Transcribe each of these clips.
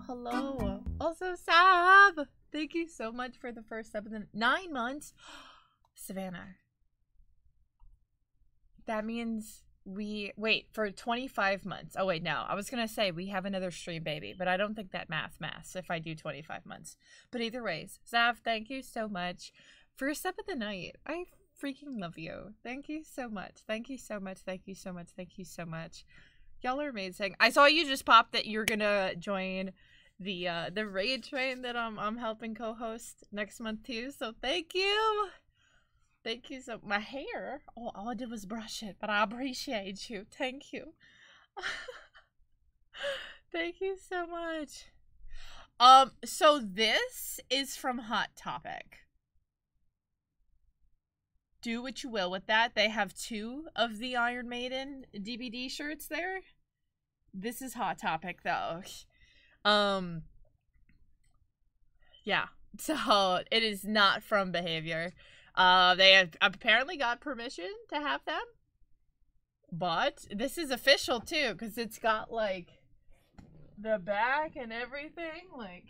Hello. Also, Sav, thank you so much for the first sub in the 9 months. Savannah. That means we wait for 25 months. Oh wait, no. I was gonna say we have another stream baby, but I don't think that maths if I do 25 months. But either ways, Sav, thank you so much. First up of the night. I freaking love you. Thank you so much. Thank you so much. Thank you so much. Thank you so much. Y'all are amazing. I saw you just pop that you're gonna join the raid train that I'm helping co-host next month too. So thank you. Thank you so my hair. Oh, all I did was brush it, but I appreciate you. Thank you. Thank you so much. So this is from Hot Topic. Do what you will with that. They have 2 of the Iron Maiden DVD shirts there. This is Hot Topic though. Yeah. So it is not from Behavior. They have apparently got permission to have them. But this is official too, because it's got like the back and everything. Like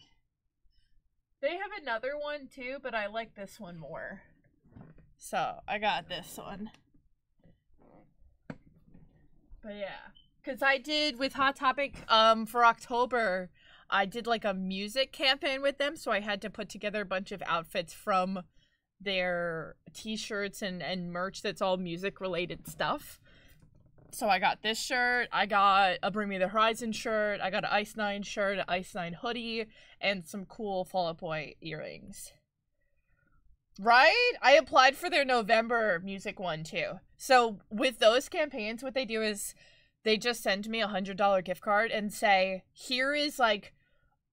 they have another one too, but I like this one more. So I got this one. But yeah, because I did with Hot Topic for October, I did like a music campaign with them, so I had to put together a bunch of outfits from their t-shirts and merch that's all music related stuff. So I got this shirt, I got a Bring Me the Horizon shirt, I got an Ice Nine shirt, an Ice Nine hoodie, and some cool Fall Out Boy earrings. Right? I applied for their November music one too. So with those campaigns, what they do is they just send me $100 gift card and say, here is like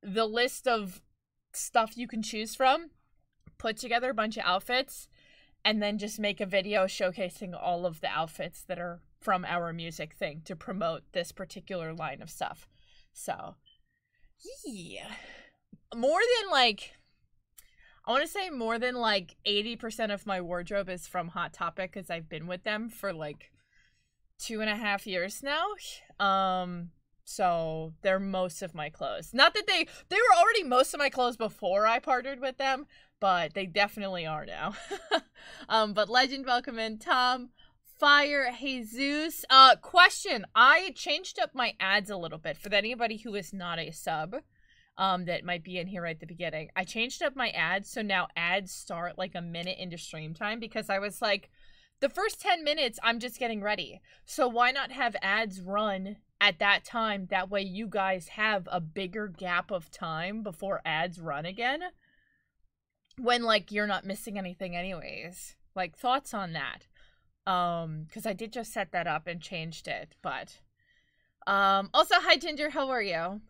the list of stuff you can choose from, put together a bunch of outfits, and then just make a video showcasing all of the outfits that are from our music thing to promote this particular line of stuff. So, yeah. More than like, I want to say more than like 80% of my wardrobe is from Hot Topic because I've been with them for like 2.5 years now. So they're most of my clothes. Not that they were already most of my clothes before I partnered with them, but they definitely are now. But Legend, welcome in. Tom, Fire, Jesus. Question. I changed up my ads a little bit for anybody who is not a sub, that might be in here right at the beginning. I changed up my ads, so now ads start like a minute into stream time because I was like, the first 10 minutes, I'm just getting ready. So why not have ads run at that time? That way you guys have a bigger gap of time before ads run again. When, like, you're not missing anything anyways. Like, thoughts on that? Because I did just set that up and changed it, but... Also, hi, Ginger, how are you?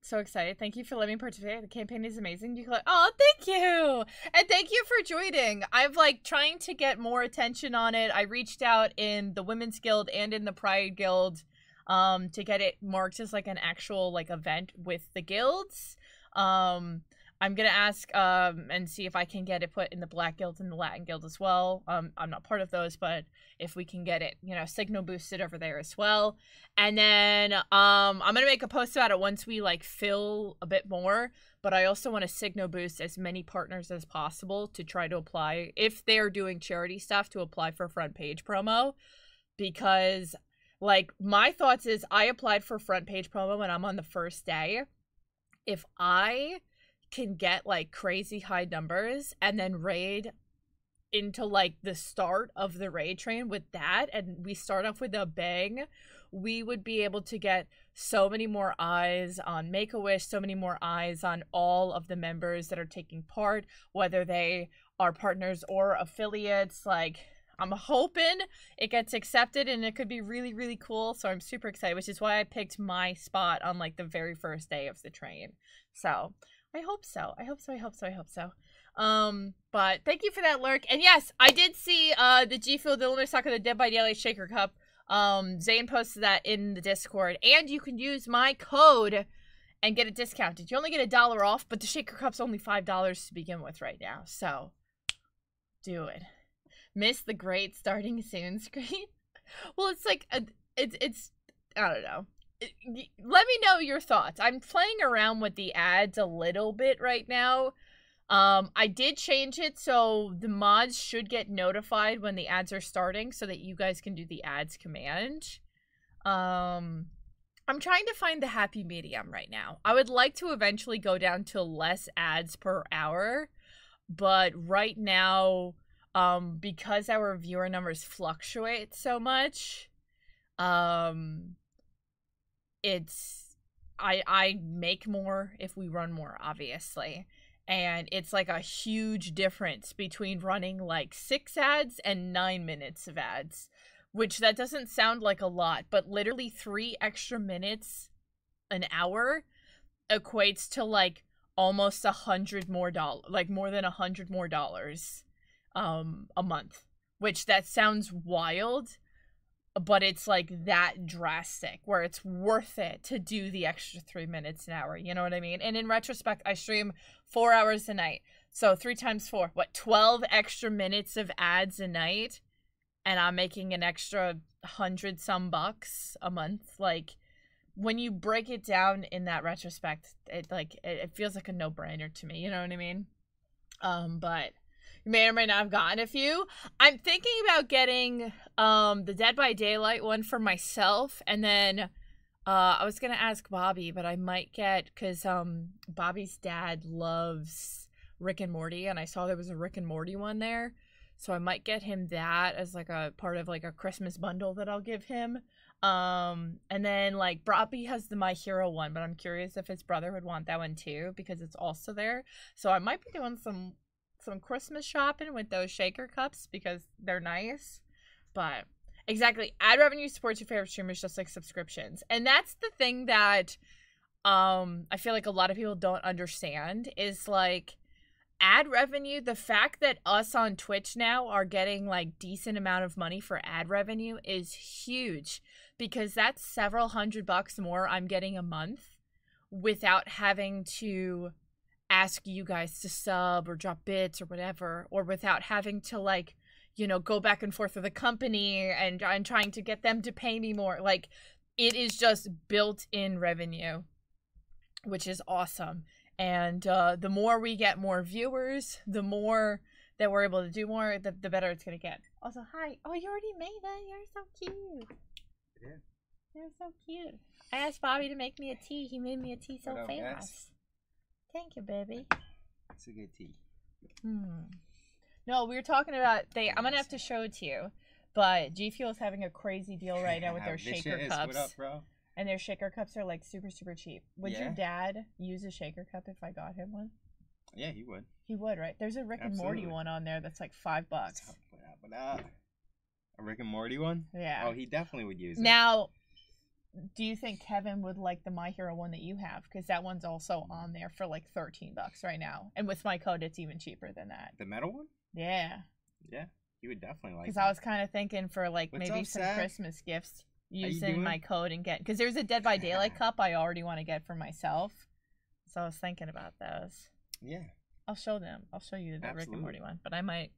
So excited. Thank you for letting me participate. The campaign is amazing. You collect. Oh, thank you. And thank you for joining. I've like trying to get more attention on it. I reached out in the Women's Guild and in the Pride Guild to get it marked as like an actual like event with the guilds. I'm gonna ask and see if I can get it put in the Black Guild and the Latin Guild as well. I'm not part of those, but if we can get it, you know, signal boosted over there as well. And then I'm gonna make a post about it once we like fill a bit more. But I also want to signal boost as many partners as possible to try to apply, if they're doing charity stuff, to apply for front page promo. Because like my thoughts is I applied for front page promo when I'm on the first day. If I can get like crazy high numbers and then raid into like the start of the raid train with that, and we start off with a bang, we would be able to get so many more eyes on Make-A-Wish, so many more eyes on all of the members that are taking part, whether they are partners or affiliates. Like, I'm hoping it gets accepted and it could be really, really cool. So I'm super excited, which is why I picked my spot on like the very first day of the train. So I hope so. I hope so. But thank you for that lurk. And yes, I did see the G Fuel, the Lunar Soccer, the Dead by Daylight Shaker Cup. Zane posted that in the Discord, and you can use my code and get it discounted. You only get $1 off, but the Shaker Cup's only $5 to begin with right now. So do it. Miss the great starting soon screen. Well, it's like it's I don't know. Let me know your thoughts. I'm playing around with the ads a little bit right now. I did change it so the mods should get notified when the ads are starting so that you guys can do the ads command. I'm trying to find the happy medium right now. I would like to eventually go down to less ads per hour, but right now, because our viewer numbers fluctuate so much, it's I make more if we run more, obviously. And it's like a huge difference between running like 6 ads and 9 minutes of ads, which that doesn't sound like a lot, but literally 3 extra minutes an hour equates to like almost $100 more, like more than $100 more a month, which that sounds wild, but it's like that drastic where it's worth it to do the extra 3 minutes an hour. You know what I mean? And in retrospect, I stream 4 hours a night. So 3 times 4, what, 12 extra minutes of ads a night. And I'm making an extra 100-some bucks a month. Like, when you break it down in that retrospect, it feels like a no-brainer to me. You know what I mean? But you may or may not have gotten a few. I'm thinking about getting the Dead by Daylight one for myself, and then I was gonna ask Bobby, but I might get, because Bobby's dad loves Rick and Morty, and I saw there was a Rick and Morty one there, so I might get him that as like a part of like a Christmas bundle that I'll give him. And then like Bobby has the My Hero one, but I'm curious if his brother would want that one too, because it's also there. So I might be doing some some Christmas shopping with those shaker cups because they're nice. But exactly, ad revenue supports your favorite streamers just like subscriptions. And that's the thing that I feel like a lot of people don't understand is like ad revenue. The fact that us on Twitch now are getting like decent amount of money for ad revenue is huge, because that's several $100 more I'm getting a month without having to ask you guys to sub or drop bits or whatever, or without having to like, you know, go back and forth with the company and trying to get them to pay me more. Like, it is just built-in revenue, which is awesome. And the more we get more viewers, the more that we're able to do more, the better it's going to get. Also, hi. Oh, you already made it. You're so cute. Yeah. You're so cute. I asked Bobby to make me a tea. He made me a tea so What up, fast. guys? Thank you, baby. It's a good tea. No, we were talking about I'm gonna have to show it to you, but G Fuel is having a crazy deal right now with their shaker cups. What up, bro? And their shaker cups are like super, super cheap. Would your dad use a shaker cup if I got him one? Yeah, he would. He would, right? There's a Rick and Morty one on there that's like $5. A Rick and Morty one? Yeah. Oh, he definitely would use it. Now, do you think Kevin would like the My Hero one that you have? Because that one's also on there for like $13 right now. And with my code, it's even cheaper than that. The metal one? Yeah. Yeah, he would definitely like it. Because I was kind of thinking for like maybe some Christmas gifts using my code and get, because there's a Dead by Daylight cup I already want to get for myself. So I was thinking about those. Yeah. I'll show them. I'll show you the Rick and Morty one. But I might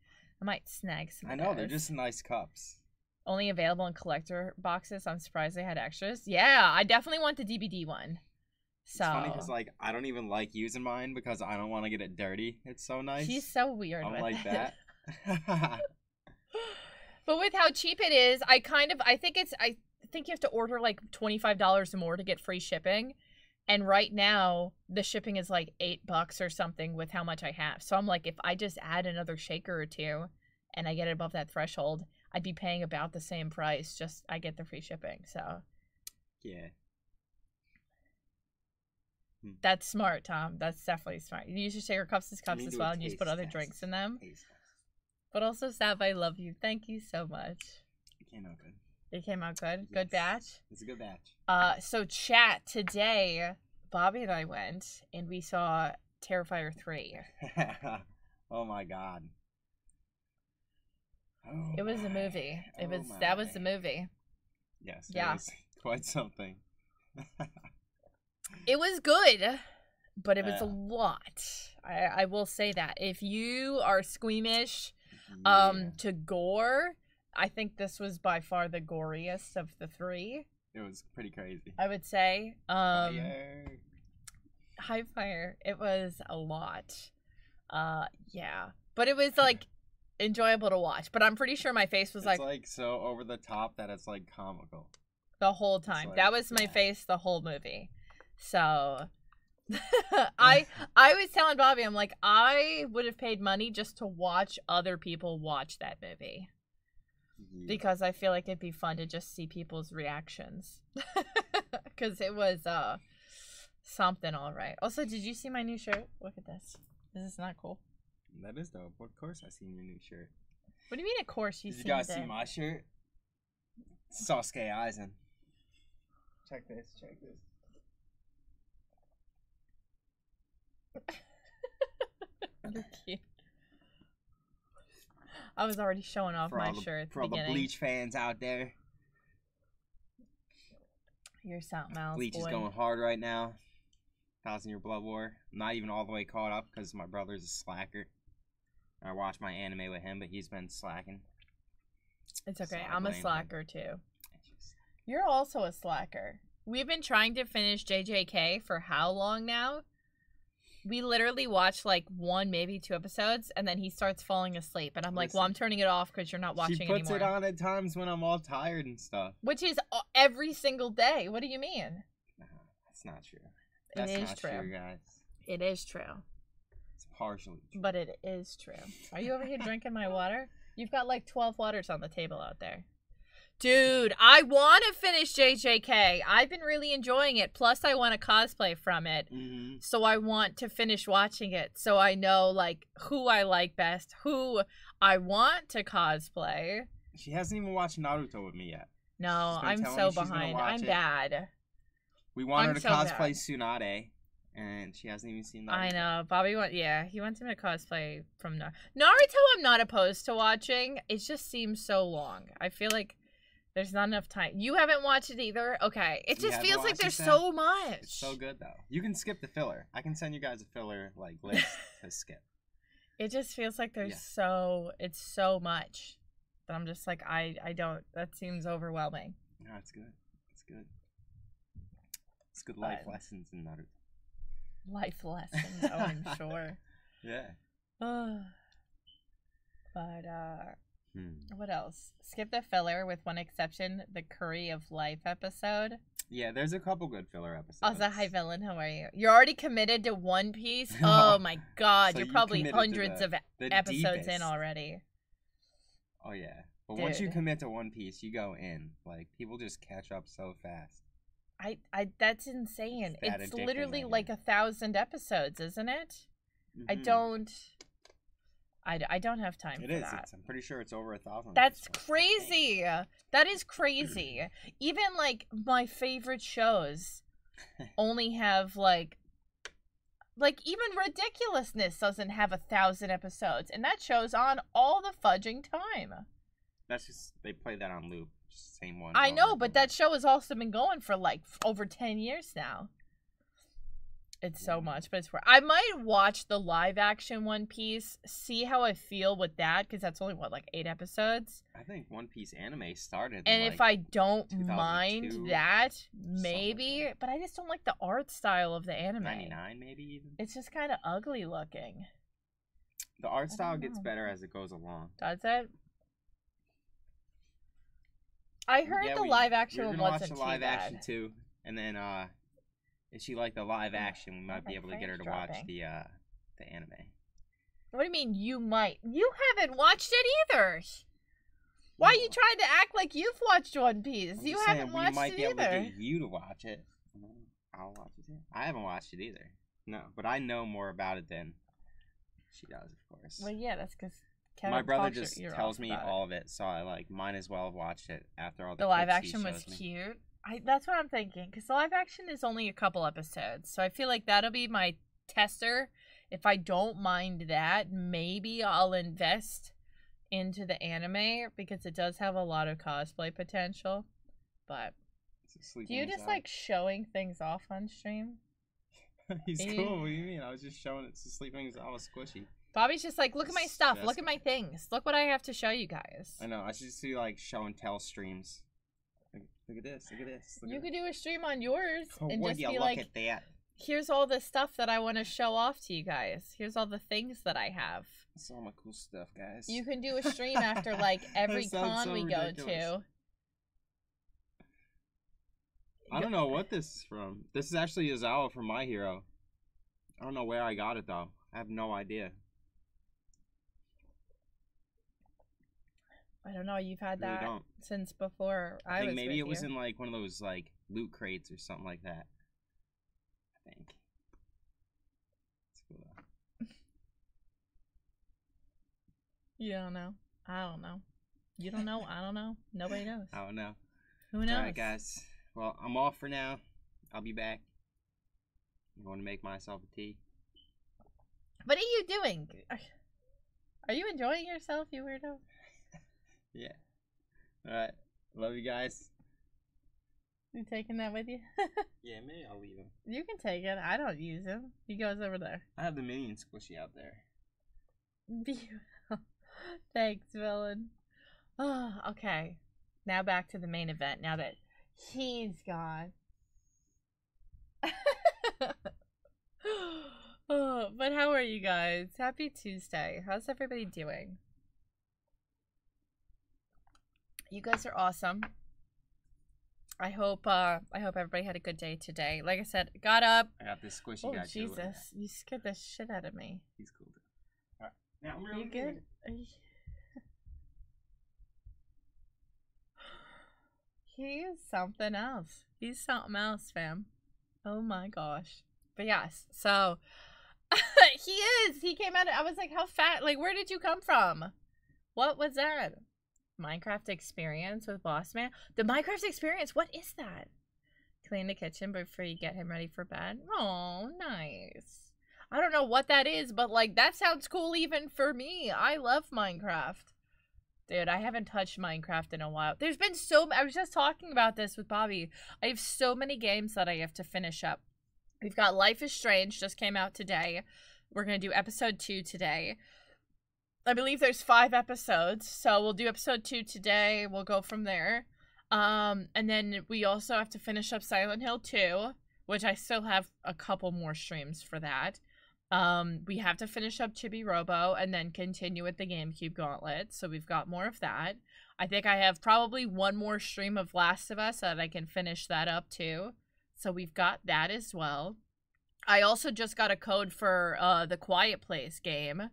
snag some. I know, they're just nice cups. Only available in collector boxes. I'm surprised they had extras. Yeah, I definitely want the DVD one. So it's funny because like I don't even like using mine because I don't want to get it dirty. It's so nice. He's so weird. I'm with like it. that. But with how cheap it is, I think you have to order like $25 more to get free shipping. And right now, the shipping is like $8 or something with how much I have. So I'm like, if I just add another shaker or two and I get it above that threshold, I'd be paying about the same price. Just I get the free shipping. So yeah. That's smart, Tom. That's definitely smart. You use your shaker cups as cups as well, and you just put other drinks in them. But also, Sav, I love you. Thank you so much. It came out good. It came out good? Yes. Good batch? It's a good batch. So chat, today, Bobby and I went, and we saw Terrifier 3. Oh my god. It was a movie. That was the movie. Yes. Yeah. It was quite something. It was good, but it was a lot. I will say that. If you are squeamish to gore, I think this was by far the goriest of the three. It was pretty crazy. I would say. Fire. High fire. It was a lot. Yeah. But it was like enjoyable to watch. But I'm pretty sure my face was it's like so over the top that it's like comical. The whole time. Like, that was my face the whole movie. So I was telling Bobby, I'm like, I would have paid money just to watch other people watch that movie. Yeah. Because I feel like it'd be fun to just see people's reactions. Because it was something all right. Also, did you see my new shirt? Look at this. Is this not cool? That is dope. Of course I seen your new shirt. What do you mean, of course you seen it? Did you guys see my shirt? Sasuke Eisen. Check this. You're cute. I was already showing off my shirt. For all the Bleach fans out there. You're something else. Bleach is going hard right now. 1,000-Year Blood War. I'm not even all the way caught up because my brother's a slacker. I watch my anime with him, but he's been slacking. It's okay. I'm a slacker too. You're also a slacker. We've been trying to finish JJK for how long now? We literally watch like 1, maybe 2 episodes, and then he starts falling asleep. And I'm like, well, I'm turning it off because you're not watching anymore. She puts it on at times when I'm all tired and stuff. Which is every single day. What do you mean? No, that's not true. That's not true, guys. It is true. It's partially true. But it is true. Are you over here drinking my water? You've got like 12 waters on the table out there. Dude, I want to finish JJK. I've been really enjoying it. Plus, I want to cosplay from it. Mm-hmm. So I want to finish watching it so I know, like, who I like best, who I want to cosplay. She hasn't even watched Naruto with me yet. No, I'm so behind. I'm bad. We want her to cosplay Tsunade, and she hasn't even seen Naruto. I know. Bobby he wants me to cosplay from Naruto. I'm not opposed to watching. It just seems so long. I feel like there's not enough time. You haven't watched it either? Okay. It just feels like there's so much. It's so good, though. You can skip the filler. I can send you guys a filler, like, list to skip. It just feels like there's it's so much. But I'm just like, I don't, that seems overwhelming. No, it's good. It's good. It's good life lessons in Naruto. Life lessons, oh, I'm sure. Yeah. But, what else? Skip the filler with one exception, the Curry of Life episode. Yeah, there's a couple good filler episodes. Also, hi Villain, how are you? You're already committed to One Piece? Oh my god, so you're probably hundreds of episodes in already. Oh yeah. But once you commit to One Piece, you go in. Like, people just catch up so fast. That's insane. It's literally like 1,000 episodes, isn't it? Mm-hmm. I don't have time for that. I'm pretty sure it's over 1,000. That's crazy. That is crazy. Even like my favorite shows only have like even Ridiculousness doesn't have 1,000 episodes, and that show's on all the fudging time. That's just they play that on loop. Just the same one. I know, but that show has also been going for like over 10 years now. It's so much, but it's worth. I might watch the live action One Piece, see how I feel with that, because that's only like 8 episodes. I think One Piece anime started. And if I don't mind that, maybe, like that. But I just don't like the art style of the anime. 99, maybe even. It's just kind of ugly looking. The art style gets better as it goes along. Does it? I heard the live action one wasn't too bad. We're gonna watch the live action too, and then if she liked the live action, we might be able to get her to watch the anime. What do you mean you might? You haven't watched it either. Why are you trying to act like you've watched One Piece? You haven't watched it either. We might be able to get you to watch it. I'll watch it too. I haven't watched it either. No, but I know more about it than she does, of course. Well, yeah, that's because my brother just tells me all of it, so I might as well have watched it after all the live action was cute. That's what I'm thinking, because the live action is only a couple episodes, so I feel like that'll be my tester. If I don't mind that, maybe I'll invest into the anime, because it does have a lot of cosplay potential. But do you just like showing things off on stream? He's cool. What do you mean? I was just showing it to sleeping. I was squishy. Bobby's just like, look at my stuff. Look at my things. Look what I have to show you guys. I know. I should just do like show and tell streams. Look at this. Look at this. You could do a stream on yours and just be like, at that? Here's all the stuff that I want to show off to you guys. Here's all the things that I have. That's all my cool stuff, guys. You can do a stream after like every con we go to. I don't know what this is from. This is actually Izawa from My Hero. I don't know where I got it though. I have no idea. I don't know. You've had that since before I was maybe it was in like one of those like loot crates or something like that. I think. It's cool though. You don't know. I don't know. You don't know. I don't know. Nobody knows. I don't know. Who knows? All right, guys. Well, I'm off for now. I'll be back. I'm going to make myself a tea. What are you doing? Are you enjoying yourself, you weirdo? Yeah. Alright. Love you guys. You taking that with you? Yeah, maybe I'll leave him. You can take it. I don't use him. He goes over there. I have the minion squishy out there. Thanks, villain. Oh, okay. Now back to the main event. Now that he's gone. Oh, but how are you guys? Happy Tuesday. How's everybody doing? You guys are awesome. I hope everybody had a good day today. Like I said, got up. I got this squishy guy. Oh Jesus! You scared the shit out of me. He's cool. All right. Now I'm really good. He is something else. He's something else, fam. Oh my gosh. But yes, so he is. He came out. I was like, how fat? Like, where did you come from? What was that? Minecraft experience with Boss Man? The Minecraft experience? What is that? Clean the kitchen before you get him ready for bed. Oh, nice. I don't know what that is, but like, that sounds cool even for me. I love Minecraft. Dude, I haven't touched Minecraft in a while. There's been I was just talking about this with Bobby. I have so many games that I have to finish up. We've got Life is Strange, just came out today. We're going to do episode 2 today. I believe there's 5 episodes, so we'll do episode 2 today. We'll go from there. And then we also have to finish up Silent Hill 2, which I still have a couple more streams for that. We have to finish up Chibi Robo and then continue with the GameCube Gauntlet, so we've got more of that. I think I have probably one more stream of Last of Us that I can finish that up too, so we've got that as well. I also just got a code for the Quiet Place game,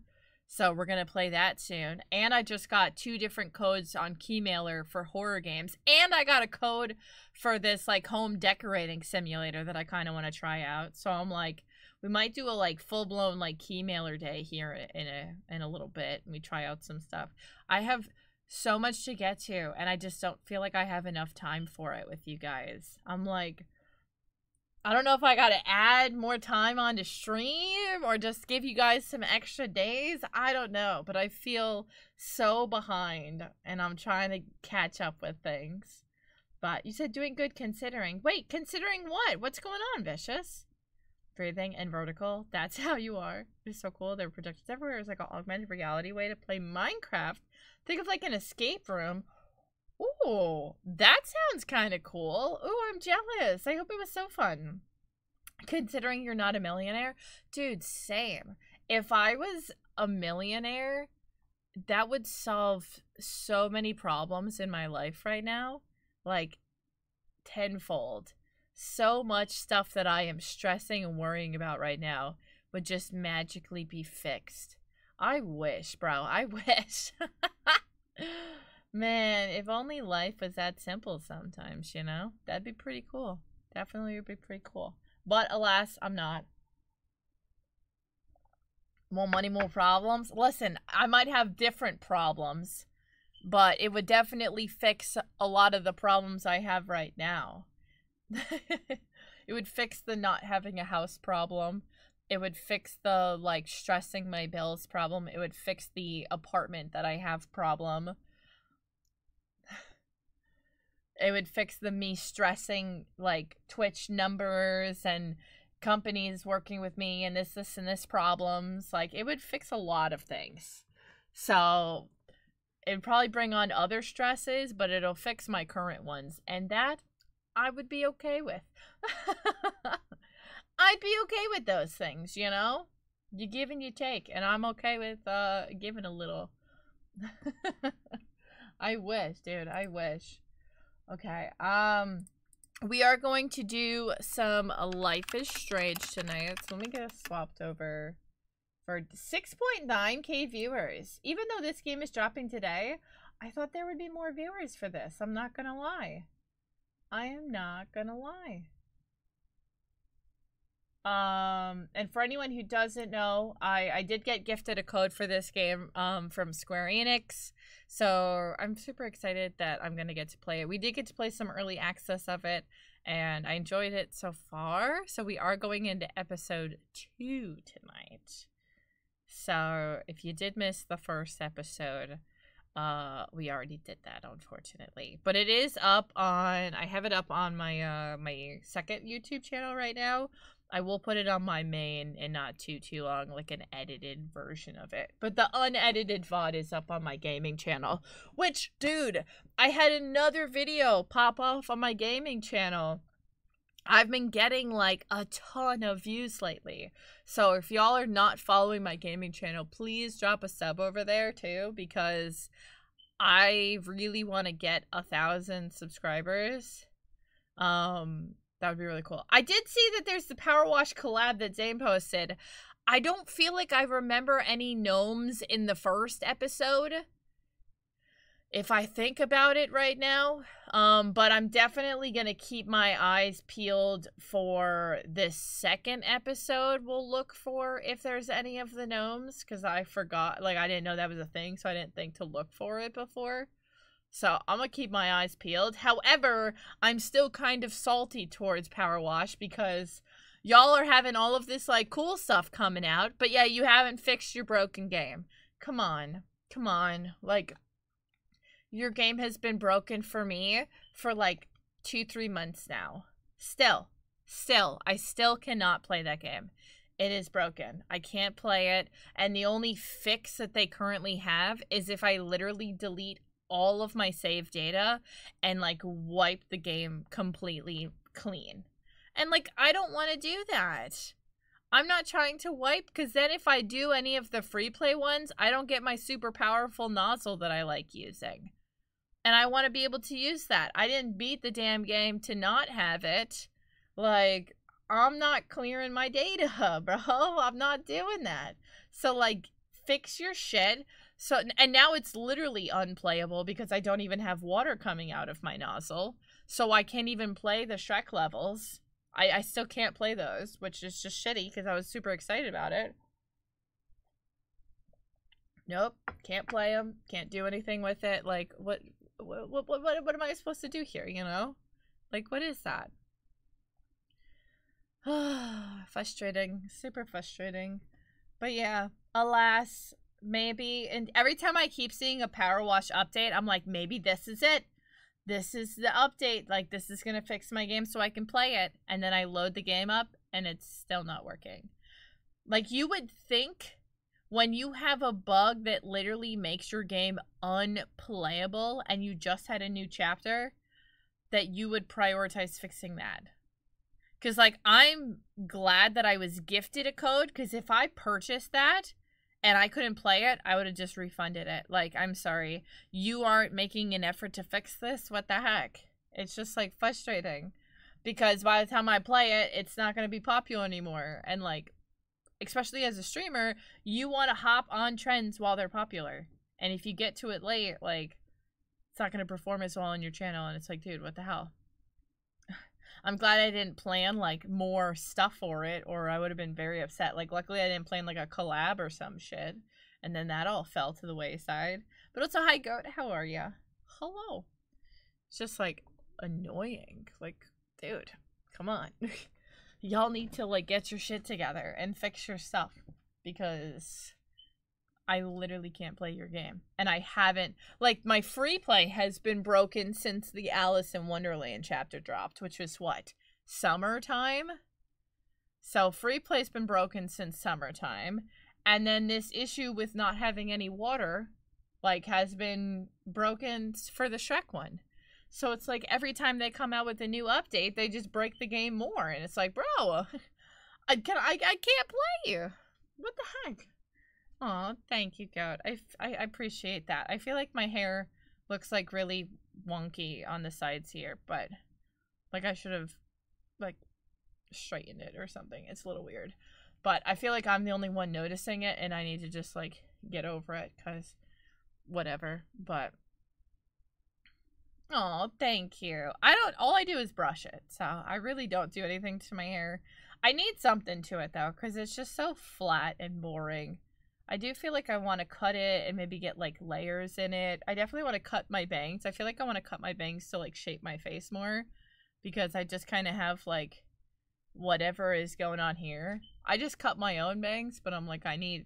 so we're gonna play that soon. And I just got 2 different codes on Keymailer for horror games, and I got a code for this like home decorating simulator that I kind of want to try out. So I'm like, we might do a like full-blown like Keymailer day here in a little bit, and we try out some stuff. I have so much to get to, and I just don't feel like I have enough time for it with you guys. I'm like, I don't know if I gotta add more time onto stream or just give you guys some extra days. I don't know, but I feel so behind, and I'm trying to catch up with things. But you said doing good considering. Wait, considering what? What's going on, Vicious? Breathing and vertical. That's how you are. It's so cool. There are projections everywhere. It's like an augmented reality way to play Minecraft. Think of like an escape room. Ooh, that sounds kind of cool. Ooh, I'm jealous. I hope it was so fun. Considering you're not a millionaire. Dude, same. If I was a millionaire, that would solve so many problems in my life right now. Like, tenfold. So much stuff that I am stressing and worrying about right now would just magically be fixed. I wish, bro. I wish. Man, if only life was that simple sometimes, you know? That'd be pretty cool. Definitely would be pretty cool. But alas, I'm not. More money, more problems? Listen, I might have different problems, but it would definitely fix a lot of the problems I have right now. It would fix the not having a house problem. It would fix the, like, stressing my bills problem. It would fix the apartment that I have problem. It would fix the me stressing, like, Twitch numbers and companies working with me and this, and this problems. Like, it would fix a lot of things. So, it'd probably bring on other stresses, but it'll fix my current ones. And that I would be okay with. I'd be okay with those things, you know? You give and you take, and I'm okay with giving a little. I wish, dude. I wish. Okay. We are going to do some Life is Strange tonight. So let me get us swapped over for 6.9k viewers. Even though this game is dropping today, I thought there would be more viewers for this. I'm not gonna lie. I am not gonna lie. And for anyone who doesn't know, I did get gifted a code for this game from Square Enix. So I'm super excited that I'm gonna get to play it. We did get to play some early access of it, and I enjoyed it so far. So we are going into episode 2 tonight. So if you did miss the first episode, we already did that, unfortunately. But it is up on, I have it up on my my second YouTube channel right now. I will put it on my main in not too long, like an edited version of it. But the unedited VOD is up on my gaming channel. Which, dude, I had another video pop off on my gaming channel. I've been getting like a ton of views lately. So if y'all are not following my gaming channel, please drop a sub over there too, because I really want to get 1,000 subscribers. That would be really cool. I did see that there's the Power Wash collab that Zane posted. I don't feel like I remember any gnomes in the first episode. if I think about it right now. But I'm definitely gonna keep my eyes peeled for this second episode. We'll look for if there's any of the gnomes, because I forgot, like, I didn't know that was a thing, so I didn't think to look for it before. So I'm gonna keep my eyes peeled. However, I'm still kind of salty towards Power Wash because y'all are having all of this like cool stuff coming out, but yeah, you haven't fixed your broken game. Come on. Come on. Like, your game has been broken for me for like 2-3 months now. Still, I still cannot play that game. It is broken. I can't play it, and the only fix that they currently have is if I literally delete all of my save data and like wipe the game completely clean. And like, I don't want to do that. I'm not trying to wipe, because then if I do any of the free play ones, I don't get my super powerful nozzle that I like using. And I want to be able to use that. I didn't beat the damn game to not have it. Like, I'm not clearing my data, bro. I'm not doing that. So like, fix your shit. So, and now it's literally unplayable because I don't even have water coming out of my nozzle. So I can't even play the Shrek levels. I still can't play those, which is just shitty because I was super excited about it. Nope, can't play them. Can't do anything with it. Like, what am I supposed to do here, you know? Like, what is that? Frustrating. Super frustrating. But yeah, alas, maybe. And every time I keep seeing a Power Wash update, I'm like, maybe this is it. This is the update. Like, this is going to fix my game so I can play it. And then I load the game up and it's still not working. Like, you would think when you have a bug that literally makes your game unplayable and you just had a new chapter, that you would prioritize fixing that. Because, like, I'm glad that I was gifted a code, because if I purchased that and I couldn't play it, I would have just refunded it. Like, I'm sorry. You aren't making an effort to fix this? What the heck? It's just, like, frustrating. Because by the time I play it, it's not going to be popular anymore. And, like, especially as a streamer, you want to hop on trends while they're popular. And if you get to it late, like, it's not going to perform as well on your channel. And it's like, dude, what the hell? I'm glad I didn't plan, like, more stuff for it, or I would have been very upset. Like, luckily I didn't plan, like, a collab or some shit. And then that all fell to the wayside. But also, hi, Goat. How are ya? Hello. It's just, like, annoying. Like, dude, come on. Y'all need to, like, get your shit together and fix your stuff. Because I literally can't play your game. And I haven't, like, my free play has been broken since the Alice in Wonderland chapter dropped, which was what? Summertime? So free play's been broken since summertime. And then this issue with not having any water, like, has been broken for the Shrek one. So it's like every time they come out with a new update, they just break the game more. And it's like, bro, I can't play you. What the heck? Oh, thank you, Goat. I appreciate that. I feel like my hair looks, like, really wonky on the sides here, but, like, I should have, like, straightened it or something. It's a little weird. But I feel like I'm the only one noticing it, and I need to just, like, get over it, because whatever. But, oh, thank you. All I do is brush it, so I really don't do anything to my hair. I need something to it, though, because it's just so flat and boring. I do feel like I want to cut it and maybe get, like, layers in it. I definitely want to cut my bangs. I feel like I want to cut my bangs to, like, shape my face more. Because I just kind of have, like, whatever is going on here. I just cut my own bangs, but I'm like, I need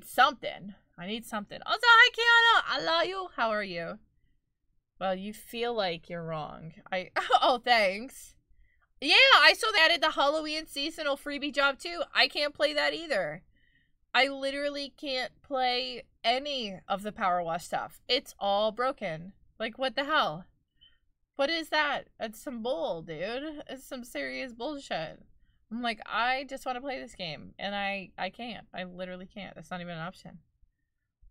something. I need something. Also, hi, Kiana! I love you. How are you? Well, you feel like you're wrong. Oh, thanks. Yeah, I saw they added the Halloween seasonal freebie job, too. I can't play that either. I literally can't play any of the Power Wash stuff. It's all broken. Like, what the hell? What is that? It's some bull, dude. It's some serious bullshit. I'm like, I just want to play this game. And I can't. I literally can't. That's not even an option.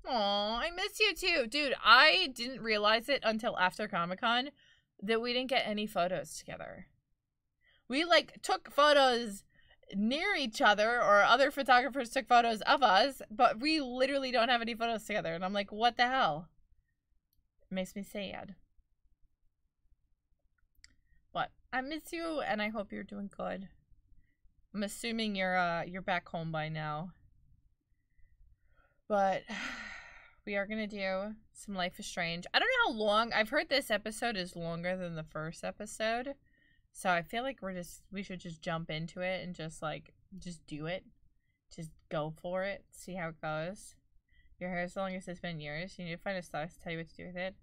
Aw, I miss you too. Dude, I didn't realize it until after Comic-Con that we didn't get any photos together. We, like, took photos near each other, or other photographers took photos of us, but we literally don't have any photos together. And I'm like, what the hell? makes me sad. But I miss you, and I hope you're doing good. I'm assuming you're back home by now. But we are gonna do some Life is Strange. I don't know how long. I've heard this episode is longer than the first episode, so I feel like we should just jump into it and just do it, just go for it, see how it goes. Your hair is the longest it's been years. You need to find a stylist to tell you what to do with it.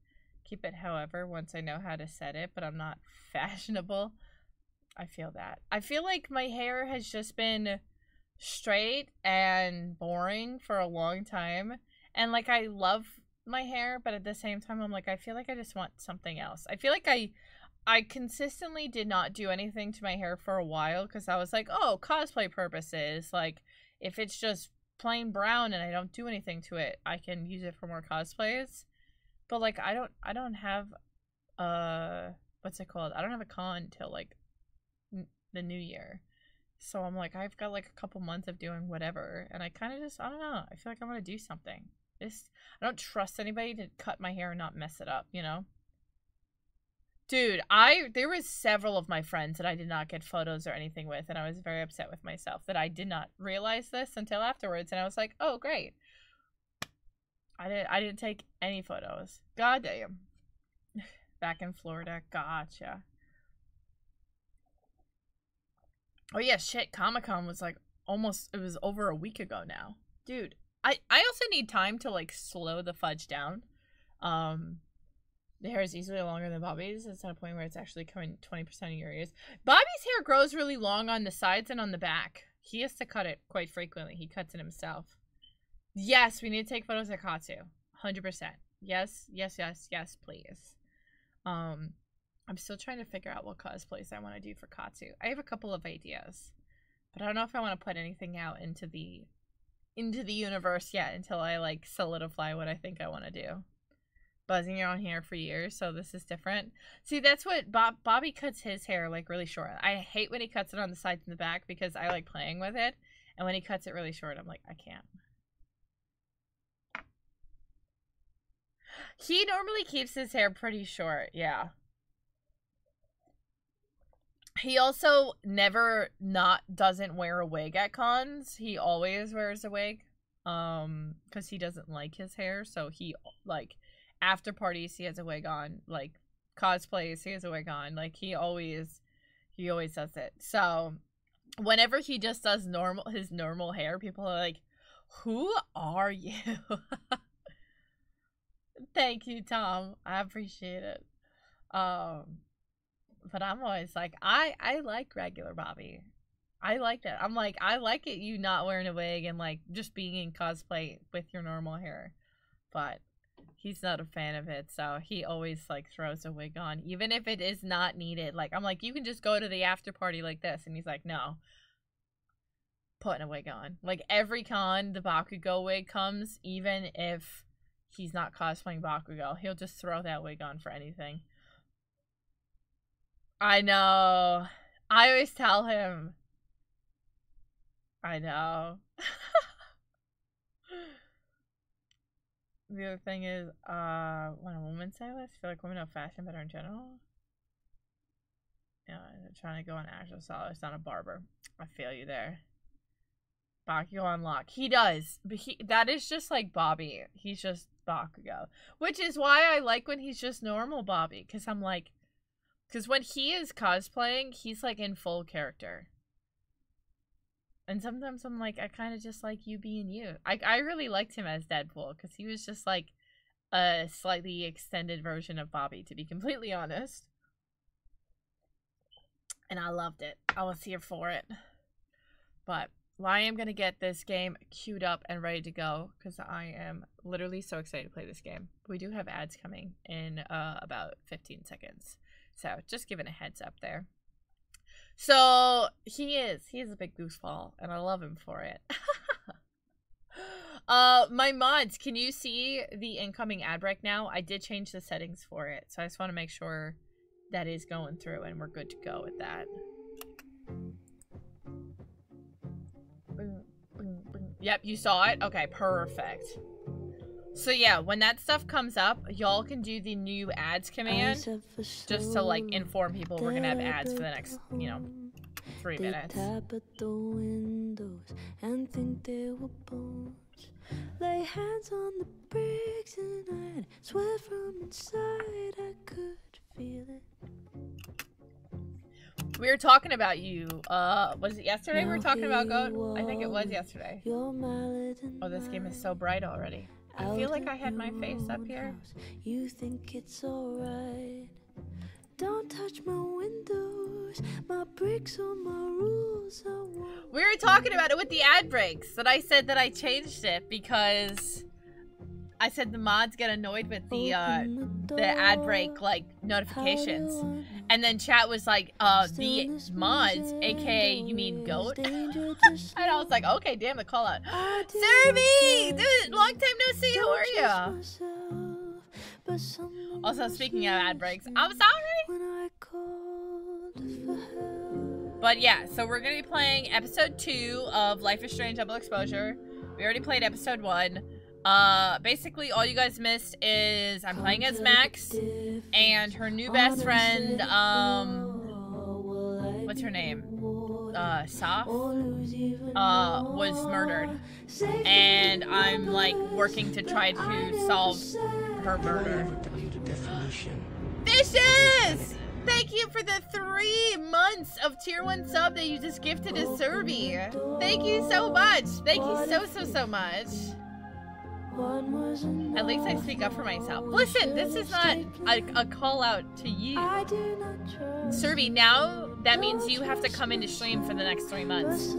Keep it, however, once I know how to set it, but I'm not fashionable. I feel that. I feel like my hair has just been straight and boring for a long time. And, like, I love my hair, but at the same time, I'm like, I feel like I just want something else. I feel like I consistently did not do anything to my hair for a while because I was like, oh, cosplay purposes. Like, if it's just plain brown and I don't do anything to it, I can use it for more cosplays. But, like, I don't have, what's it called? I don't have a con till, like, the new year. So I'm like, I've got, like, a couple months of doing whatever. And I kind of just, I don't know. I feel like I want to do something. I don't trust anybody to cut my hair and not mess it up, you know? Dude, there was several of my friends that I did not get photos or anything with, and I was very upset with myself that I did not realize this until afterwards, and I was like, oh, great. I didn't take any photos. God damn. Back in Florida. Gotcha. Oh yeah, shit. Comic-Con was like it was over a week ago now. Dude, I also need time to like slow the fudge down. The hair is easily longer than Bobby's. It's at a point where it's actually covering 20% of your ears. Bobby's hair grows really long on the sides and on the back. He has to cut it quite frequently. He cuts it himself. Yes, we need to take photos at Katsu. 100%. Yes, yes, yes, yes, please. I'm still trying to figure out what cosplays I want to do for Katsu. I have a couple of ideas, but I don't know if I want to put anything out into the universe yet until I like solidify what I think I want to do. Buzzing your own hair for years, so this is different. See, that's what Bobby cuts his hair like really short. I hate when he cuts it on the sides and the back because I like playing with it, and when he cuts it really short, I'm like, I can't. He normally keeps his hair pretty short, yeah. He also doesn't wear a wig at cons. He always wears a wig, because he doesn't like his hair. So he like after parties he has a wig on. Like cosplays he has a wig on. Like he always does it. So whenever he just does his normal hair, people are like, "Who are you?" Thank you, Tom. I appreciate it. But I'm always like, I like regular Bobby. I like that. I'm like, I like it you not wearing a wig and like just being in cosplay with your normal hair. But he's not a fan of it, so he always like throws a wig on, even if it is not needed. Like I'm like, you can just go to the after party like this, and he's like, no. Putting a wig on. Like every con the Bakugo wig comes, even if he's not cosplaying Bakugo, he'll just throw that wig on for anything. I know. I always tell him. I know. The other thing is, when a woman stylist, I feel like women know fashion better in general. Yeah, they're trying to go on actual stylist, not a barber. I feel you there. Bakugo unlock. He does, but that is just like Bobby. He's just Bakugo, which is why I like when he's just normal Bobby, because I'm like. Because when he is cosplaying, he's, like, in full character. And sometimes I'm like, I kind of just like you being you. I really liked him as Deadpool, because he was just, like, a slightly extended version of Bobby, to be completely honest. And I loved it. I was here for it. But I am going to get this game queued up and ready to go, because I am literally so excited to play this game. We do have ads coming in about 15 seconds. So, just giving a heads up there. So, he is a big goofball, and I love him for it. My mods, can you see the incoming ad break now? I did change the settings for it, so I just want to make sure that is going through, and we're good to go with that. Yep, you saw it? Okay, perfect. So yeah, when that stuff comes up, y'all can do the new ads command just to like inform people we're gonna have ads for the next, 3 minutes. Tap at the windows and think they were bones. Lay hands on the bricks and I'd swear from inside I could feel it. We were talking about you. Was it yesterday we were talking about Goat? I think it was yesterday. Oh, this game is so bright already. I feel like I had my face up here. You think it's alright? Don't touch my windows, my bricks or my rules. We were talking about it with the ad breaks, that I said that I changed it because I said the mods get annoyed with the ad break like notifications, and then chat was like, the mods, aka you mean Goat, and I was like, okay, damn the call out. Serby, dude, long time no see. How are you? Also, speaking of ad breaks, I'm sorry. But yeah, so we're gonna be playing episode 2 of Life is Strange Double Exposure. We already played episode 1. Basically all you guys missed is I'm playing as Max and her new best friend, what's her name? Saf, was murdered. And I'm like working to try to solve her murder. Vicious! Thank you for the 3 months of tier 1 sub that you just gifted to Serby. Thank you so much. Thank you so much. At least I speak up for myself. Listen, this is not a call out to you. Serby, now that means you have to come into stream for the next 3 months.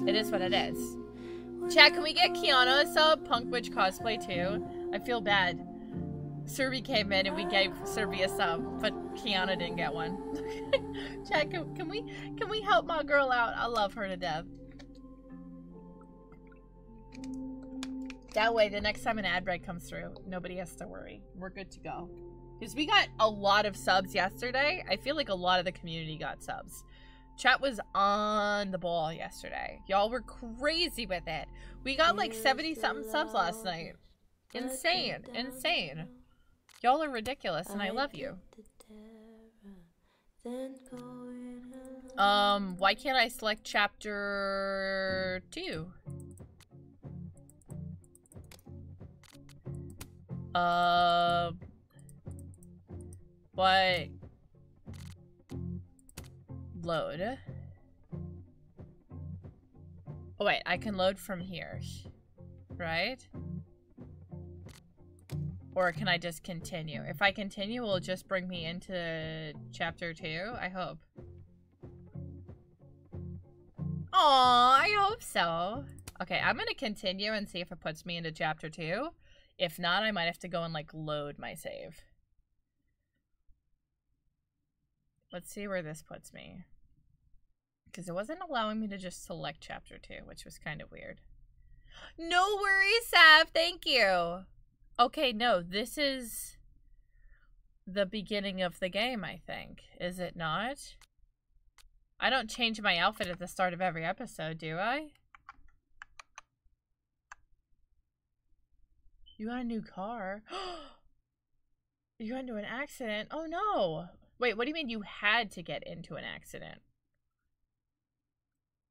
It is what it is. Chat, can we get Kiana a sub? Punk Witch cosplay too. I feel bad. Serby came in and we gave Serby a sub, but Kiana didn't get one. Chat, can we help my girl out? I love her to death. That way, the next time an ad break comes through, nobody has to worry. We're good to go. Because we got a lot of subs yesterday. I feel like a lot of the community got subs. Chat was on the ball yesterday. Y'all were crazy with it. We got like 70-something subs last night. Insane. Insane. Y'all are ridiculous, and I love you. Why can't I select chapter 2? What? Load. Oh wait, I can load from here, right? Or can I just continue? If I continue, will it just bring me into chapter 2? I hope. Aw, I hope so. Okay, I'm gonna continue and see if it puts me into chapter 2. If not, I might have to go and like load my save. Let's see where this puts me. Because it wasn't allowing me to just select chapter 2, which was kind of weird. No worries, Sav. Thank you. Okay, no, this is the beginning of the game, I think. Is it not? I don't change my outfit at the start of every episode, do I? You got a new car. You got into an accident. Oh no. Wait, what do you mean you had to get into an accident?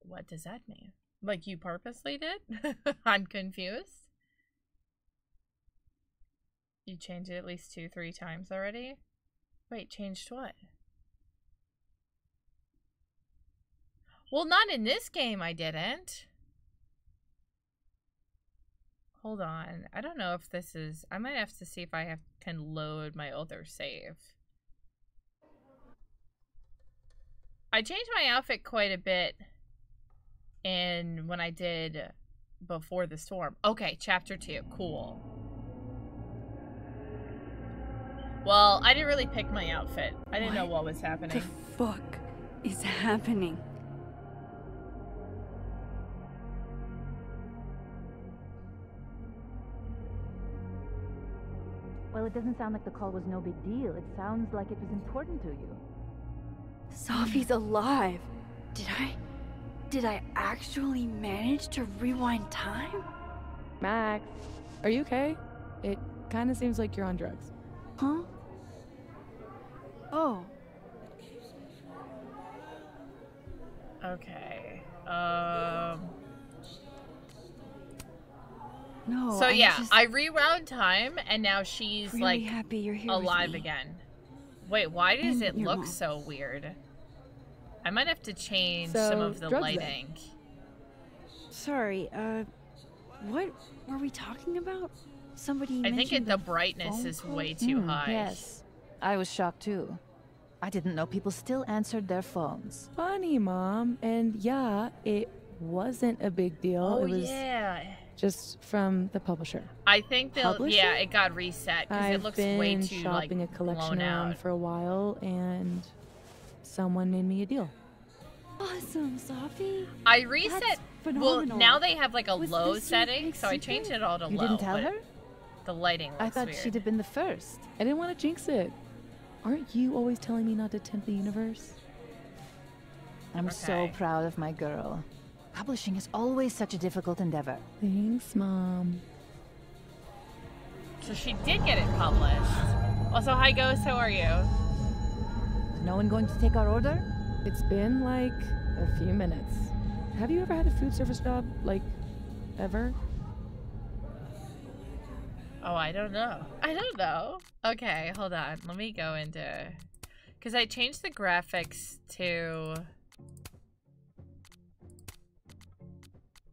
What does that mean? Like you purposely did? I'm confused. You changed it at least 2-3 times already? Wait, changed what? Well, not in this game I didn't. Hold on. I don't know if this is... I might have to see if I can load my other save. I changed my outfit quite a bit when I did Before the Storm. Okay, chapter 2. Cool. Well, I didn't really pick my outfit. I didn't know what was happening. What the fuck is happening? Well, it doesn't sound like the call was no big deal. It sounds like it was important to you. Sophie's alive. Did I actually manage to rewind time? Max, are you okay? It kind of seems like you're on drugs. Huh? Oh. Okay. No. So I'm yeah, just I rewound time, and now she's really like happy you're here alive with me. again. Wait, why does And it your look mom. so weird? I might have to change So, some of the drugs then. lighting. Sorry. What were we talking about? Somebody I think mentioned the brightness phone is call? way too high. Yes. I was shocked too. I didn't know people still answered their phones. Funny, Mom. And yeah, it wasn't a big deal. Oh It was yeah. just from the publisher. I think yeah, Publisher? it got reset because it I've looks been way too shopping like a collection blown around out. for a while, and someone made me a deal. Awesome, Sophie. I reset. That's Well, phenomenal. now they have like a Was low this your setting, big so I secret? changed it all to You low. didn't tell but her? The lighting looks I thought weird. she'd have been the first. I didn't want to jinx it. Aren't you always telling me not to tempt the universe? I'm so Okay. proud of my girl. Publishing is always such a difficult endeavor. Thanks, Mom. So she did get it published. Also, hi Ghost, how are you? Is no one going to take our order? It's been like a few minutes. Have you ever had a food service job? Like, ever? Oh, I don't know. I don't know. Okay, hold on. Let me go into... Because I changed the graphics to...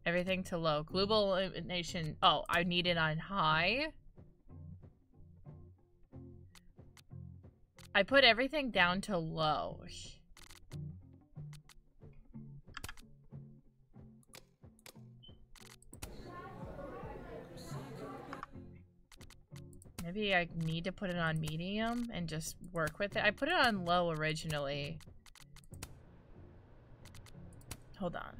Everything to low. Global illumination... Oh, I need it on high. I put everything down to low. Maybe I need to put it on medium and just work with it. I put it on low originally. Hold on.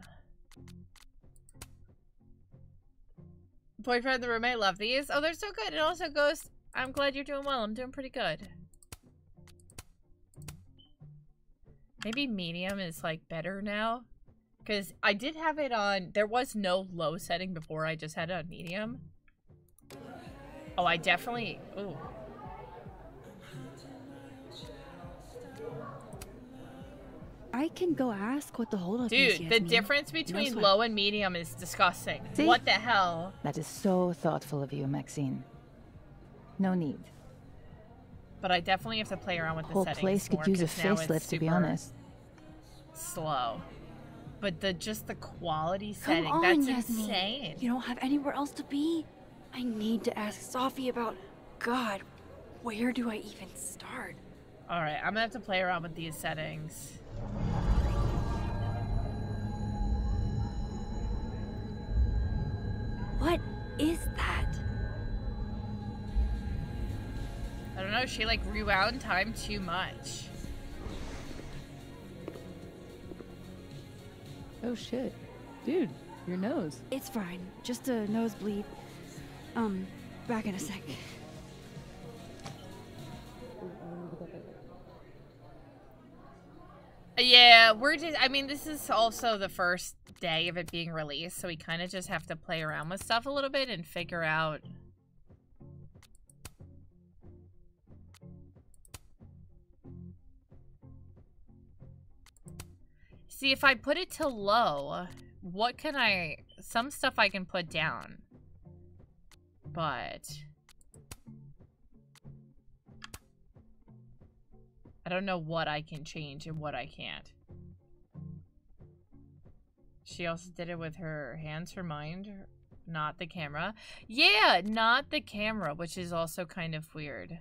Boyfriend, the roommate, love these. Oh, they're so good. It also goes, I'm glad you're doing well. I'm doing pretty good. Maybe medium is like better now. Because I did have it on, there was no low setting before. I just had it on medium. Oh, I definitely, ooh. I can go ask what the holdup is. Dude, the Yasmin. difference between sweat. low and medium is disgusting. See? What the hell? That is so thoughtful of you, Maxine. No need. But I definitely have to play around with the Whole settings place could more, use a 'cause now it's facelift, to be super honest. slow. But just the quality Come setting, on, that's Yasmin. insane. You don't have anywhere else to be? I need to ask Sophie about... God, where do I even start? Alright, I'm gonna have to play around with these settings. What is that? I don't know, she like rewound time too much. Oh shit. Dude, your nose. It's fine. Just a nosebleed. Back in a sec. Yeah, I mean, this is also the first day of it being released, so we kind of just have to play around with stuff a little bit and figure out. See, if I put it to low, what can some stuff I can put down, but I don't know what I can change and what I can't. She also did it with her hands, her mind, not the camera. Yeah, not the camera, which is also kind of weird.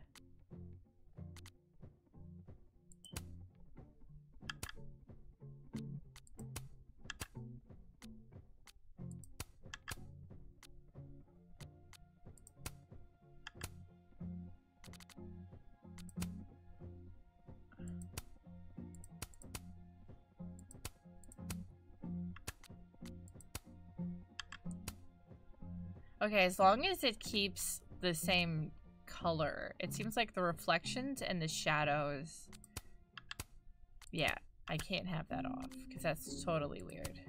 Okay, as long as it keeps the same color. It seems like the reflections and the shadows. Yeah, I can't have that off because that's totally weird.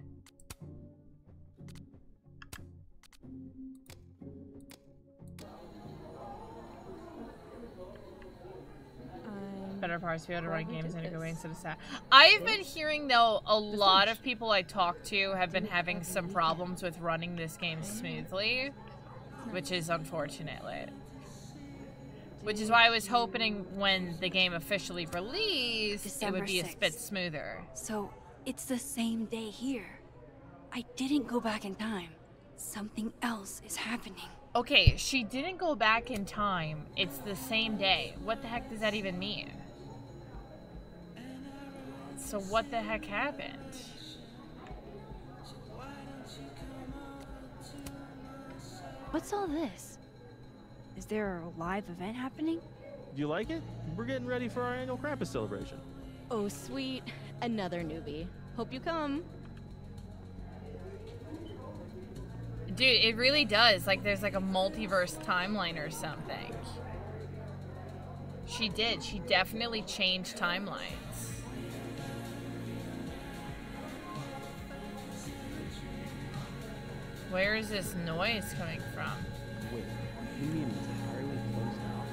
better parts to be able to run games in a good way instead of sad. I've been hearing, though, a lot of people I talk to have been having some problems with running this game smoothly, which is unfortunate. Which is why I was hoping when the game officially released, December it would be 6th. a bit smoother. So, it's the same day here. I didn't go back in time. Something else is happening. Okay, she didn't go back in time. It's the same day. What the heck does that even mean? So what the heck happened? What's all this? Is there a live event happening? Do you like it? We're getting ready for our annual Krampus celebration. Oh, sweet. Another newbie. Hope you come. Dude, it really does. Like, there's like a multiverse timeline or something. She did. She definitely changed timelines. Where is this noise coming from? Wait, you mean entirely closed off?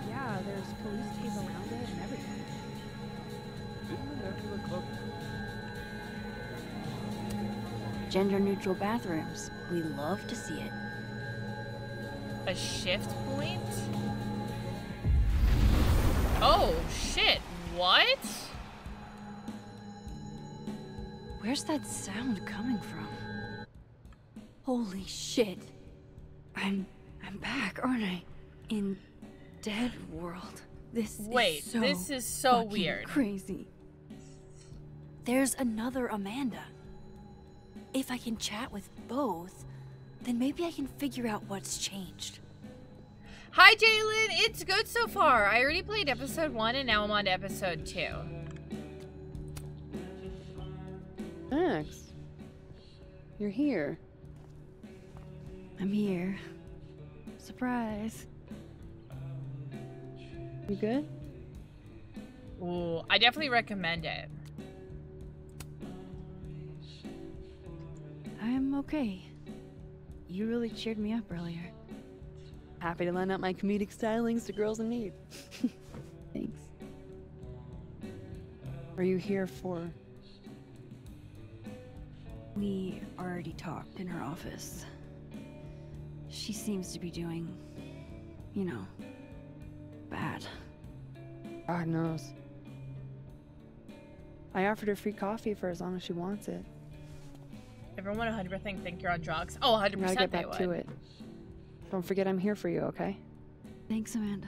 Yeah, there's police tape around it and everything. Didn't it have to look close? Gender-neutral bathrooms. We love to see it. A shift point? Oh, shit. What? Where's that sound coming from? Holy shit. I'm back, aren't I? In Dead World. Wait, this is so fucking weird. Crazy. There's another Amanda. If I can chat with both, then maybe I can figure out what's changed. Hi, Jalen. It's good so far. I already played episode 1 and now I'm on to episode 2. Max, you're here. I'm here. Surprise. You good? Ooh, I definitely recommend it. I'm okay. You really cheered me up earlier. Happy to lend out my comedic stylings to girls in need. Thanks. Are you here for... We already talked in her office. She seems to be doing, you know, bad. God knows. I offered her free coffee for as long as she wants it. Everyone 100% think you're on drugs. Oh, 100% I gotta get they back would. to it. Don't forget I'm here for you, okay? Thanks, Amanda.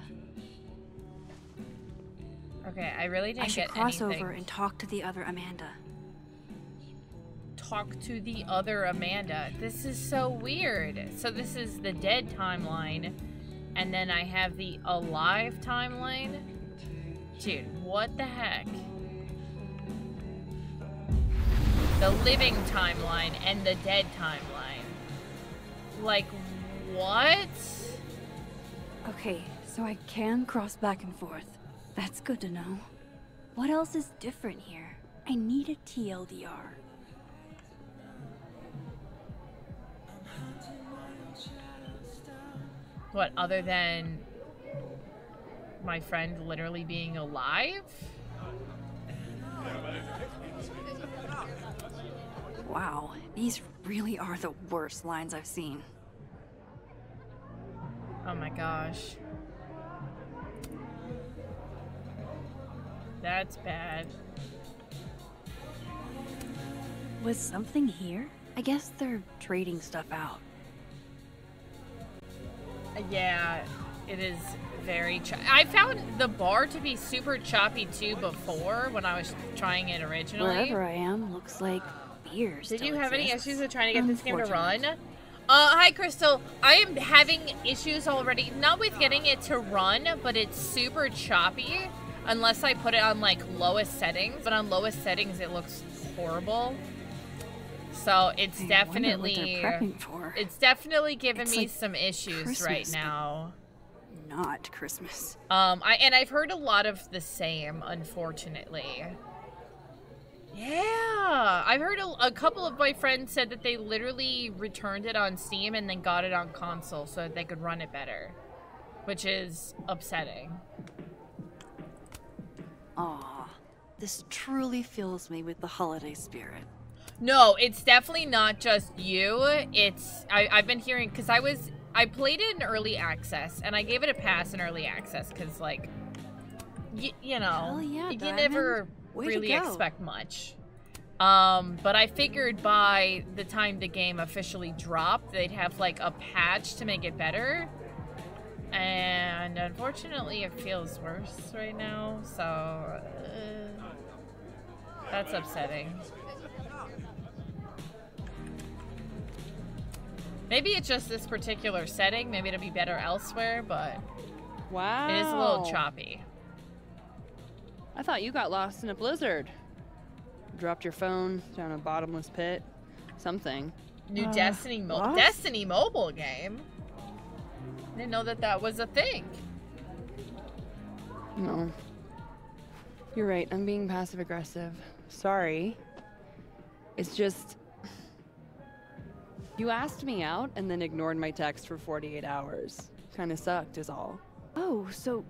Okay, I really didn't I should get cross anything. over and talk to the other Amanda. Talk to the other Amanda. This is so weird. So this is the dead timeline, and then I have the alive timeline. Dude, what the heck? The living timeline and the dead timeline. Like, what? Okay, so I can cross back and forth. That's good to know. What else is different here? I need a TLDR. What, other than my friend literally being alive? Wow, these really are the worst lines I've seen. Oh my gosh. That's bad. Was something here? I guess they're trading stuff out. Yeah, it is very I found the bar to be super choppy too before when I was trying it originally. Wherever I am, looks like beer Did still you have any exists. issues with trying to get this game to run? Unfortunate. Hi Crystal. I am having issues already, not with getting it to run, but it's super choppy unless I put it on like lowest settings. But on lowest settings it looks horrible. So it's I definitely wonder what they're prepping for. it's definitely giving It's me like some issues Christmas, right but now. Not Christmas. I've heard a lot of the same, unfortunately. Yeah, I've heard a couple of my friends said that they literally returned it on Steam and then got it on console so that they could run it better, which is upsetting. Aw, this truly fills me with the holiday spirit. No, it's definitely not just you. I've been hearing, because I played it in early access, and I gave it a pass in early access, because, like, you know, Hell yeah, you Diamond. never Way to really go. expect much. But I figured by the time the game officially dropped, they'd have, like, a patch to make it better. And unfortunately, it feels worse right now, so that's upsetting. Maybe it's just this particular setting. Maybe it'll be better elsewhere, but Wow. it is a little choppy. I thought you got lost in a blizzard. Dropped your phone down a bottomless pit. Something. New Destiny mobile game? Didn't know that was a thing. No. You're right, I'm being passive aggressive. Sorry. It's just... You asked me out and then ignored my text for 48 hours. Kinda sucked is all. Oh, so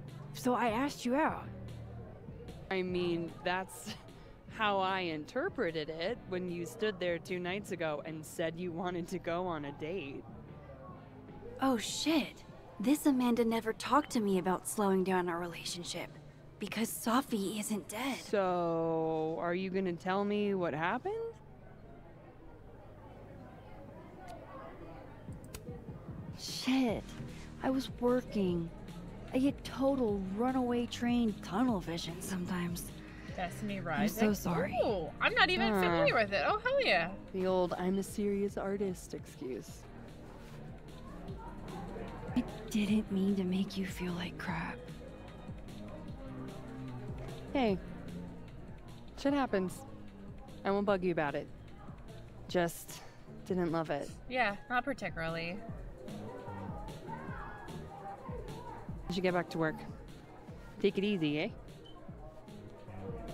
I asked you out. I mean, that's how I interpreted it when you stood there 2 nights ago and said you wanted to go on a date. Oh shit. This Amanda never talked to me about slowing down our relationship. Because Sophie isn't dead. So, are you gonna tell me what happened? Shit. I was working. I get total runaway train tunnel vision sometimes. Destiny Rising? I'm so sorry. Ooh, I'm not even familiar with it. Oh, hell yeah. The old I'm a serious artist excuse. I didn't mean to make you feel like crap. Hey. Shit happens. I won't bug you about it. Just didn't love it. Yeah, not particularly. You should get back to work. Take it easy, eh?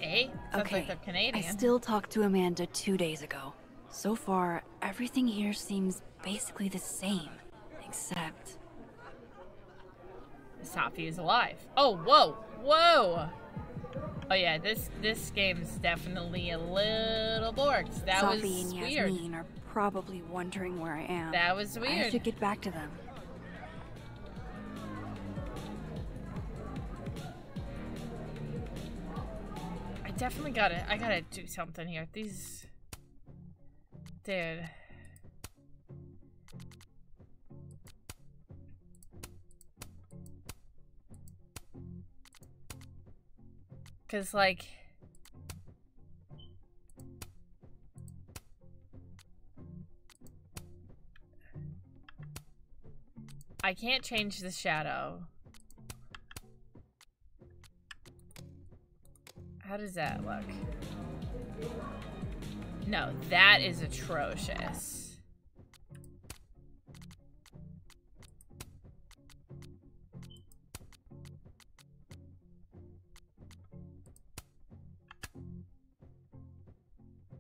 Eh? Sounds Okay, like they're Canadian. I still talked to Amanda 2 days ago. So far, everything here seems basically the same. Except... Sophie is alive. Oh, whoa, whoa. Oh yeah, this game's definitely a little borked. That Sophie was and weird. Yasmin are probably wondering where I am. That was I have weird. to get back to them. I definitely I gotta do something here. These... Dude. Cause like... I can't change the shadow. How does that look? No, that is atrocious.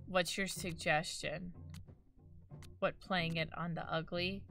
What's your suggestion? What, playing it on the ugly?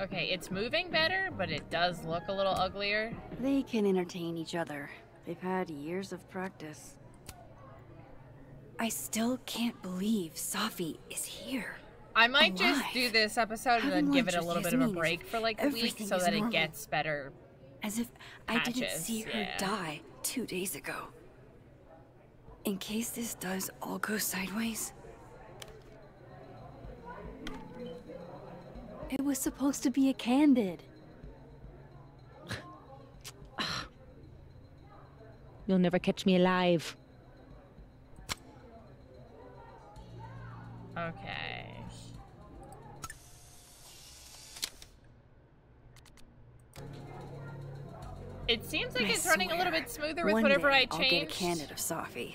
Okay, it's moving better, but it does look a little uglier. They can entertain each other. They've had years of practice. I still can't believe Sophie is here. I might Alive. just do this episode and then Having give it lunch a with little bit of a Yasmin break is for like a week everything so is that it normal. gets better. As if I didn't Patches, see her yeah. die 2 days ago. In case this does all go sideways. It was supposed to be a candid. You'll never catch me alive. Okay. It seems like I it's running a little swear, bit smoother with one whatever day I I'll get a changed. candid of Safi.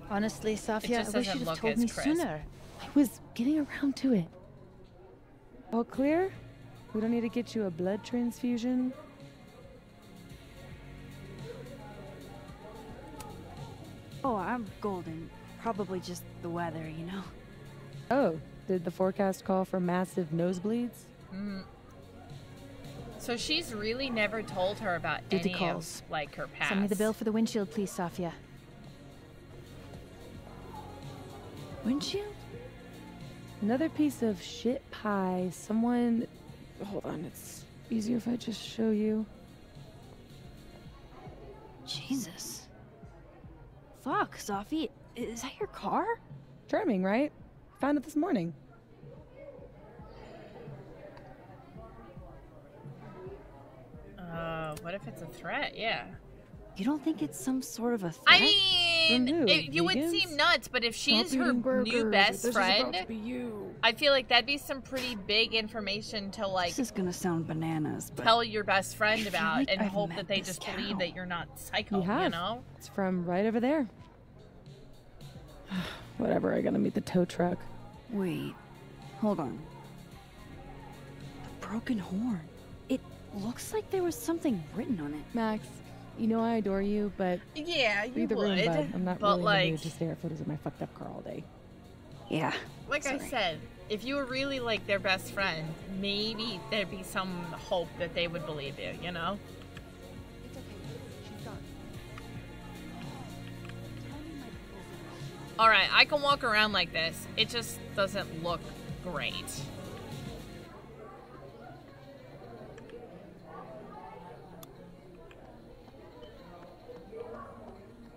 Honestly, Safia, just I wish doesn't you'd have look told as me crisp. sooner. I was getting around to it. All clear? We don't need to get you a blood transfusion? Oh, I'm golden. Probably just the weather, you know? Oh, did the forecast call for massive nosebleeds? So she's really never told her about Did the any calls. of, like, her past. Send me the bill for the windshield, please, Safia. Windshield? Another piece of shit pie. Someone... Hold on, it's easier if I just show you. Jesus. Fuck, Safi. Is that your car? Charming, right? Found it this morning. What if it's a threat? Yeah. You don't think it's some sort of a threat? I mean, From who? you would Vegans? seem nuts, but if she's Stop her eating burgers. new best This friend, is about to be you. I feel like that'd be some pretty big information to, like, This is gonna sound bananas, but tell your best friend I feel about like and I've hope met that they this just believe cow. that you're not psycho, You have. you know? It's from right over there. Whatever, I gotta meet the tow truck. wait. Hold on. The broken horn. It looks like there was something written on it. Max, you know I adore you, but Yeah, you read the would. room, bud. I'm not but really in the like, mood to stare at photos of my fucked up car all day. Yeah. like I Sorry. said, if you were really like their best friend, maybe there'd be some hope that they would believe you, you know? Alright, I can walk around like this. It just doesn't look great.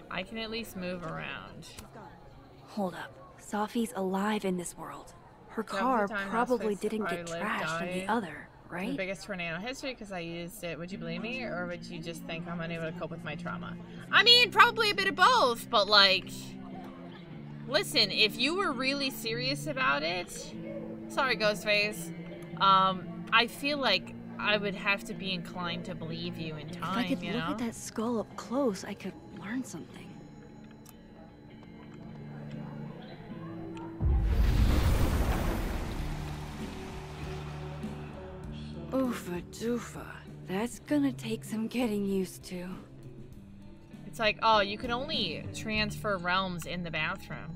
I can at least move around. Hold up. Safi's alive in this world. Her That was car the time probably Hospice didn't get Pilot trashed in the died. other, The right? biggest tornado in history because I used it. Would you blame me, or would you just think I'm unable to cope with my trauma? I mean, probably a bit of both, but like, listen, if you were really serious about it, sorry, Ghostface, I feel like I would have to be inclined to believe you in If time, I could you look know? at that skull up close, I could learn something. Oofa doofa. That's gonna take some getting used to. It's like, oh, you can only transfer realms in the bathroom.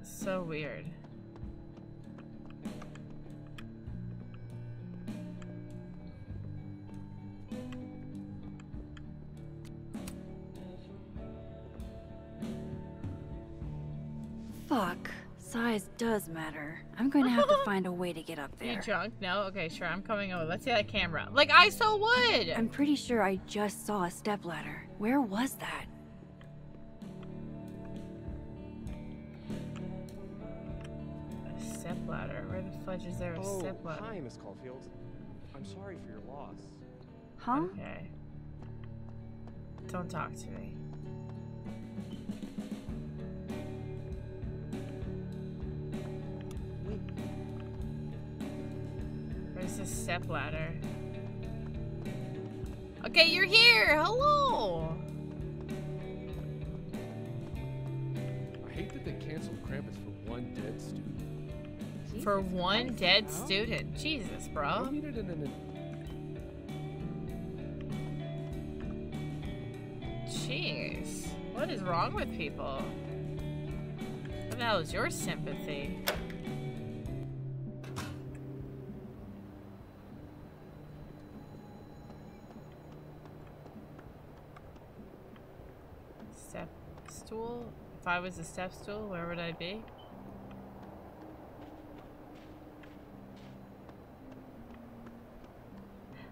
So weird. Fuck. Size does matter. I'm going to have to find a way to get up You there. drunk? No? Okay, sure. I'm coming over. Let's see that camera. Like, I so would! I'm pretty sure I just saw a stepladder. Where was that? A stepladder? Where the fudge is there a Oh, stepladder? hi, Miss Caulfield. I'm sorry for your loss. Huh? Okay. Don't talk to me. Where's the stepladder? Okay, you're here! Hello! I hate that they canceled Krampus for one dead student. For one dead student. Jesus, I bro. mean it in an Jeez. What is wrong with people? What the hell is your sympathy? Step stool? If I was a step stool, where would I be?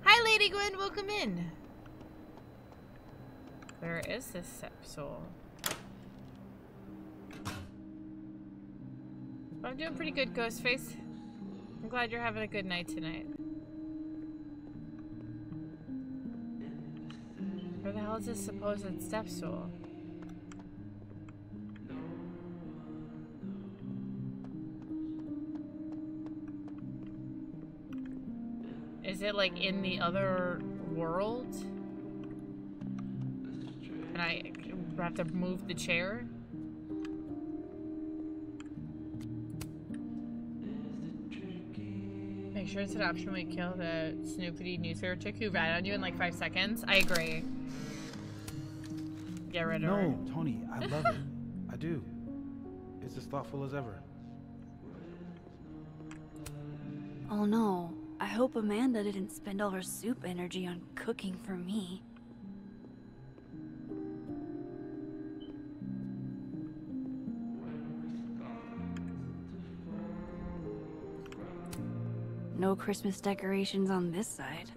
Hi, Lady Gwen. Welcome in. Where is this step stool? I'm doing pretty good, Ghostface. I'm glad you're having a good night tonight. Where the hell is this supposed step stool? it like in the other world? And I have to move the chair? Make sure it's an option when you kill the snoopity newspaper chick who ran on you in like 5 seconds. I agree. Get rid of her. No, Tony, I love it. I do. It's as thoughtful as ever. Oh no, I hope Amanda didn't spend all her soup energy on cooking for me. No Christmas decorations on this side.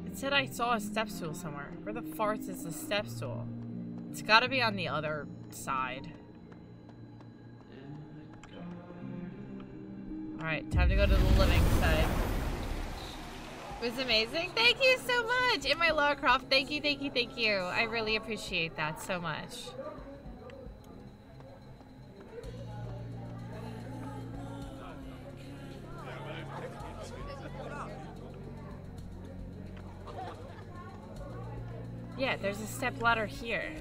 It said I saw a step stool somewhere. Where the farts is the step stool? It's gotta be on the other side. Alright, time to go to the living side. It was amazing. Thank you so much! Emma Lara Croft, thank you, thank you, thank you. I really appreciate that so much. Yeah, there's a step ladder here.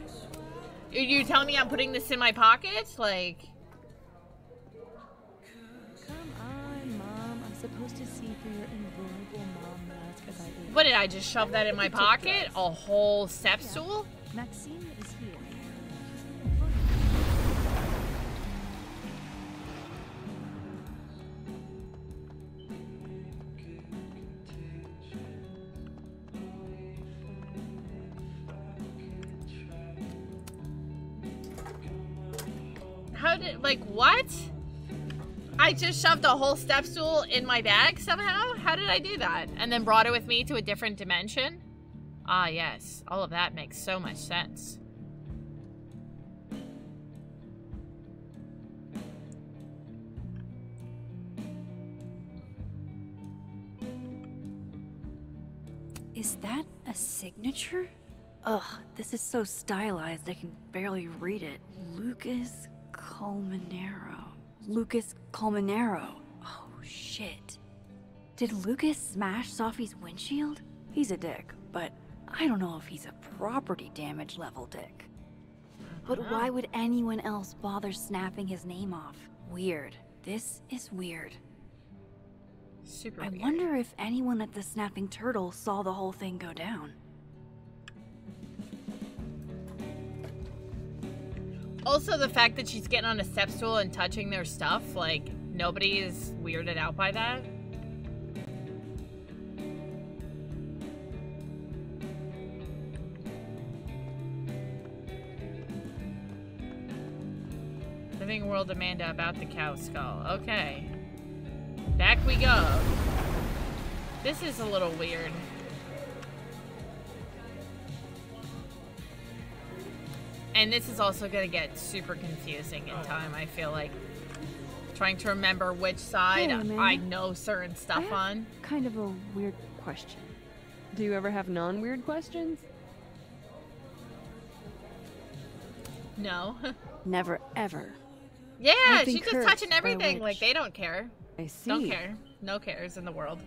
You telling me I'm putting this in my pocket? Like... Come on, Mom. I'm supposed to see through your invulnerable mom mask as I do. What, did I just shove that in my pocket? A whole step stool? Maxine is here. How did, like, what? I just shoved a whole step stool in my bag somehow? How did I do that? And then brought it with me to a different dimension? Ah, yes. All of that makes so much sense. Is that a signature? Ugh, this is so stylized I can barely read it. Lucas Colmenero. Lucas Colmenero. Oh, shit. Did Lucas smash Sophie's windshield? He's a dick, but I don't know if he's a property damage level dick. But why would anyone else bother snapping his name off? Weird. This is weird. Super I weird. wonder if anyone at the Snapping Turtle saw the whole thing go down. Also, the fact that she's getting on a step stool and touching their stuff, like, nobody is weirded out by that. Living World Amanda about the cow skull. Okay. Back we go. This is a little weird. And this is also going to get super confusing in time, I feel like. Trying to remember which side I know certain stuff on. Kind of a weird question. Do you ever have non-weird questions? No. Never, ever. Yeah, she's just touching everything. Like, they don't care. I see. Don't care. No cares in the world.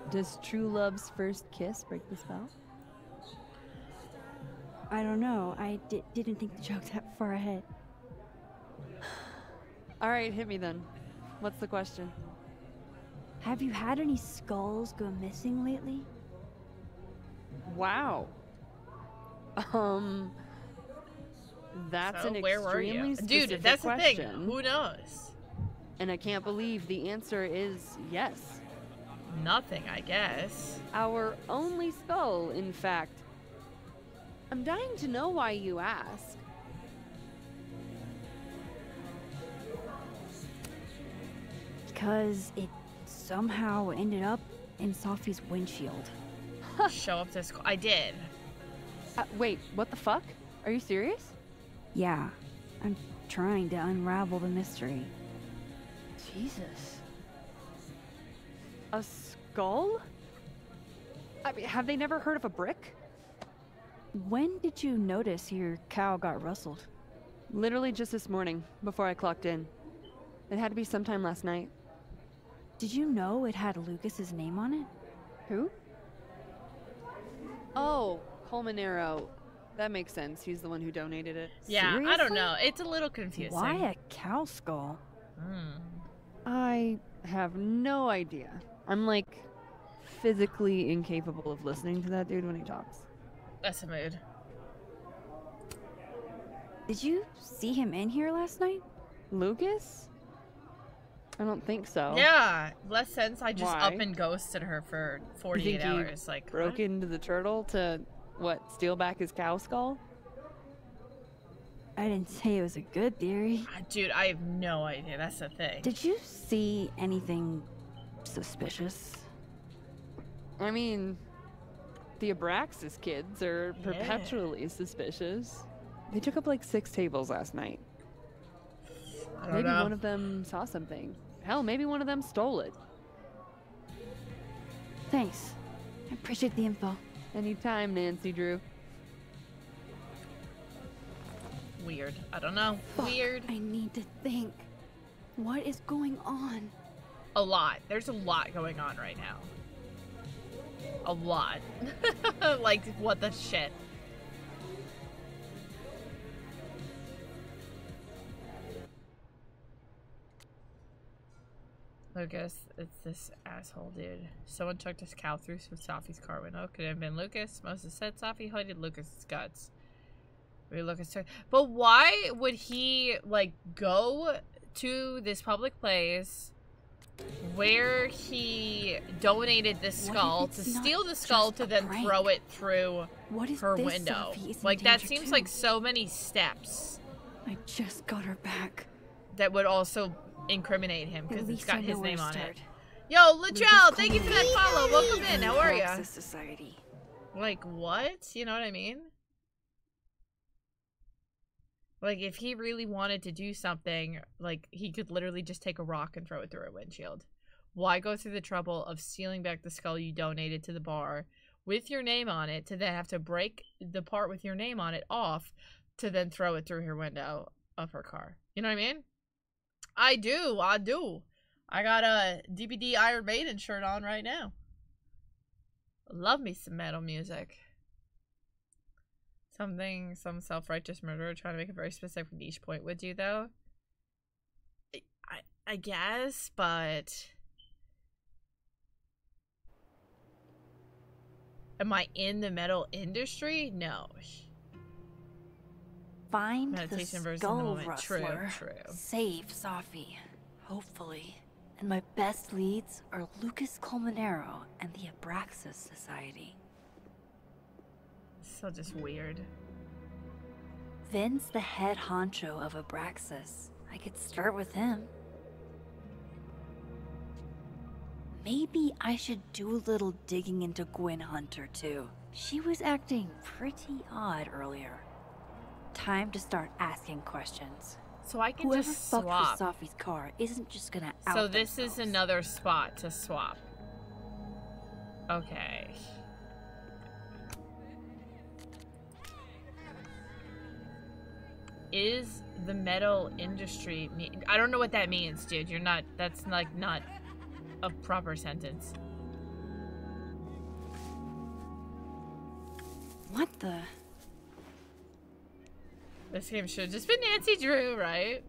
Does true love's first kiss break the spell? I don't know. I didn't think the joke that far ahead. All right, hit me then. What's the question? Have you had any skulls go missing lately? Wow. That's So an where were extremely you? specific Dude, that's question. the thing. Who knows? And I can't believe the answer is yes. Nothing, I guess. Our only skull, in fact. I'm dying to know why you ask. Because it somehow ended up in Sophie's windshield. Show up to school. I did. Wait, what the fuck? Are you serious? Yeah, I'm trying to unravel the mystery. Jesus. A skull? I mean, have they never heard of a brick? When did you notice your cow got rustled? Literally just this morning, before I clocked in. It had to be sometime last night. Did you know it had Lucas's name on it? Who? Oh, Colmenero. That makes sense. He's the one who donated it. Yeah, Seriously? I don't know. It's a little confusing. Why a cow skull? I have no idea. I'm like physically incapable of listening to that dude when he talks. That's a mood. Did you see him in here last night? Lucas? I don't think so. Yeah, less sense. I just Why? up and ghosted her for 48 hours. Like, broke what? into the turtle to, what, steal back his cow skull? I didn't say it was a good theory. Dude, I have no idea. That's the thing. Did you see anything suspicious? I mean, the Abraxas kids are perpetually suspicious. They took up like 6 tables last night. I don't Maybe know. one of them saw something. Hell, maybe one of them stole it. Thanks. I appreciate the info. Anytime, Nancy Drew. Weird. I don't know. Fuck, Weird. I need to think. What is going on? A lot. There's a lot going on right now. A lot. Like, what the shit? Lucas, it's this asshole dude. Someone chucked his cow through Safi's car window. Could it have been Lucas? Moses said Safi hated Lucas's guts. Maybe Lucas took. But why would he, like, go to this public place where he donated the skull to steal the skull to then throw it through her window? Like, that seems like so many steps. I just got her back. That would also incriminate him because it's got his name on it. start. Yo, Latrell, thank you for that follow. Welcome in. How are ya? Society. Like, what? You know what I mean? Like, if he really wanted to do something, like, he could literally just take a rock and throw it through a windshield. Why go through the trouble of stealing back the skull you donated to the bar with your name on it to then have to break the part with your name on it off to then throw it through her window of her car? You know what I mean? I do. I got a DBD Iron Maiden shirt on right now. Love me some metal music. Some self-righteous murderer trying to make a very specific niche point would do, though. I guess, but... Am I in the metal industry? No. Find Meditation the versus the skull moment. rustler. True. Save Safi. Hopefully. And my best leads are Lucas Colmenero and the Abraxas Society. So just weird. Vin's the head honcho of Abraxas. I could start with him. Maybe I should do a little digging into Gwyn Hunter, too. She was acting pretty odd earlier. Time to start asking questions. So I can Whoever just fucked swap. with Safi's car isn't just gonna out So this themselves. is another spot to swap. Okay. Is the metal industry... I don't know what that means, dude. You're not... That's like not a proper sentence. What the... This game should have just been Nancy Drew, right?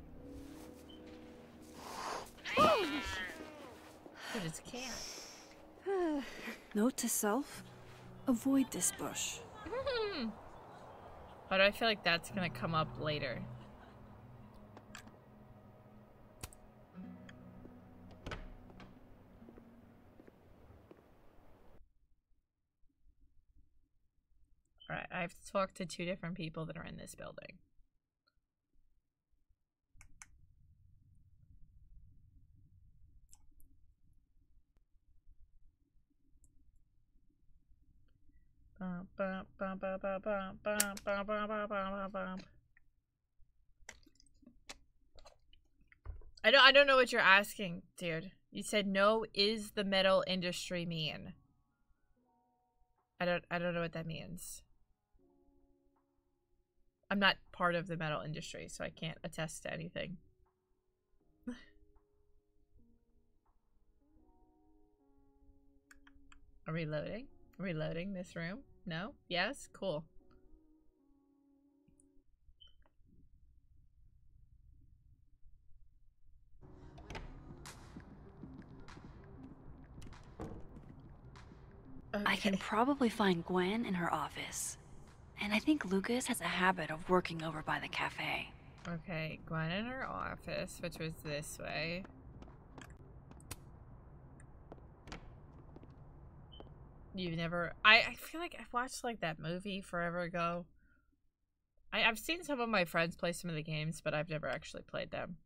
I just can't. Note to self, avoid this bush. But I feel like that's gonna come up later. Alright, I have to talk to 2 different people that are in this building. I don't know what you're asking, dude. You said no is the metal industry mean? I don't know what that means. I'm not part of the metal industry, so I can't attest to anything. Are we loading? Are we loading this room? No? Yes? Cool. Okay. I can probably find Gwen in her office. And I think Lucas has a habit of working over by the cafe. Okay, Gwen in her office, which was this way. You've never... I feel like I've watched, like, that movie forever ago. I've seen some of my friends play some of the games, but I've never actually played them.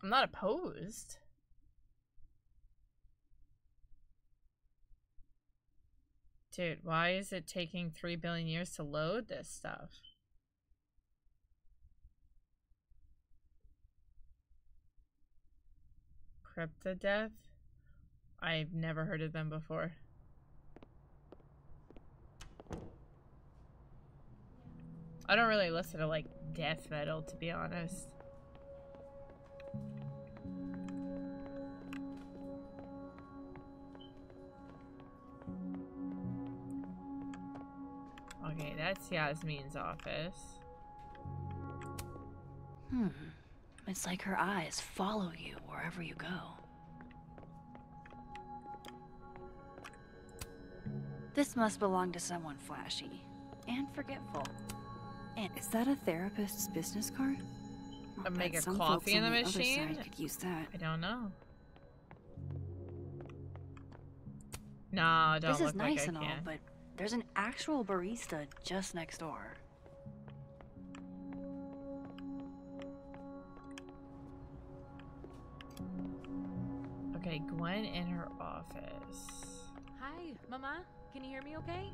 I'm not opposed. Dude, why is it taking 3 billion years to load this stuff? Cryptodeath? I've never heard of them before. I don't really listen to, like, death metal, to be honest. Okay, that's Yasmin's office. It's like her eyes follow you wherever you go. This must belong to someone flashy and forgetful. And is that a therapist's business card? I'll make a coffee in the machine? Other side could use that. I don't know. No, don't This is look like nice I and all, can. but there's an actual barista just next door. Okay, Gwen in her office. Hi, Mama. Can you hear me okay?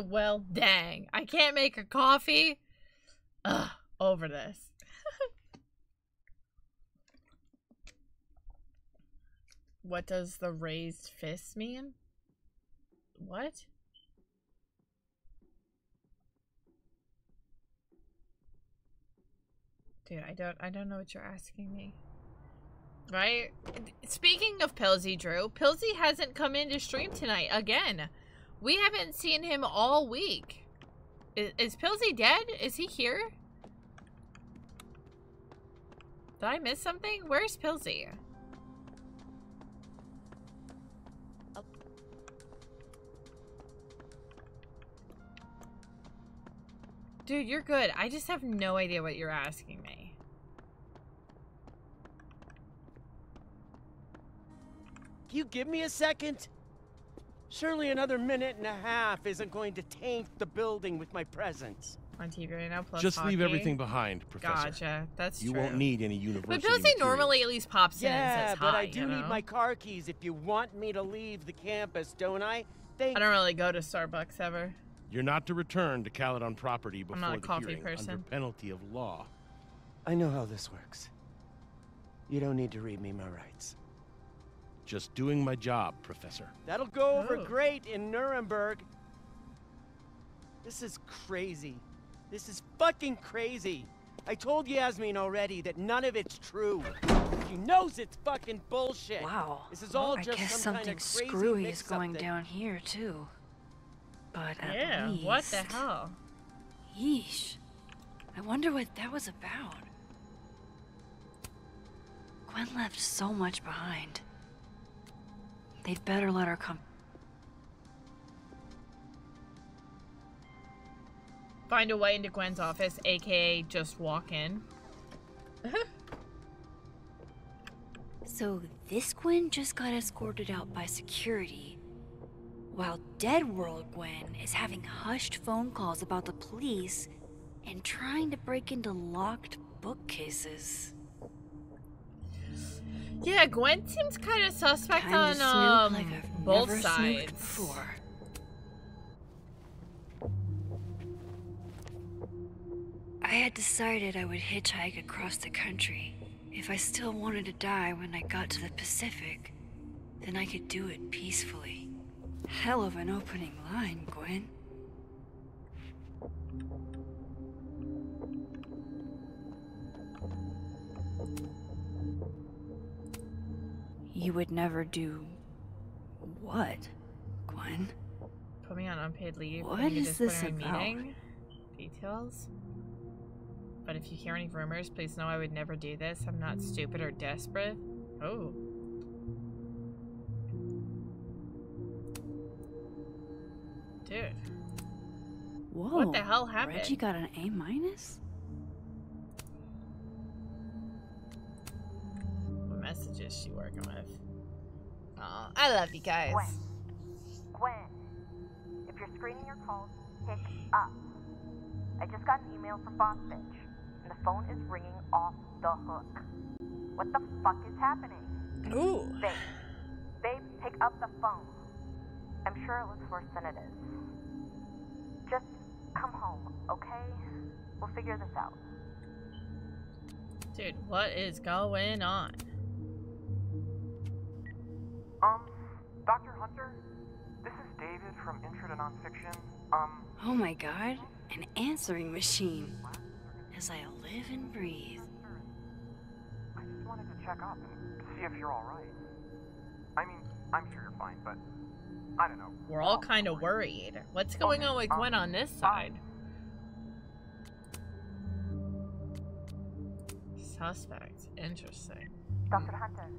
Well, dang. I can't make a coffee? Ugh, over this. What does the raised fist mean? What? Dude, I don't know what you're asking me. Right? Speaking of Pilsy, Drew, Pilsy hasn't come in to stream tonight again. We haven't seen him all week. Is Pilsy dead? Is he here? Did I miss something? Where's Pilsy? Dude, you're good. I just have no idea what you're asking me. Can you give me a second? Surely another minute and a half isn't going to taint the building with my presence. On TV right now, plus Just leave hockey. everything behind, Professor. Gotcha, that's you true. won't need any university But Pilsy materials. normally at least pops in and Yeah, says but hi, I do you know? need my car keys if you want me to leave the campus, don't I? I don't really go to Starbucks ever. You're not to return to Caledon property before not a the coffee hearing person. under penalty of law. I know how this works. You don't need to read me my rights. Just doing my job, Professor. That'll go over Oh. great in Nuremberg. This is crazy. This is fucking crazy. I told Yasmin already that none of it's true. She knows it's fucking bullshit. Wow. This is all I just guess some kind something of crazy screwy is mix-up going that- down here too. But at Yeah, least... what the hell? Yeesh. I wonder what that was about. Gwen left so much behind. They'd better let her come. Find a way into Gwen's office, aka just walk in. So this Gwen just got escorted out by security, while Dead World Gwen is having hushed phone calls about the police and trying to break into locked bookcases. Yeah, Gwen seems kind of suspect Time to on snoop like I've both never sides. snooped before. I had decided I would hitchhike across the country. If I still wanted to die when I got to the Pacific, then I could do it peacefully. Hell of an opening line, Gwen. You would never do what, Gwen? Put me on unpaid leave. What in a is this disciplinary about? meeting. Details. But if you hear any rumors, please know I would never do this. I'm not stupid or desperate. Oh. Dude. Whoa. What the hell happened? Reggie got an A-? What message is she working with? Oh, I love you guys. Gwen, if you're screening your calls, pick up. I just got an email from Boss Bitch, and the phone is ringing off the hook. What the fuck is happening? Ooh. Babe, pick up the phone. I'm sure it looks worse than it is. Just come home, okay? We'll figure this out. Dude, what is going on? Dr. Hunter? This is David from Intro to Nonfiction. Oh my god, an answering machine. As I live and breathe. I just wanted to check up and see if you're alright. I mean, I'm sure you're fine, but I don't know. We're all kind of worried. What's going on with Gwen on this side? Suspect. Interesting. Dr. Hunter,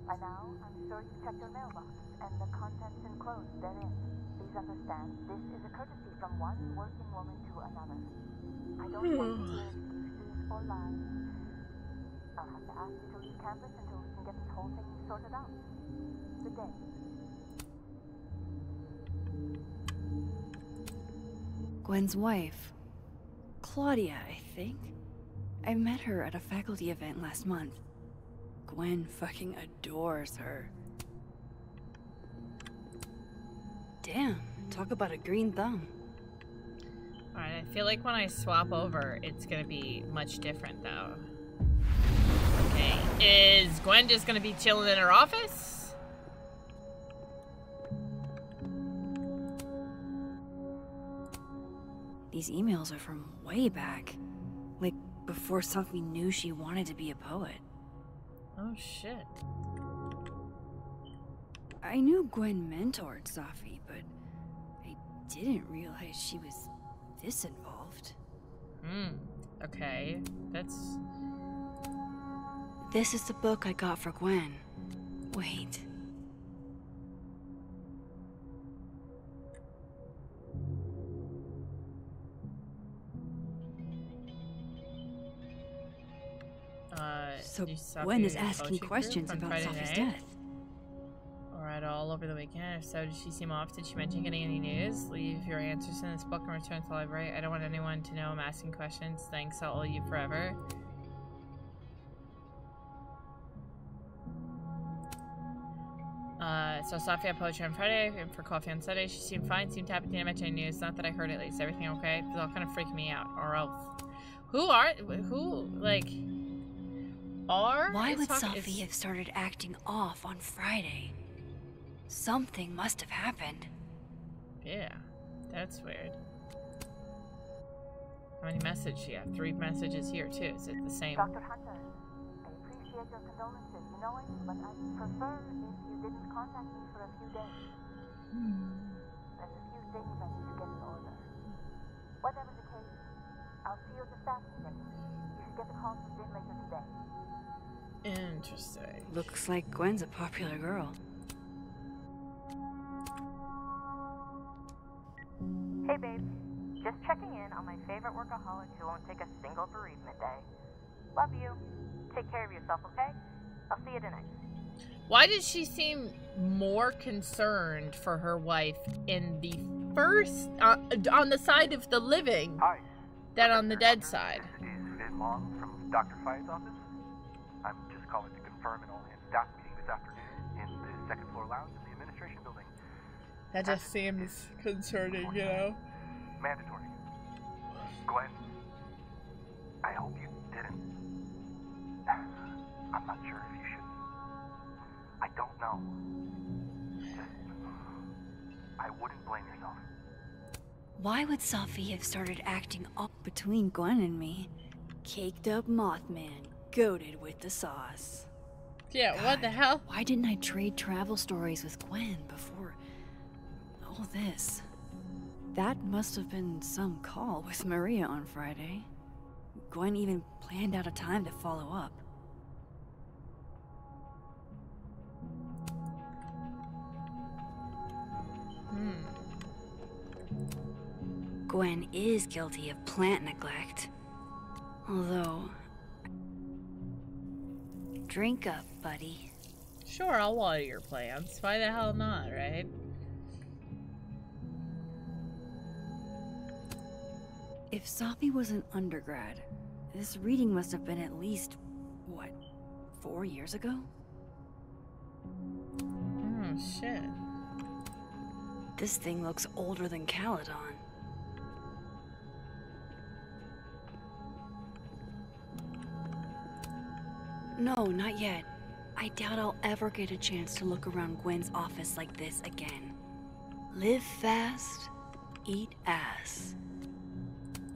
by now, I'm sure you've checked your mailbox, and the contents enclosed therein. Please understand, this is a courtesy from one working woman to another. I don't want to hear excuses or lies. I'll have to ask you to leave campus until we can get this whole thing sorted out. Good day. Gwen's wife. Claudia, I think. I met her at a faculty event last month. Gwen fucking adores her. Damn, talk about a green thumb. Alright, I feel like when I swap over, it's gonna be much different, though. Okay, is Gwen just gonna be chilling in her office? These emails are from way back. Like, before Sophie knew she wanted to be a poet. Oh, shit. I knew Gwen mentored Sophie, but I didn't realize she was this involved. Okay. That's... This is the book I got for Gwen. Wait. So Gwen is asking questions about Sophie's death. Alright, all over the weekend. If so, did she seem off? Did she mention getting any news? Leave your answers in this book and return to the library. I don't want anyone to know I'm asking questions. Thanks, I'll owe you forever. So Sophie had poetry on Friday and for coffee on Sunday. She seemed fine, seemed happy, didn't mention any news. Not that I heard at least. Everything okay? It was all kind of freaking me out. Or else. Why would Sophie have started acting off on Friday? Something must have happened. Yeah, that's weird. How many messages she have? 3 messages here too. Is it the same? Dr. Hunter, I appreciate your condolences, you know it, but I'd prefer if you didn't contact me for a few days. There's a few things I need to get in order. Whatever the case, I'll see you at the staff meeting. You should get the call from Jim later today. Interesting. Looks like Gwen's a popular girl. Hey babe, just checking in on my favorite workaholic who won't take a single bereavement day. Love you. Take care of yourself, okay? I'll see you tonight. Why does she seem more concerned for her wife in the first, on the side of the living, than on the dead side? This is Finn Long from Dr. Fye's office. I'm just calling to confirm an all-hands staff meeting this afternoon in the second floor lounge in the administration building. That just seems concerning, you know? Mandatory. Gwen, I hope you didn't. I'm not sure if you should. I don't know. Just I wouldn't blame yourself. Why would Safi have started acting up between Gwen and me? Caked up Mothman, goated with the sauce. Yeah, God, what the hell? Why didn't I trade travel stories with Gwen before all this? That must have been some call with Maria on Friday. Gwen even planned out a time to follow up. Gwen is guilty of plant neglect. Although... Drink up, buddy. Sure, I'll water your plants. Why the hell not, right? If Safi was an undergrad, this reading must have been at least, what, 4 years ago? Oh, shit. This thing looks older than Caledon. No, not yet. I doubt I'll ever get a chance to look around Gwen's office like this again. Live fast, eat ass.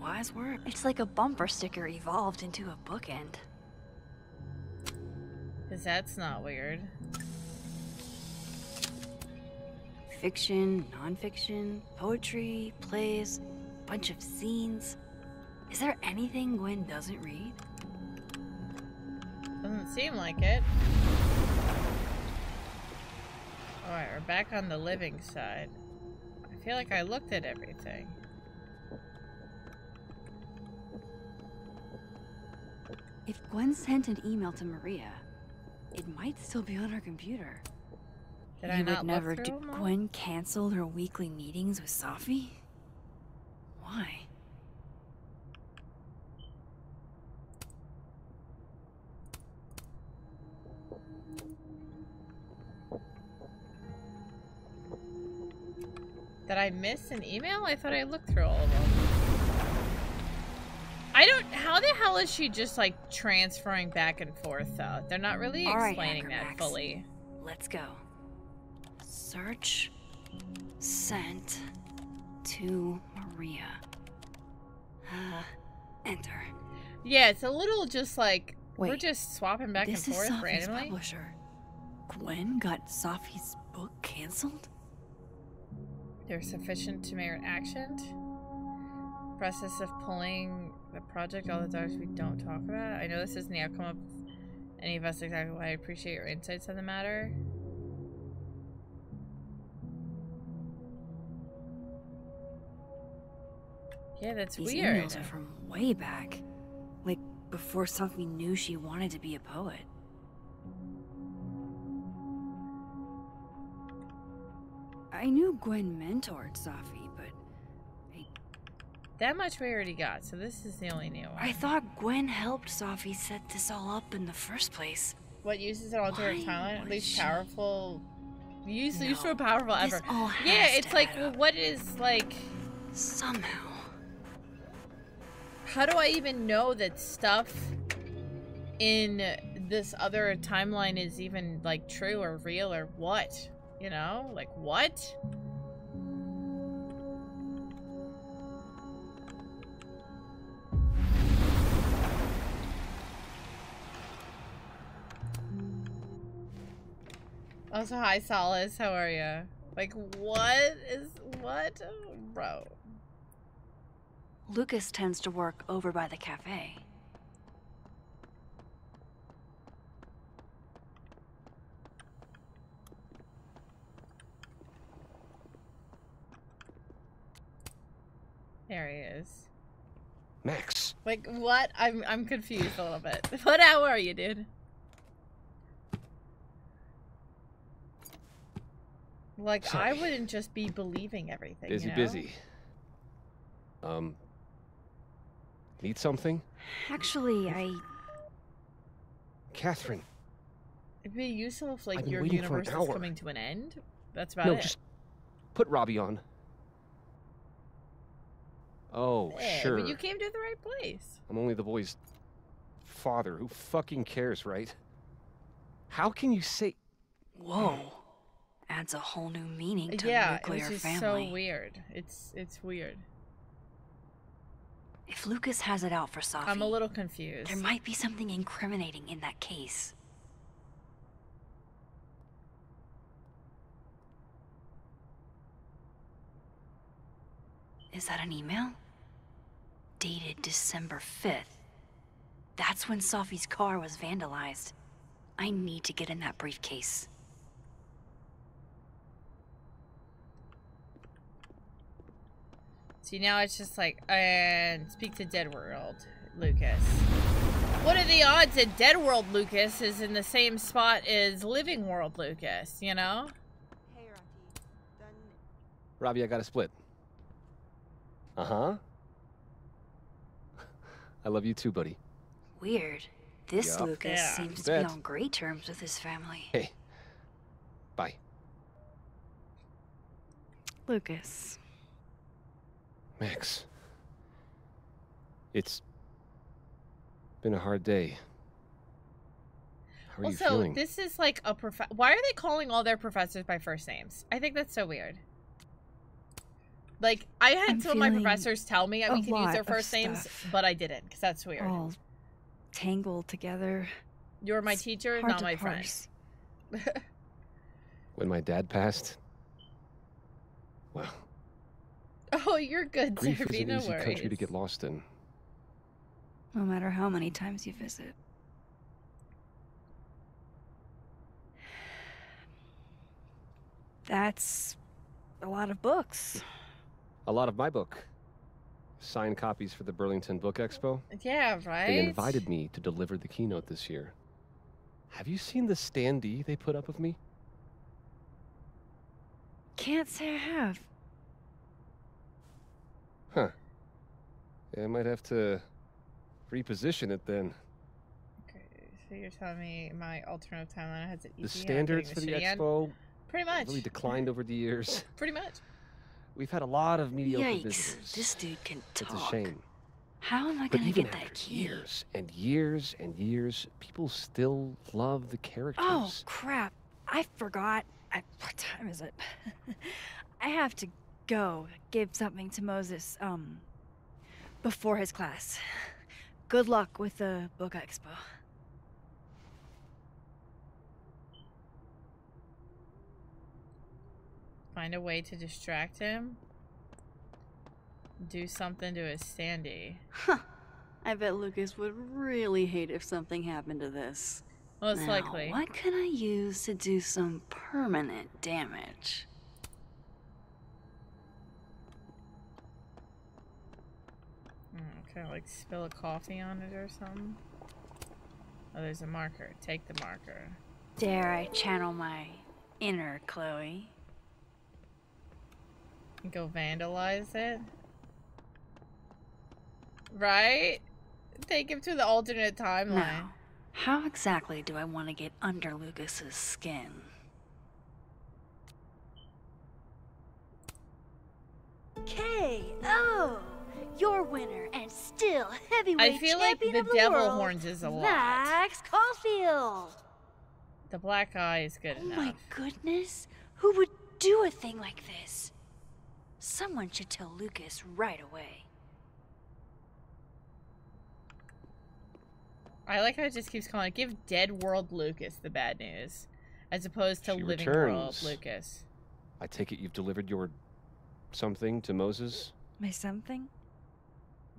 Wise word. It's like a bumper sticker evolved into a bookend. 'Cause that's not weird. Fiction, non-fiction, poetry, plays, bunch of scenes. Is there anything Gwen doesn't read? Doesn't seem like it. Alright, we're back on the living side. I feel like I looked at everything. If Gwen sent an email to Maria, it might still be on her computer. Did I not never look through them all? Gwen canceled her weekly meetings with Safi? Why? Did I miss an email? I thought I looked through all of them. I don't... How the hell is she just, like, transferring back and forth, though? They're not really All right, explaining Hacker that Max. fully. Let's go. Search sent to Maria. Enter. Yeah, it's a little just like... we're Wait, just swapping back and This is forth Safi's randomly. publisher. Gwen got Safi's book canceled? They're sufficient to merit action. Process of pulling the project, all the dogs we don't talk about. I know this isn't the outcome of any of us exactly why I appreciate your insights on the matter. Yeah, that's These weird. emails are from way back. Like, before Safi knew she wanted to be a poet. I knew Gwen mentored Safi, but That much we already got, so this is the only new one. I thought Gwen helped Safi set this all up in the first place. What uses an alternate Why talent? At would least she- powerful. No, Useful powerful this ever. all Yeah, has it's to like, add well, up. what is, like... Somehow. How do I even know that stuff in this other timeline is even, like, true or real or what? You know? Like, what? Also, hi, Solace. How are you? Like, what is... what? Oh, bro. Lucas tends to work over by the cafe. There he is. Max. Like, what? I'm confused a little bit. What hour are you, dude? Like, I Sorry. wouldn't just be believing everything, Busy, you know? busy. Need something? Actually, Catherine. It'd be useful if, I've like, been your waiting for an universe is hour. coming to an end. That's about No, it. just put Robbie on. Oh, Hey, sure. but you came to the right place. I'm only the boy's father. Who fucking cares, right? How can you say... Whoa. adds a whole new meaning to Yeah, nuclear which is family. so weird. It's weird. If Lucas has it out for Safi, I'm a little confused. there might be something incriminating in that case. Is that an email? Dated December 5th. That's when Safi's car was vandalized. I need to get in that briefcase. See, now it's just like, and speak to Dead World, Lucas. What are the odds that Dead World Lucas is in the same spot as Living World Lucas, you know? Hey, Auntie. Done. Robbie, I got a split. Uh-huh. I love you too, buddy. Weird. This Yup. Lucas Yeah. seems to be on great terms with his family. Hey. Bye. Lucas. Max. It's been a hard day. How are you Also, feeling? this is like a why are they calling all their professors by first names? I think that's so weird. Like, I had some of my professors tell me we could use their first names, but I didn't, because that's weird. All tangled together. You're my teacher, hard not to my parse. friend. When my dad passed, well, Oh, you're good, grief is Derby, an no easy worries. country to get lost in. No matter how many times you visit. That's a lot of books. A lot of my book. Signed copies for the Burlington Book Expo. Yeah, right? They invited me to deliver the keynote this year. Have you seen the standee they put up of me? Can't say I have. Huh. Yeah, I might have to reposition it then. Okay, so you're telling me my alternative timeline has it easy. The standards for the expo Pretty much. really declined over the years. Pretty much. We've had a lot of mediocre Yikes, visitors. this dude can talk. It's a shame. How am I But gonna even get that after key? years and years and years, people still love the characters. Oh, crap. I forgot. What time is it? I have to go give something to Moses, before his class. Good luck with the book expo. Find a way to distract him. Do something to his standee. Huh. I bet Lucas would really hate if something happened to this. Most Now, likely. What can I use to do some permanent damage? Can I like spill a coffee on it or something? Oh, there's a marker. Take the marker. Dare I channel my inner Chloe? Go vandalize it. Right? Take him to the alternate timeline. Now, how exactly do I want to get under Lucas's skin? K.O. Your winner and still heavyweight I feel like champion the of the devil world, horns is a lot. Max Caulfield. The black eye is good Oh enough. my goodness, who would do a thing like this? Someone should tell Lucas right away. I like how it just keeps calling it. Give Dead World Lucas the bad news, as opposed to She Living returns. World Lucas. I take it you've delivered your something to Moses? My something?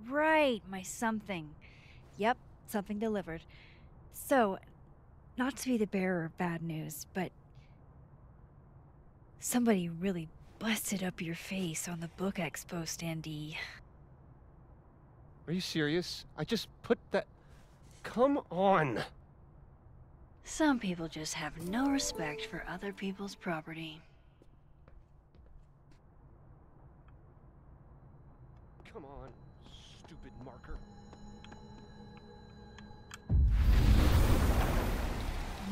Right, my something. Yep, something delivered. So, not to be the bearer of bad news, but somebody really busted up your face on the book expo standee. Are you serious? I just put that... Come on! Some people just have no respect for other people's property. Come on, stupid marker.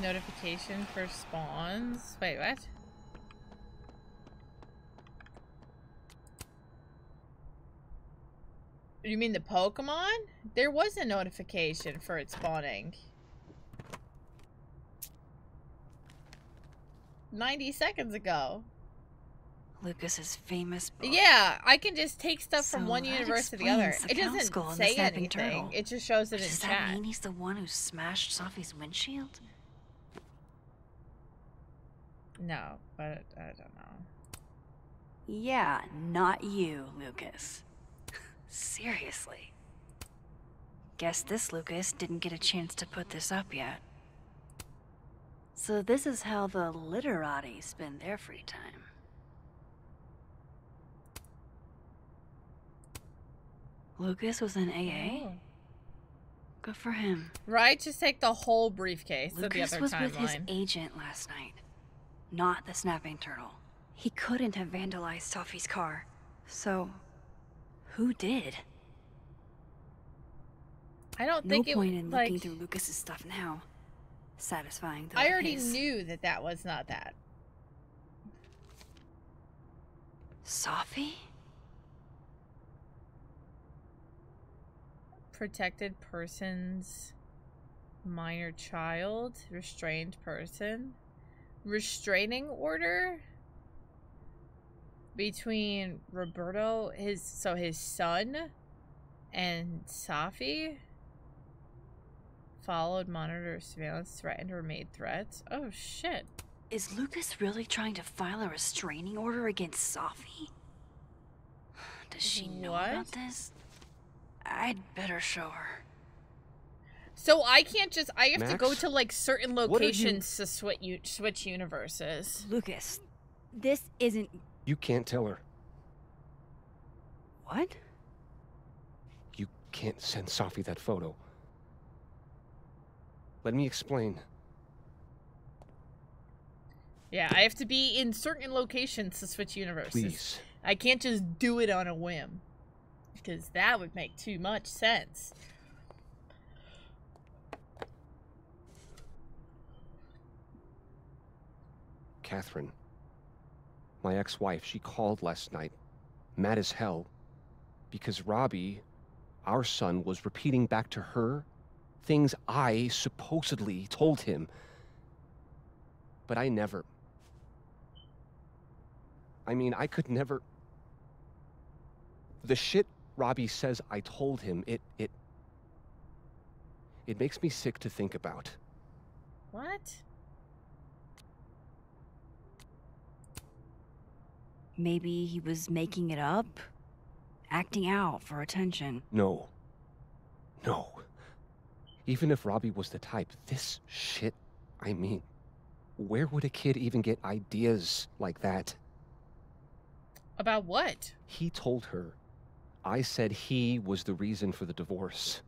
Notification for spawns. Wait, what? You mean the Pokemon? There was a notification for it spawning. 90 seconds ago. Lucas's famous book. Yeah, I can just take stuff from So one that universe to the other. explains the It doesn't Council and the say Snapping anything. Turtle. It just shows it in Does chat. that mean he's the one who smashed Sophie's windshield? No, but I don't know. Yeah, not you, Lucas. Seriously. Guess this Lucas didn't get a chance to put this up yet. So this is how the literati spend their free time. Lucas was in AA? Oh. Good for him. Right? Just take the whole briefcase to the Lucas other was with his timeline. agent last night, not the Snapping Turtle. He couldn't have vandalized Sophie's car. So, who did? I don't No think it point in like, looking through Lucas's stuff now. Satisfying though I it already is. knew that that was not that. Sophie? Protected persons, minor child, restrained person, restraining order between Roberto, his son, and Safi. Followed, monitored, surveillance, threatened, or made threats. Oh shit. Is Lucas really trying to file a restraining order against Sophie? Does she know about this? I'd better show her. So I can't just, I have to go Max? to like certain What are you- locations to switch universes. Lucas, this isn't... You can't tell her. What? You can't send Sophie that photo. Let me explain. Yeah, I have to be in certain locations to switch universes. Please. I can't just do it on a whim. Because that would make too much sense. Catherine, my ex-wife, she called last night, mad as hell, because Robbie, our son, was repeating back to her things I supposedly told him. But I never. I mean, I could never. The shit Robbie says I told him, it makes me sick to think about. What? Maybe he was making it up? Acting out for attention. No. No. Even if Robbie was the type, this shit, I mean, where would a kid even get ideas like that? About what? He told her I said he was the reason for the divorce.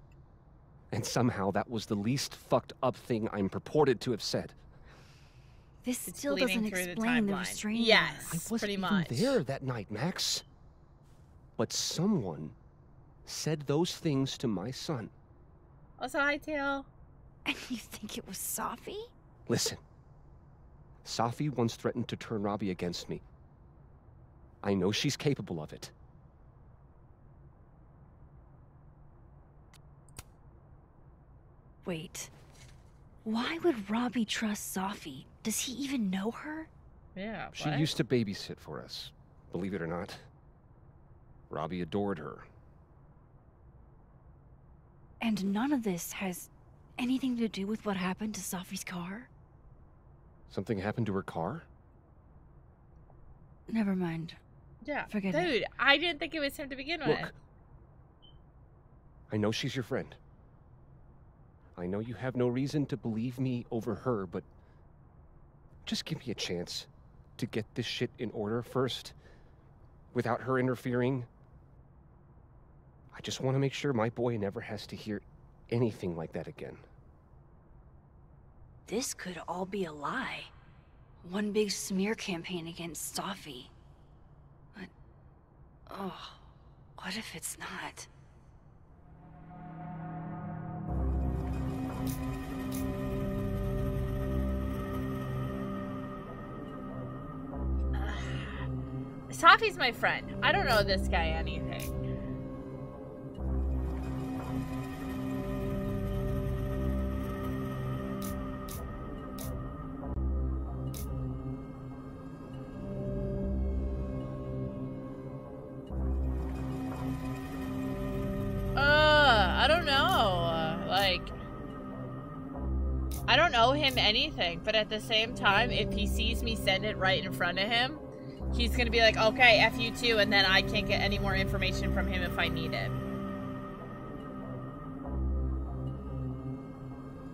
And somehow that was the least fucked up thing I'm purported to have said. This It's still bleeding doesn't through the explain the timeline. restraining Yes. order. I wasn't pretty even much. there that night, Max. But someone said those things to my son. Also, hi, Tail. And you think it was Sophie? Listen. Safi once threatened to turn Robbie against me. I know she's capable of it. Wait. Why would Robbie trust Sophie? Does he even know her? Yeah, She what? used to babysit for us, believe it or not. Robbie adored her. And none of this has anything to do with what happened to Sophie's car? Something happened to her car? Never mind. Yeah. Forget Dude, it. I didn't think it was him to begin with. Look. I know she's your friend. I know you have no reason to believe me over her, but just give me a chance to get this shit in order first, without her interfering. I just want to make sure my boy never has to hear anything like that again. This could all be a lie. One big smear campaign against Sophie. But, oh, what if it's not? Safi's my friend. I don't know this guy anything. owe him anything, but at the same time, if he sees me send it right in front of him, he's gonna be like, okay, F you too, and then I can't get any more information from him if I need it.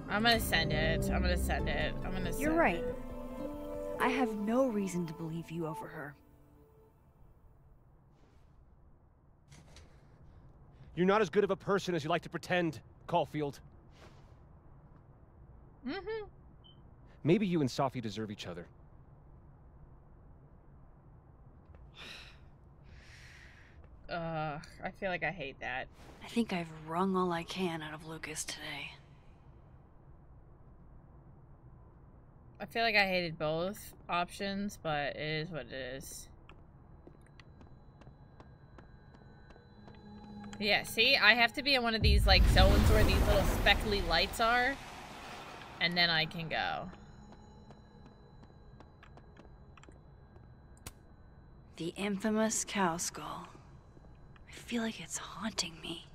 I'm gonna send it. I'm gonna send it. I'm gonna send it. You're right. I have no reason to believe you over her. You're not as good of a person as you like to pretend, Caulfield. Mm-hmm. Maybe you and Safi deserve each other. I feel like I hate that. I think I've wrung all I can out of Lucas today. I feel like I hated both options, but it is what it is. Yeah, see? I have to be in one of these, like, zones where these little speckly lights are. And then I can go. The infamous cow skull. I feel like it's haunting me.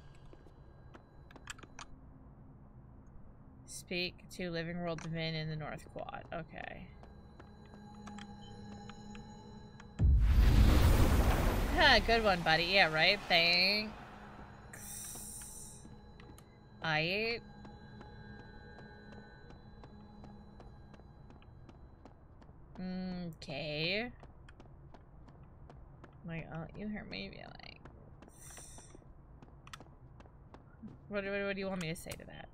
Speak to Living World Divine in the North Quad. Okay. Huh, good one, buddy. Yeah, right? Thanks. Okay. Like, you heard me be like... What do you want me to say to that?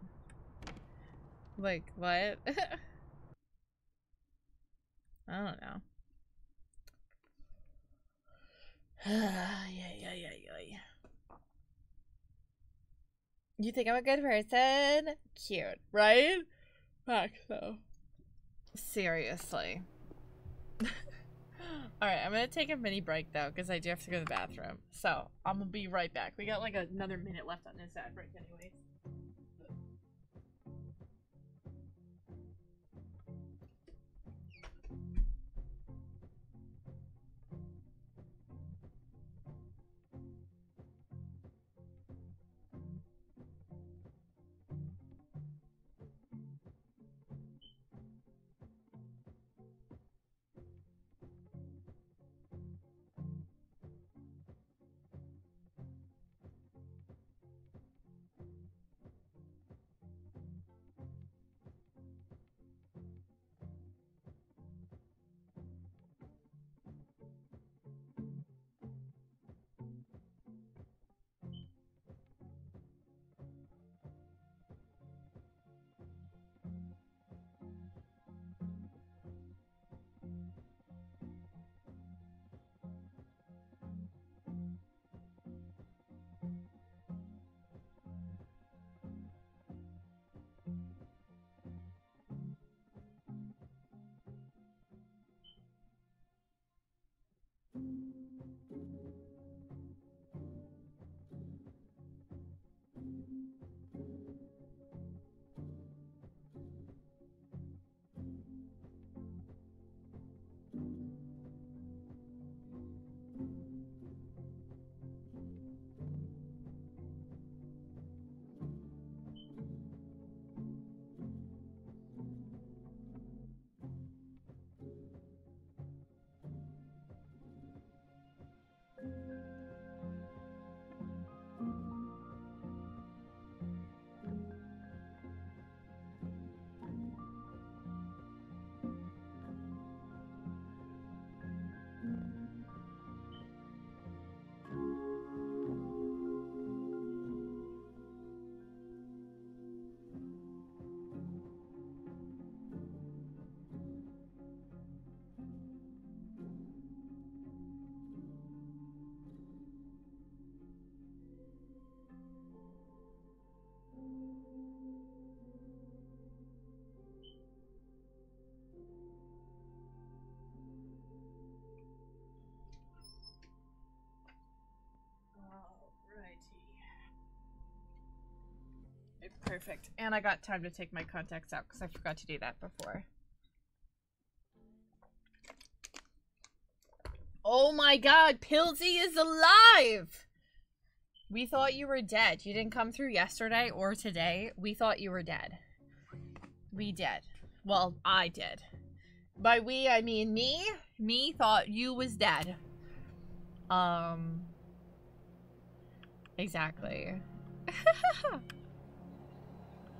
Like, what? I don't know. Yeah. You think I'm a good person? Cute, right? Fuck, though. Seriously. Alright, I'm gonna take a mini break, though, because I do have to go to the bathroom. So, I'm gonna be right back. We got, like, another minute left on this ad break anyways. Perfect. And I got time to take my contacts out because I forgot to do that before. Oh my god, Pilsy is alive! We thought you were dead. You didn't come through yesterday or today. We thought you were dead. We dead. Well, I did. By we, I mean me. Me thought you was dead. Exactly.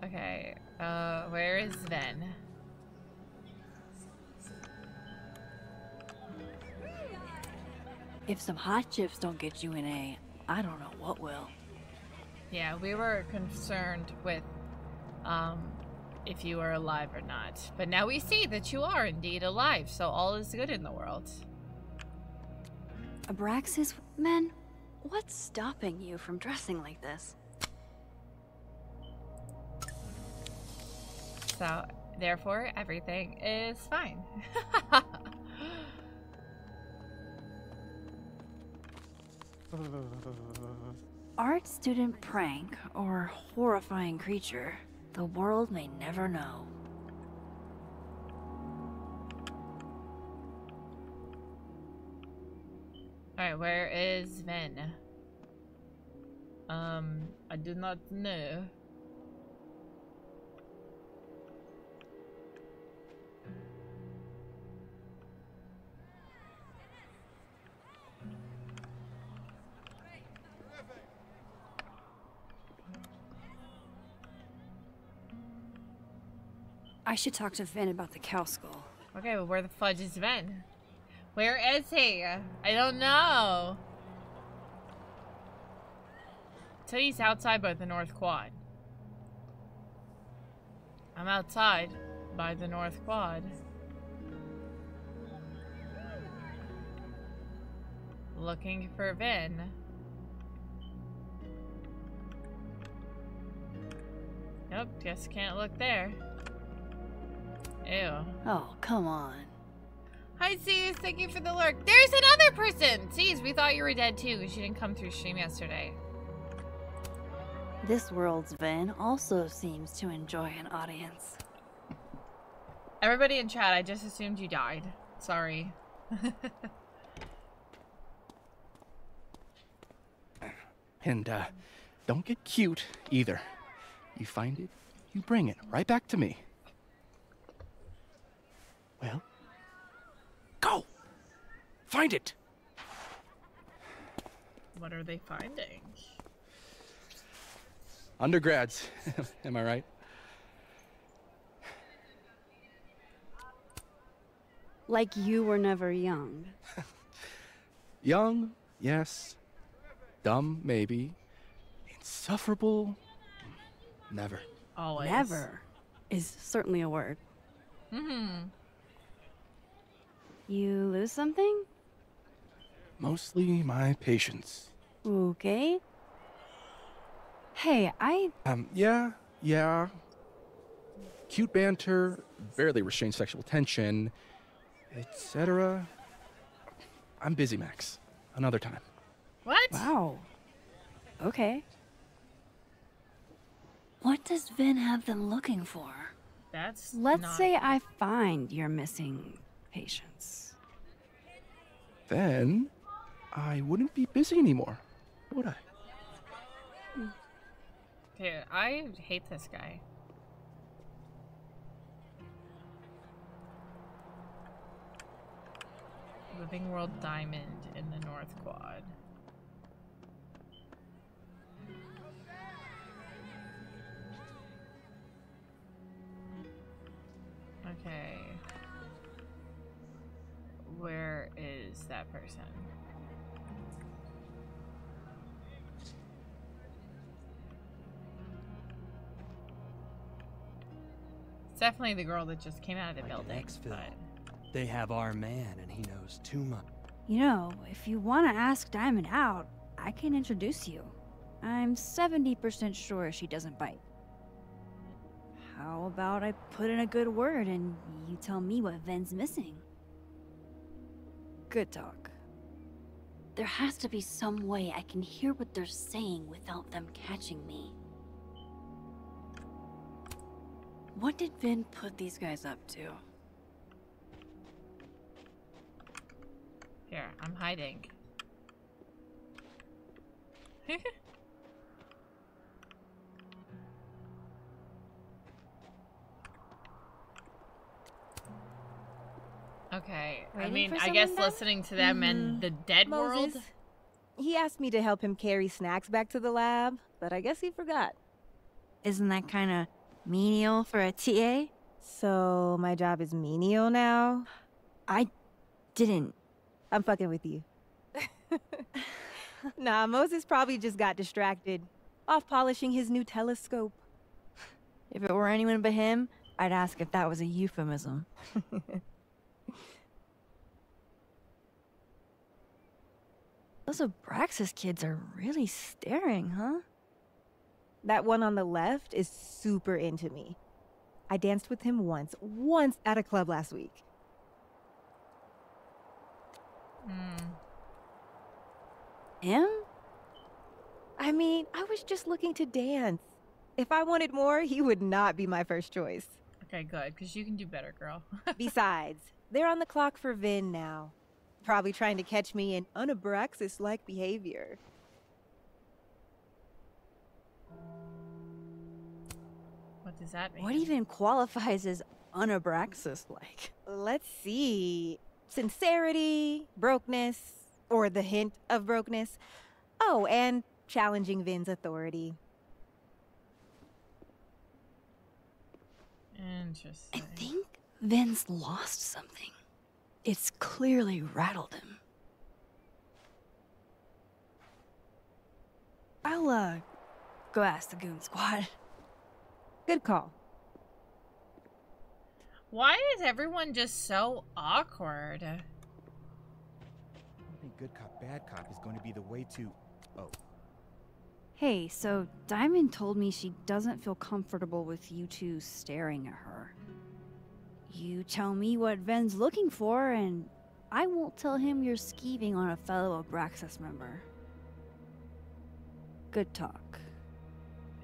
Okay, where is Ven? If some hot chips don't get you an A, I don't know what will. Yeah, we were concerned with, if you were alive or not. But now we see that you are indeed alive, so all is good in the world. Abraxas, men, what's stopping you from dressing like this? So, therefore, everything is fine. Art student prank or horrifying creature, the world may never know. Alright, where is Ven? I do not know. I should talk to Vin about the cow skull. Okay, well, where the fudge is Ven? Where is he? I don't know. So he's outside by the North Quad. I'm outside by the North Quad. Looking for Vin. Nope, guess can't look there. Ew. Oh, come on. Hi, C's. Thank you for the lurk. There's another person! C's, we thought you were dead too because you didn't come through stream yesterday. This world's Vin also seems to enjoy an audience. Everybody in chat, I just assumed you died. Sorry. And, don't get cute, either. You find it, you bring it right back to me. Well, go! Find it! What are they finding? Undergrads, am I right? Like you were never young. Young, yes. Dumb, maybe. Insufferable, never. Always. Never is certainly a word. Mm-hmm. You lose something? Mostly my patience. Okay. Hey, Yeah. Cute banter, barely restrained sexual tension, etc. I'm busy, Max. Another time. What? Wow. Okay. What does Vin have them looking for? That's Let's not... say I find your missing patience. Then I wouldn't be busy anymore, would I? Dude, I hate this guy. Living World Diamond in the North Quad. Okay. Where is that person? It's definitely the girl that just came out of the building. But... They have our man, and he knows too much. You know, if you want to ask Diamond out, I can introduce you. I'm 70% sure she doesn't bite. How about I put in a good word and you tell me what Ven's missing? Good talk. There has to be some way I can hear what they're saying without them catching me. What did Vin put these guys up to? Here, I'm hiding. Okay. I Waiting mean, for I guess someone then? listening to them and the dead Moses. world. He asked me to help him carry snacks back to the lab, but I guess he forgot. Isn't that kind of menial for a TA? So my job is menial now? I didn't. I'm fucking with you. Nah, Moses probably just got distracted. Off polishing his new telescope. If it were anyone but him, I'd ask if that was a euphemism. Those Abraxas kids are really staring, huh? That one on the left is super into me. I danced with him once at a club last week. Him? I mean, I was just looking to dance. If I wanted more, he would not be my first choice. Okay, good, because you can do better, girl. Besides, they're on the clock for Vin now. Probably trying to catch me in unabraxas-like behavior. What does that mean? What even qualifies as unabraxas-like? Let's see. Sincerity, brokenness, or the hint of brokenness. Oh, and challenging Vin's authority. Interesting. I think Vin's lost something. It's clearly rattled him. I'll, go ask the Goon Squad. Good call. Why is everyone just so awkward? I think good cop, bad cop is going to be the way to... Oh. Hey, so Diamond told me she doesn't feel comfortable with you two staring at her. You tell me what Ven's looking for, and I won't tell him you're skeeving on a fellow Abraxas member. Good talk.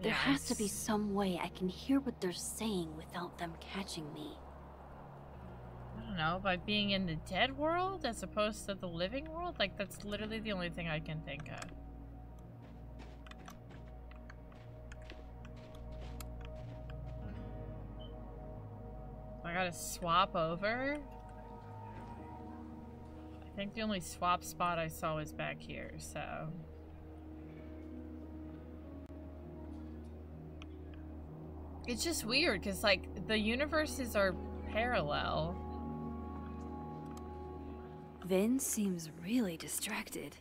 There has to be some way I can hear what they're saying without them catching me. I don't know, by being in the dead world as opposed to the living world? Like, that's literally the only thing I can think of. I gotta swap over? I think the only swap spot I saw was back here, so... It's just weird, because, like, the universes are parallel. Vin seems really distracted.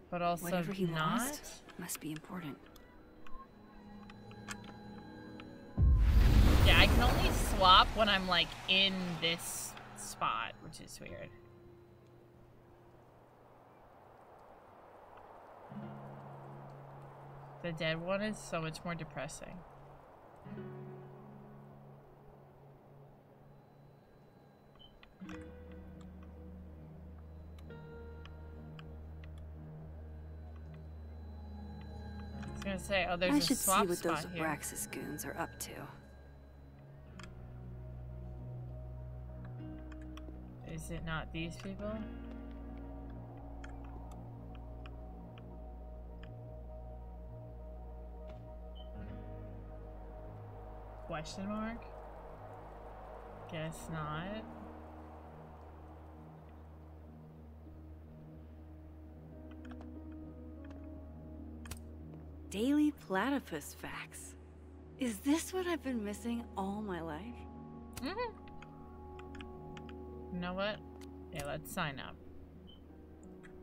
But also whatever he not? lost must be important. Yeah, I can only swap when I'm, like, in this spot, which is weird. The dead one is so much more depressing. I was gonna say, oh, there's I a should swap see what spot those here. Abraxas goons are up to. Is it not these people? Question mark? Guess not. Daily platypus facts. Is this what I've been missing all my life? Mm-hmm. You know what? Yeah, let's sign up.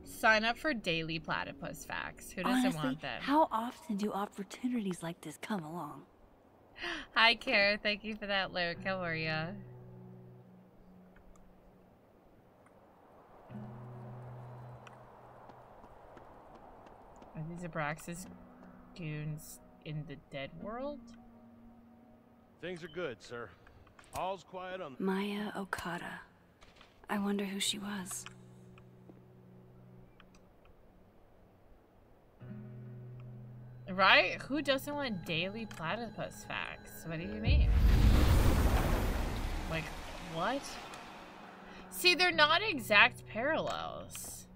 Sign up for daily platypus facts. Who doesn't Honestly, want that? how often do opportunities like this come along? Hi, Kara. Thank you for that lyric. How are ya? Are these Abraxas goons in the dead world? Things are good, sir. All's quiet on... Maya Okada. I wonder who she was. Right? Who doesn't want daily platypus facts? What do you mean? Like, what? See, they're not exact parallels.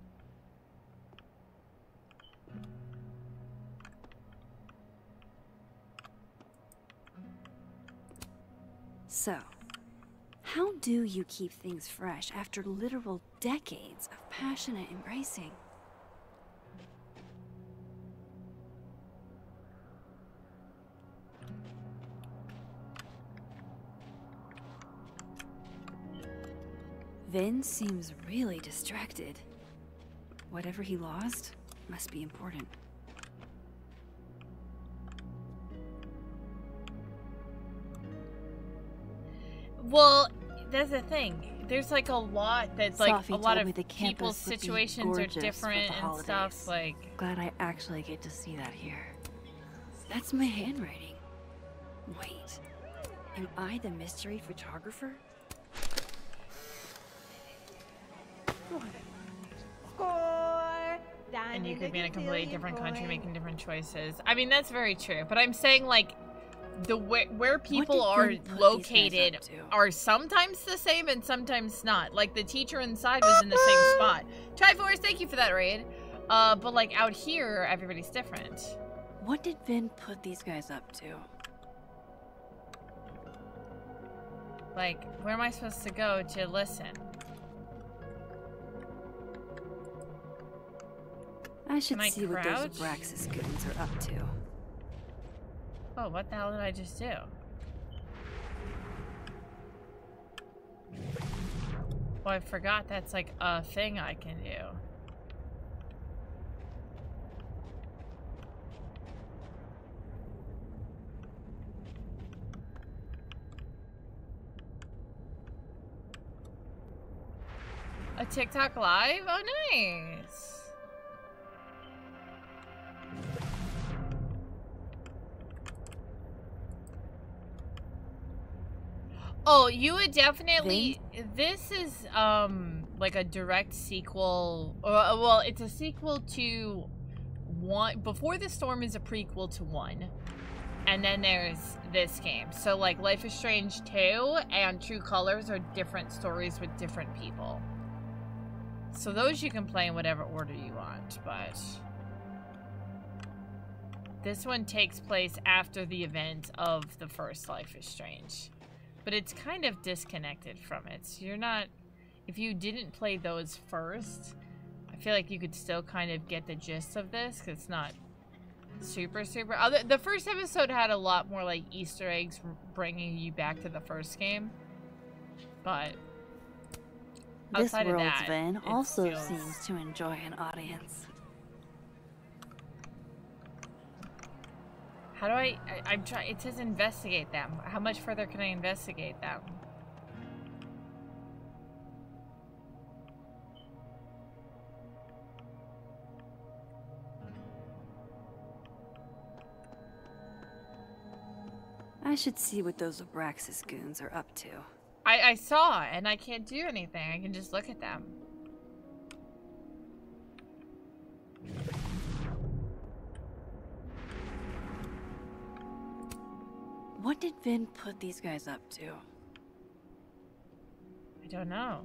So, How do you keep things fresh after literal decades of passionate embracing? Vin seems really distracted. Whatever he lost must be important. Well, that's the thing. There's like a lot that's like Sophie a lot told me of the people's campus would be situations are gorgeous for different the and holidays. stuff. Like, Glad I actually get to see that here. That's my handwriting. Wait, am I the mystery photographer? Score! and you could be in a completely different country making different choices. I mean, that's very true. But I'm saying like the where people are located are sometimes the same and sometimes not. Like the teacher inside was in the same spot. Triforce, thank you for that raid. But like out here, everybody's different. What did Vin put these guys up to? Like, where am I supposed to go to listen? I should Can I see what crouch? those Abraxas goons are up to. Oh, what the hell did I just do? Oh, I forgot that's like a thing I can do. A TikTok live? Oh, nice. Oh, you would definitely. This is like a direct sequel. Well, it's a sequel to one. Before the Storm is a prequel to one, and then there's this game. So like Life is Strange 2 and True Colors are different stories with different people. So those you can play in whatever order you want, but this one takes place after the event of the first Life is Strange. But it's kind of disconnected from it. So you're not... If you didn't play those first, I feel like you could still kind of get the gist of this, because it's not super... The first episode had a lot more, like, Easter eggs bringing you back to the first game. But... This outside of world's that, Vin it also feels- seems to enjoy an audience. How do I'm trying... It says investigate them. How much further can I investigate them? I should see what those Abraxas goons are up to. I saw, and I can't do anything. I can just look at them. What did Vin put these guys up to? I don't know.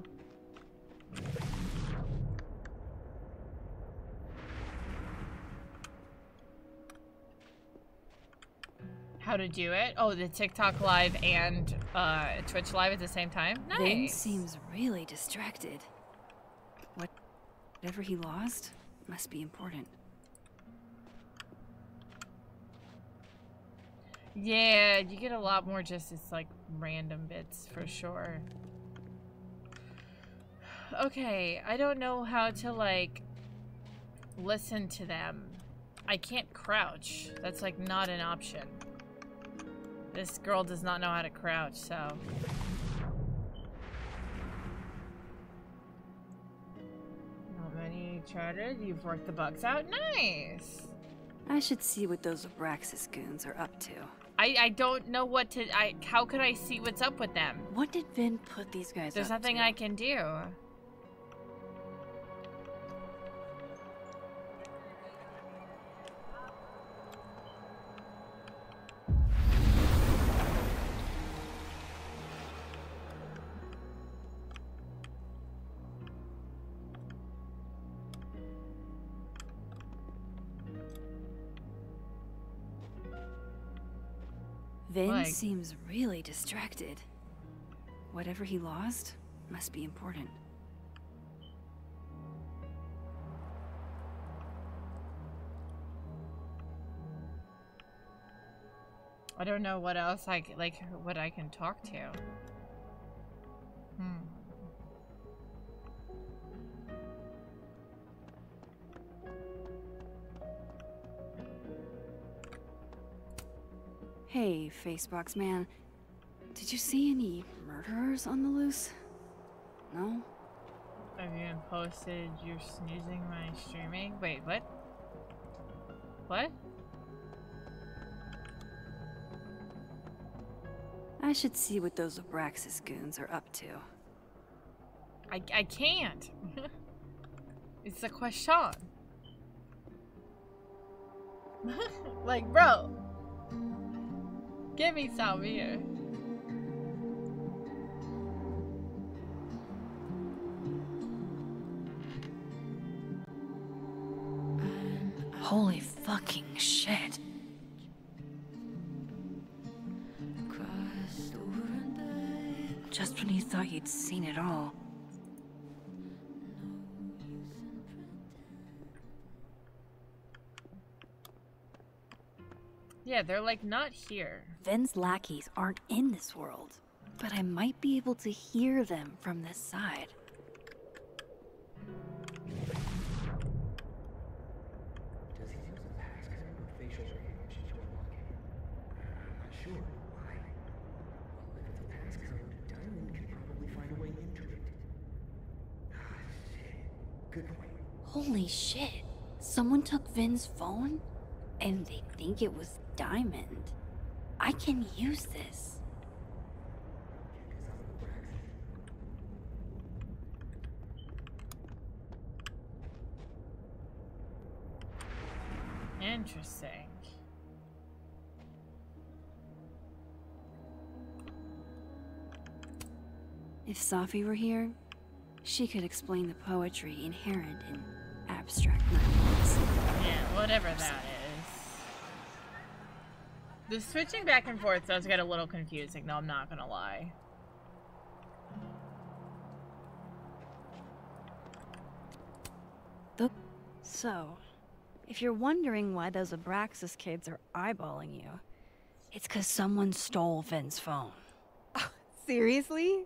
How to do it? Oh, the TikTok live and Twitch live at the same time? Nice. Vin seems really distracted. Whatever he lost must be important. Yeah, you get a lot more just as like random bits for sure. Okay, I don't know how to like listen to them. I can't crouch. That's like not an option. This girl does not know how to crouch, so. Not many charted. You've worked the bugs out. Nice. I should see what those Abraxas goons are up to. I don't know what to... how could I see what's up with them? What did Vin put these guys There's up nothing to? I can do. Vin Like- seems really distracted. Whatever he lost must be important. I don't know what else what I can talk to. Hey, Facebox man. Did you see any murderers on the loose? No? Have you posted you're snoozing my streaming? Wait, what? What? I should see what those Abraxas goons are up to. I can't. It's a question. Like, bro. Give me some here. Holy fucking shit. Just when you thought you'd seen it all. Yeah, they're like not here. Ven's lackeys aren't in this world, but I might be able to hear them from this side. Does he use a passcode or facial recognition to unlock it? I'm not sure. Why? Well, if it's a passcode, Diamond can probably find a way into it. Ah, shit. Good point. Holy shit. Someone took Vin's phone? And they think it was Diamond. I can use this. Interesting. If Safi were here, she could explain the poetry inherent in abstract nonsense. Yeah, whatever that is. The switching back and forth does get a little confusing, though, I'm not gonna lie. So, if you're wondering why those Abraxas kids are eyeballing you, it's because someone stole Vin's phone. Seriously?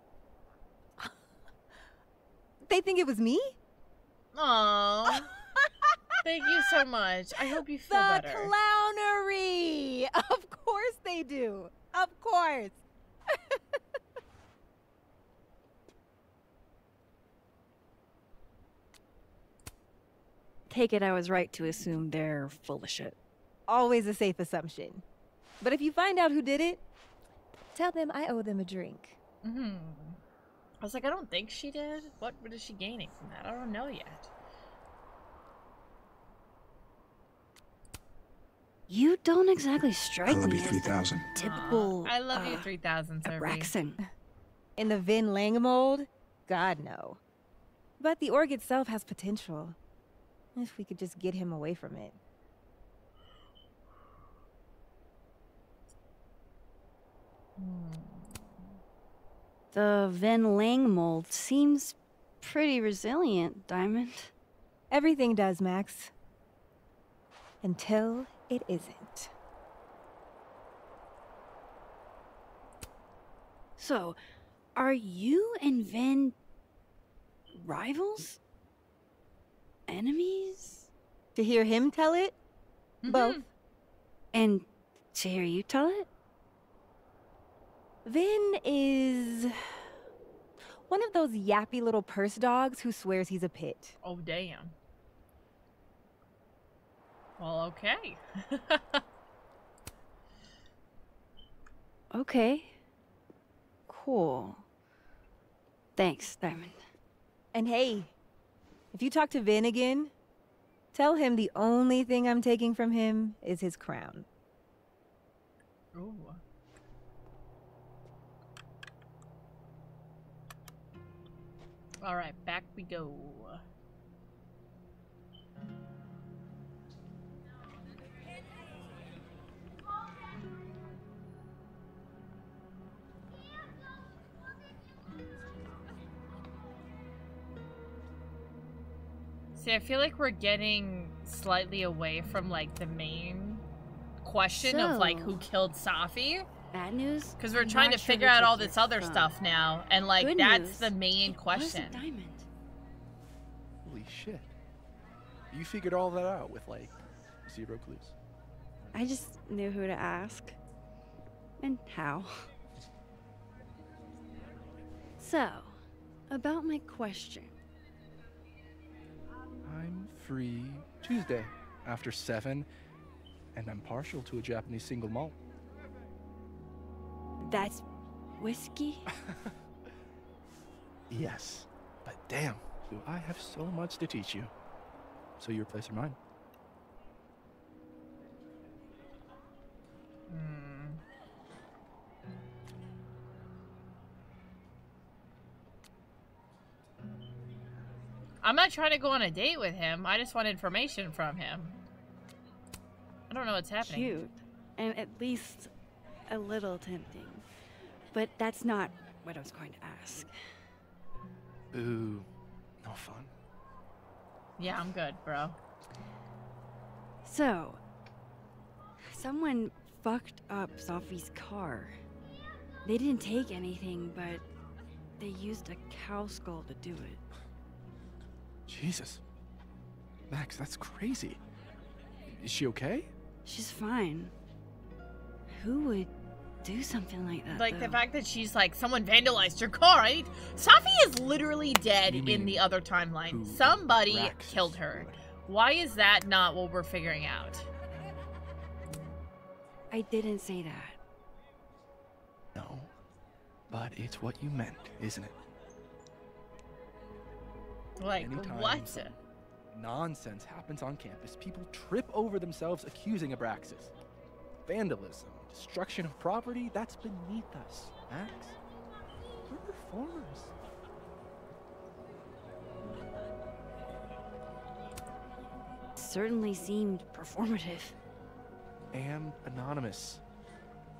They think it was me? Aww. Thank you so much. I hope you feel better. The clownery! Of course they do. Of course. Take it I was right to assume they're full of shit. Always a safe assumption. But if you find out who did it, tell them I owe them a drink. I was like, I don't think she did. What is she gaining from that? I don't know yet. You don't exactly strike I love me you as 3000. typical. I love you 3000, Serby. Abraxan. In the Vin Lang mold? God, no. But the org itself has potential. If we could just get him away from it. The Ven Lang mold seems pretty resilient, Diamond. Everything does, Max. Until it isn't. So, are you and Ven rivals? Enemies? To hear him tell it? Both. And to hear you tell it? Vin is one of those yappy little purse dogs who swears he's a pit. Oh, damn. Well, okay. Okay. Cool. Thanks, Diamond. And hey, if you talk to Vin again, tell him the only thing I'm taking from him is his crown. Ooh. All right, back we go. See, I feel like we're getting slightly away from, like, the main question of, like, who killed Safi. Bad news? Because we're I'm trying not to sure figure who out took all your this other phone. stuff now. And, like, Good that's news, the main it question. was a diamond. Holy shit. You figured all that out with, like, 0 clues. I just knew who to ask. And how. So, about my question. I'm free Tuesday after 7, and I'm partial to a Japanese single malt. That's whiskey? Yes, but damn, do I have so much to teach you. So your place or mine? I'm not trying to go on a date with him. I just want information from him. I don't know what's happening. Cute. And at least a little tempting. But that's not what I was going to ask. Ooh, no fun. Yeah, I'm good, bro. So, someone fucked up Safi's car. They didn't take anything, but they used a cow skull to do it. Jesus. Max, that's crazy. Is she okay? She's fine. Who would do something like that, Like, though? the fact that she's like, someone vandalized your car, right? Safi is literally dead You in mean the other timeline. who Somebody Rax killed her. Why is that not what we're figuring out? I didn't say that. No. But it's what you meant, isn't it? Like, Anytime what? some nonsense happens on campus, people trip over themselves accusing Abraxas. Vandalism, destruction of property, that's beneath us, Max. We're performers. Certainly seemed performative. And anonymous.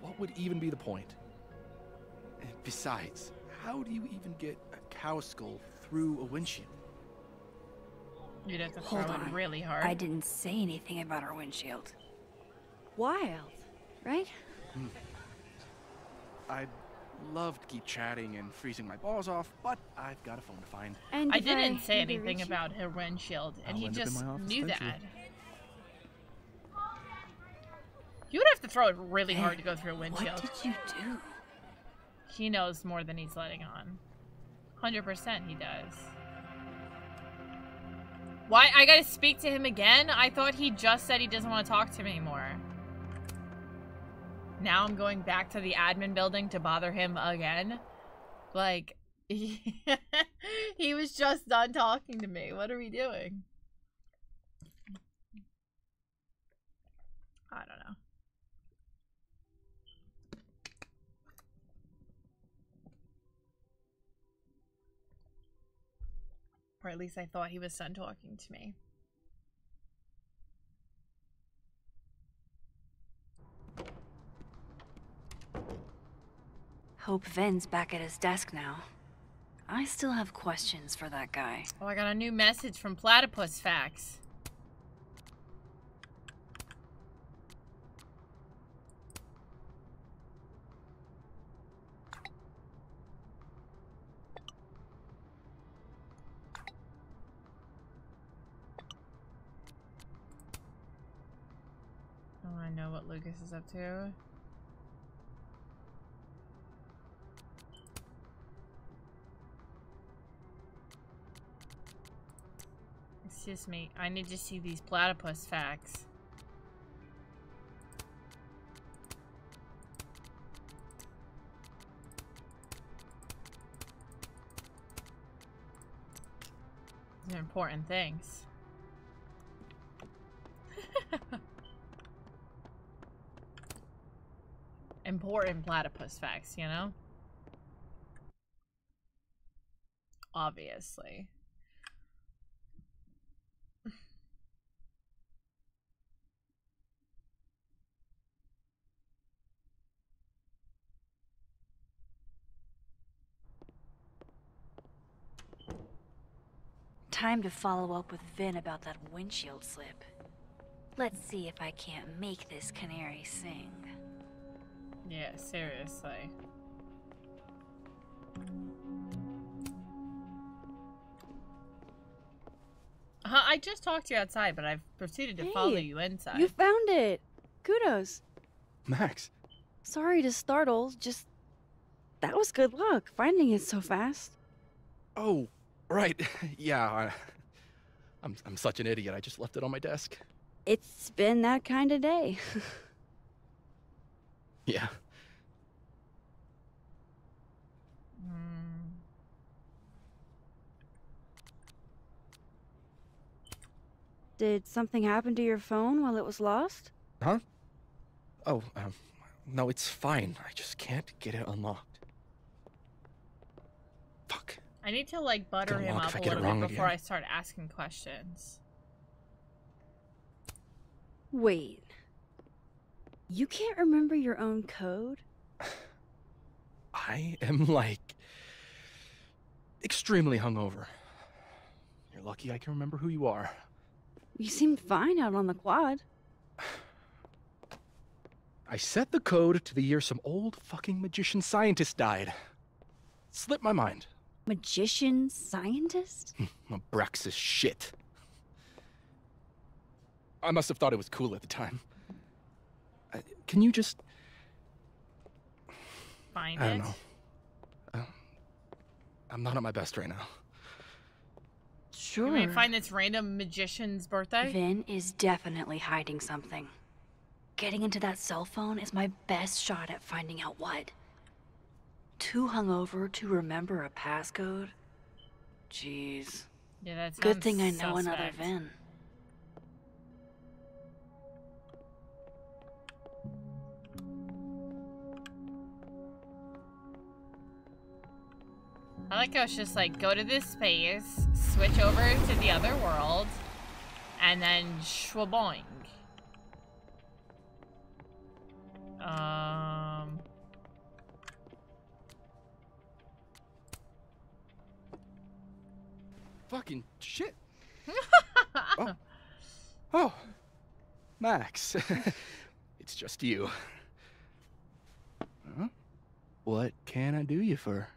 What would even be the point? And besides, how do you even get a cow skull through a windshield? You'd have to throw Hold on. it really hard. I didn't say anything about our windshield. Wild, right? I'd love to keep chatting and freezing my balls off, but I've got a phone to find. And I if didn't say need to anything reach you- about her windshield, and I'll he end up in just my office knew eventually. that. You would have to throw it really hard to go through a windshield. What did you do? He knows more than he's letting on. 100% he does. Why? I gotta speak to him again? I thought he just said he doesn't want to talk to me anymore. Now I'm going back to the admin building to bother him again? Like, he was just done talking to me. What are we doing? I don't know. Or at least I thought he was done talking to me. Hope Ven's back at his desk now. I still have questions for that guy. Oh, I got a new message from Platypus Facts. Oh, I know what Lucas is up to. Excuse me, I need to see these platypus facts. These are important things. Important platypus facts, you know? Obviously. Time to follow up with Vin about that windshield slip. Let's see if I can't make this canary sing. Yeah, seriously. I just talked to you outside, but I've proceeded to follow you inside. You found it. Kudos. Max. Sorry to startle, just... That was good luck, finding it so fast. Oh, right. Yeah, I'm such an idiot. I just left it on my desk. It's been that kind of day. Yeah. Did something happen to your phone while it was lost? Huh? Oh, no, it's fine. I just can't get it unlocked. Fuck. I need to like butter him up a little bit before I start asking questions. Wait. You can't remember your own code? I am, like, extremely hungover. You're lucky I can remember who you are. You seemed fine out on the quad. I set the code to the year some old fucking magician scientist died. Slipped my mind. Magician scientist? Abraxas shit. I must have thought it was cool at the time. Can you just... Find I it? don't know. I'm not at my best right now. Sure. You mean find this random magician's birthday? Vin is definitely hiding something. Getting into that cell phone is my best shot at finding out what. Too hungover to remember a passcode? Jeez. Yeah, that's good thing I know another suspect. Vin. I like how it's just like, go to this space, switch over to the other world, and then schwaboing. Fucking shit. Oh. Max. It's just you. Huh? What can I do you for?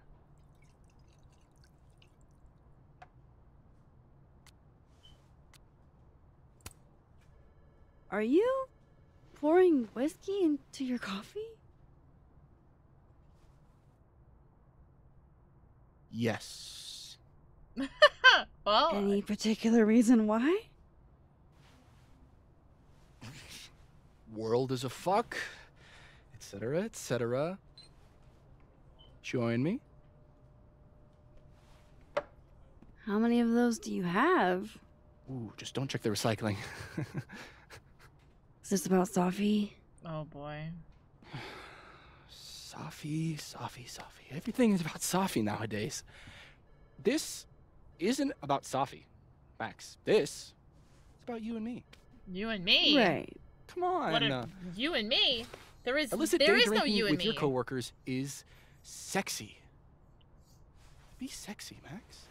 Are you pouring whiskey into your coffee? Yes. Well, any particular reason why? World is a fuck, etc., etc. Join me. How many of those do you have? Ooh, just don't check the recycling. Is this about Safi? Oh boy. Safi. Everything is about Safi nowadays. This isn't about Safi, Max. This is about you and me. You and me? Right. Come on. What you and me? There is illicit no drinking you and with me. your coworkers is sexy. Be sexy, Max.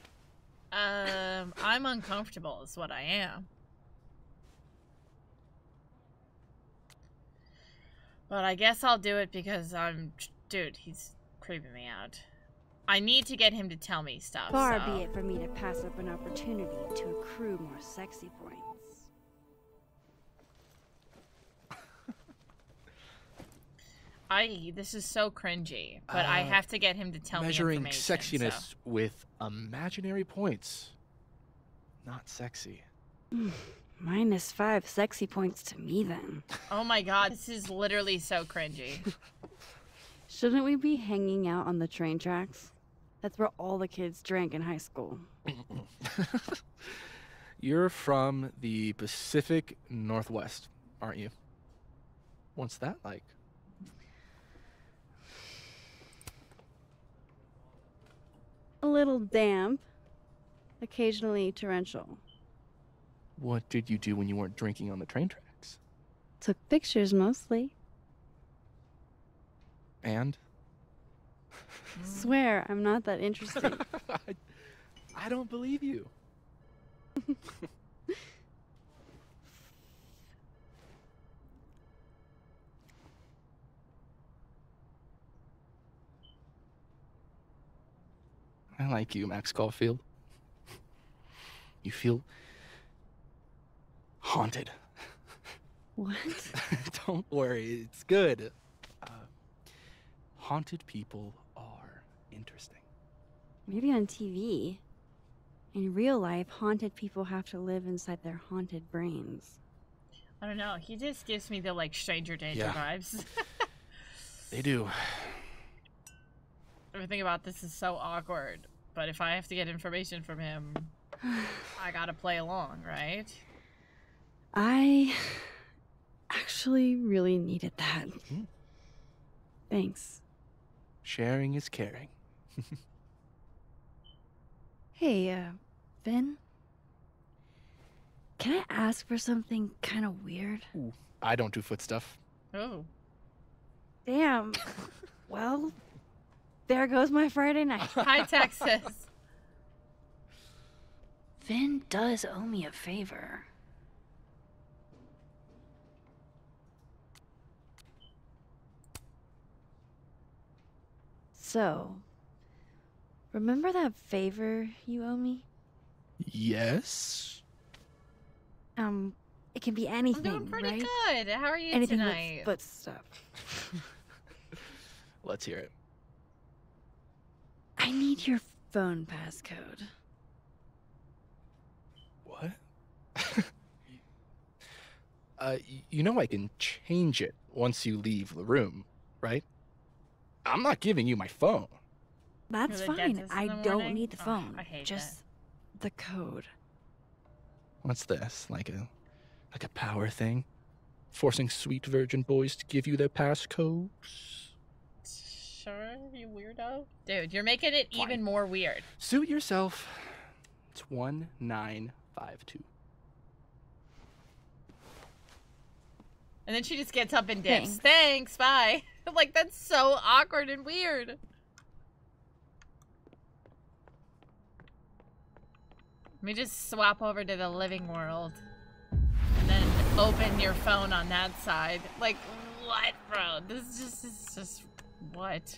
I'm uncomfortable is what I am. But I guess I'll do it because dude, he's creeping me out. I need to get him to tell me stuff. Far so. be it for me to pass up an opportunity to accrue more sexy points. This is so cringy, but I have to get him to tell me measuring information. sexiness with imaginary points. Not sexy. -5 sexy points to me then. Oh my god, this is literally so cringy. Shouldn't we be hanging out on the train tracks? That's where all the kids drank in high school. You're from the Pacific Northwest, aren't you? What's that like? A little damp, occasionally torrential. What did you do when you weren't drinking on the train tracks? Took pictures mostly. And? Swear, I'm not that interesting. I don't believe you. I like you, Max Caulfield. You feel haunted. What? Don't worry, it's good. Haunted people are interesting. Maybe on TV. In real life, haunted people have to live inside their haunted brains. I don't know. He just gives me the like Stranger Danger vibes. They do. Everything about this is so awkward. But if I have to get information from him, I gotta play along, right? I actually really needed that. Thanks. Sharing is caring. Hey, Vin? Can I ask for something kind of weird? Ooh, I don't do foot stuff. Oh. Damn. Well, there goes my Friday night. Hi, Texas. Vin does owe me a favor. So, remember that favor you owe me? Yes? It can be anything, I'm doing pretty right? good. How are you Anything tonight? with foot stuff. Let's hear it. I need your phone passcode. What? You know I can change it once you leave the room, right? I'm not giving you my phone. That's You're the fine. dentist in I the don't morning? need the Oh, phone. I hate Just the code. What's this? Like a power thing? Forcing sweet virgin boys to give you their passcodes? Sure, you weirdo. Dude, you're making it even more weird. Suit yourself. It's 1952. And then she just gets up and dips. Thanks, bye. Like, that's so awkward and weird. Let me just swap over to the living world. And then open your phone on that side. Like, what, bro? This is just what?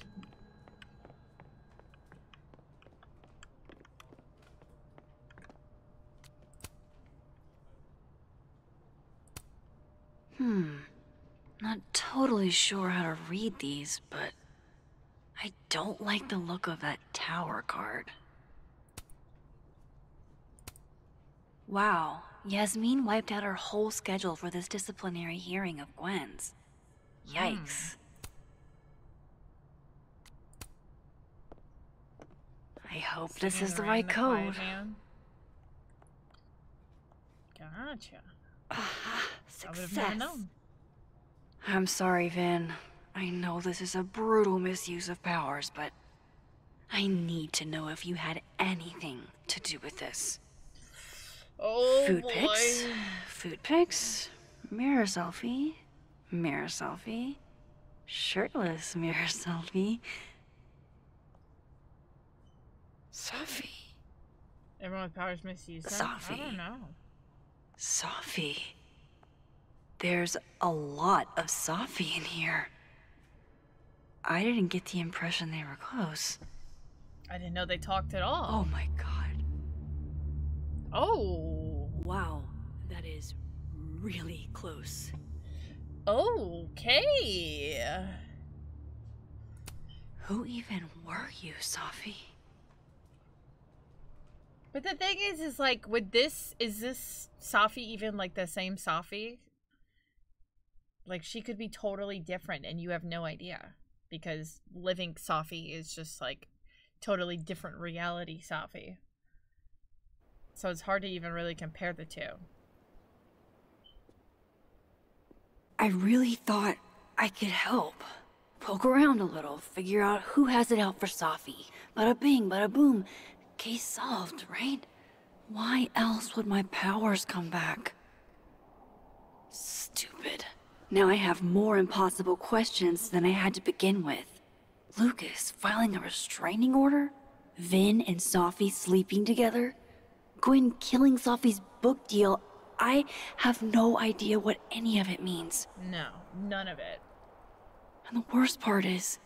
Not totally sure how to read these, but I don't like the look of that tower card. Wow, Yasmin wiped out her whole schedule for this disciplinary hearing of Gwen's. Yikes. I hope this is the Sitting right around quiet code. man. Gotcha. I would have never Success. known. I'm sorry, Vin. I know this is a brutal misuse of powers, but I need to know if you had anything to do with this. Oh, Food boy. pics? Food pics? Mirror selfie? Mirror selfie? Shirtless mirror selfie? Sophie. Everyone with powers misuse them? I Sophie. don't know. Sophie. There's a lot of Sophie in here. I didn't get the impression they were close. I didn't know they talked at all. Oh my god. Oh. Wow, that is really close. Okay. Who even were you, Sophie? But the thing is like, is this Sophie even like the same Sophie? Like, she could be totally different and you have no idea. Because living Sophie is just like totally different reality Sophie. So it's hard to even really compare the two. I really thought I could help. Poke around a little, figure out who has it out for Sophie. Bada bing, bada boom. Case solved, right? Why else would my powers come back? Stupid. Now I have more impossible questions than I had to begin with. Lucas filing a restraining order? Vin and Sophie sleeping together? Gwen killing Sophie's book deal, I have no idea what any of it means. No, none of it. And the worst part is,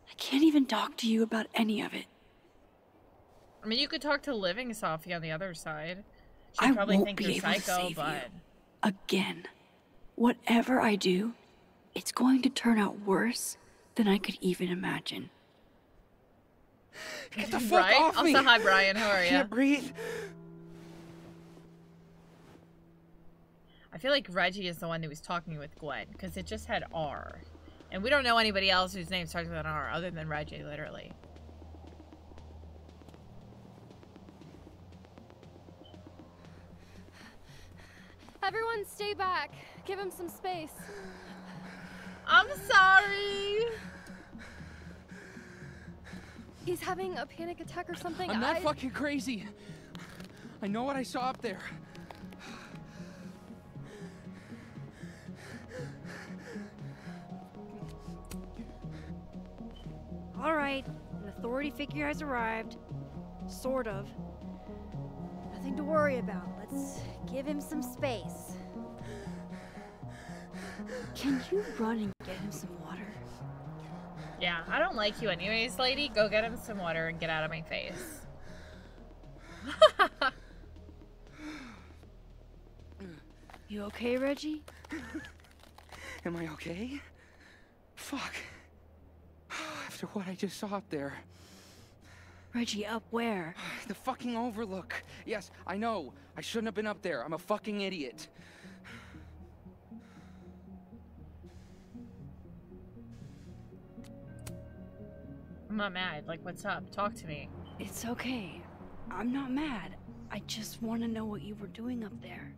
I can't even talk to you about any of it. I mean, you could talk to living Sophie on the other side. I She'd probably won't think be you're able to psycho, save but... you. Again. Whatever I do, it's going to turn out worse than I could even imagine. Get the fuck right? off me! Also, hi, Brian. How are I you? can't breathe. I feel like Reggie is the one who was talking with Gwen, because it just had R. And we don't know anybody else whose name starts with an R, other than Reggie, literally. Everyone stay back. Give him some space. I'm sorry. He's having a panic attack or something. I'm not fucking crazy. I know what I saw up there. All right, an authority figure has arrived. Sort of. Nothing to worry about. Let's give him some space. Can you run and get him some water? Yeah, I don't like you anyways, lady. Go get him some water and get out of my face. You okay, Reggie? Am I okay? Fuck. After what I just saw up there. Reggie, up where? The fucking overlook. Yes, I know. I shouldn't have been up there. I'm a fucking idiot. I'm not mad. Like, what's up? Talk to me. It's okay. I'm not mad. I just want to know what you were doing up there.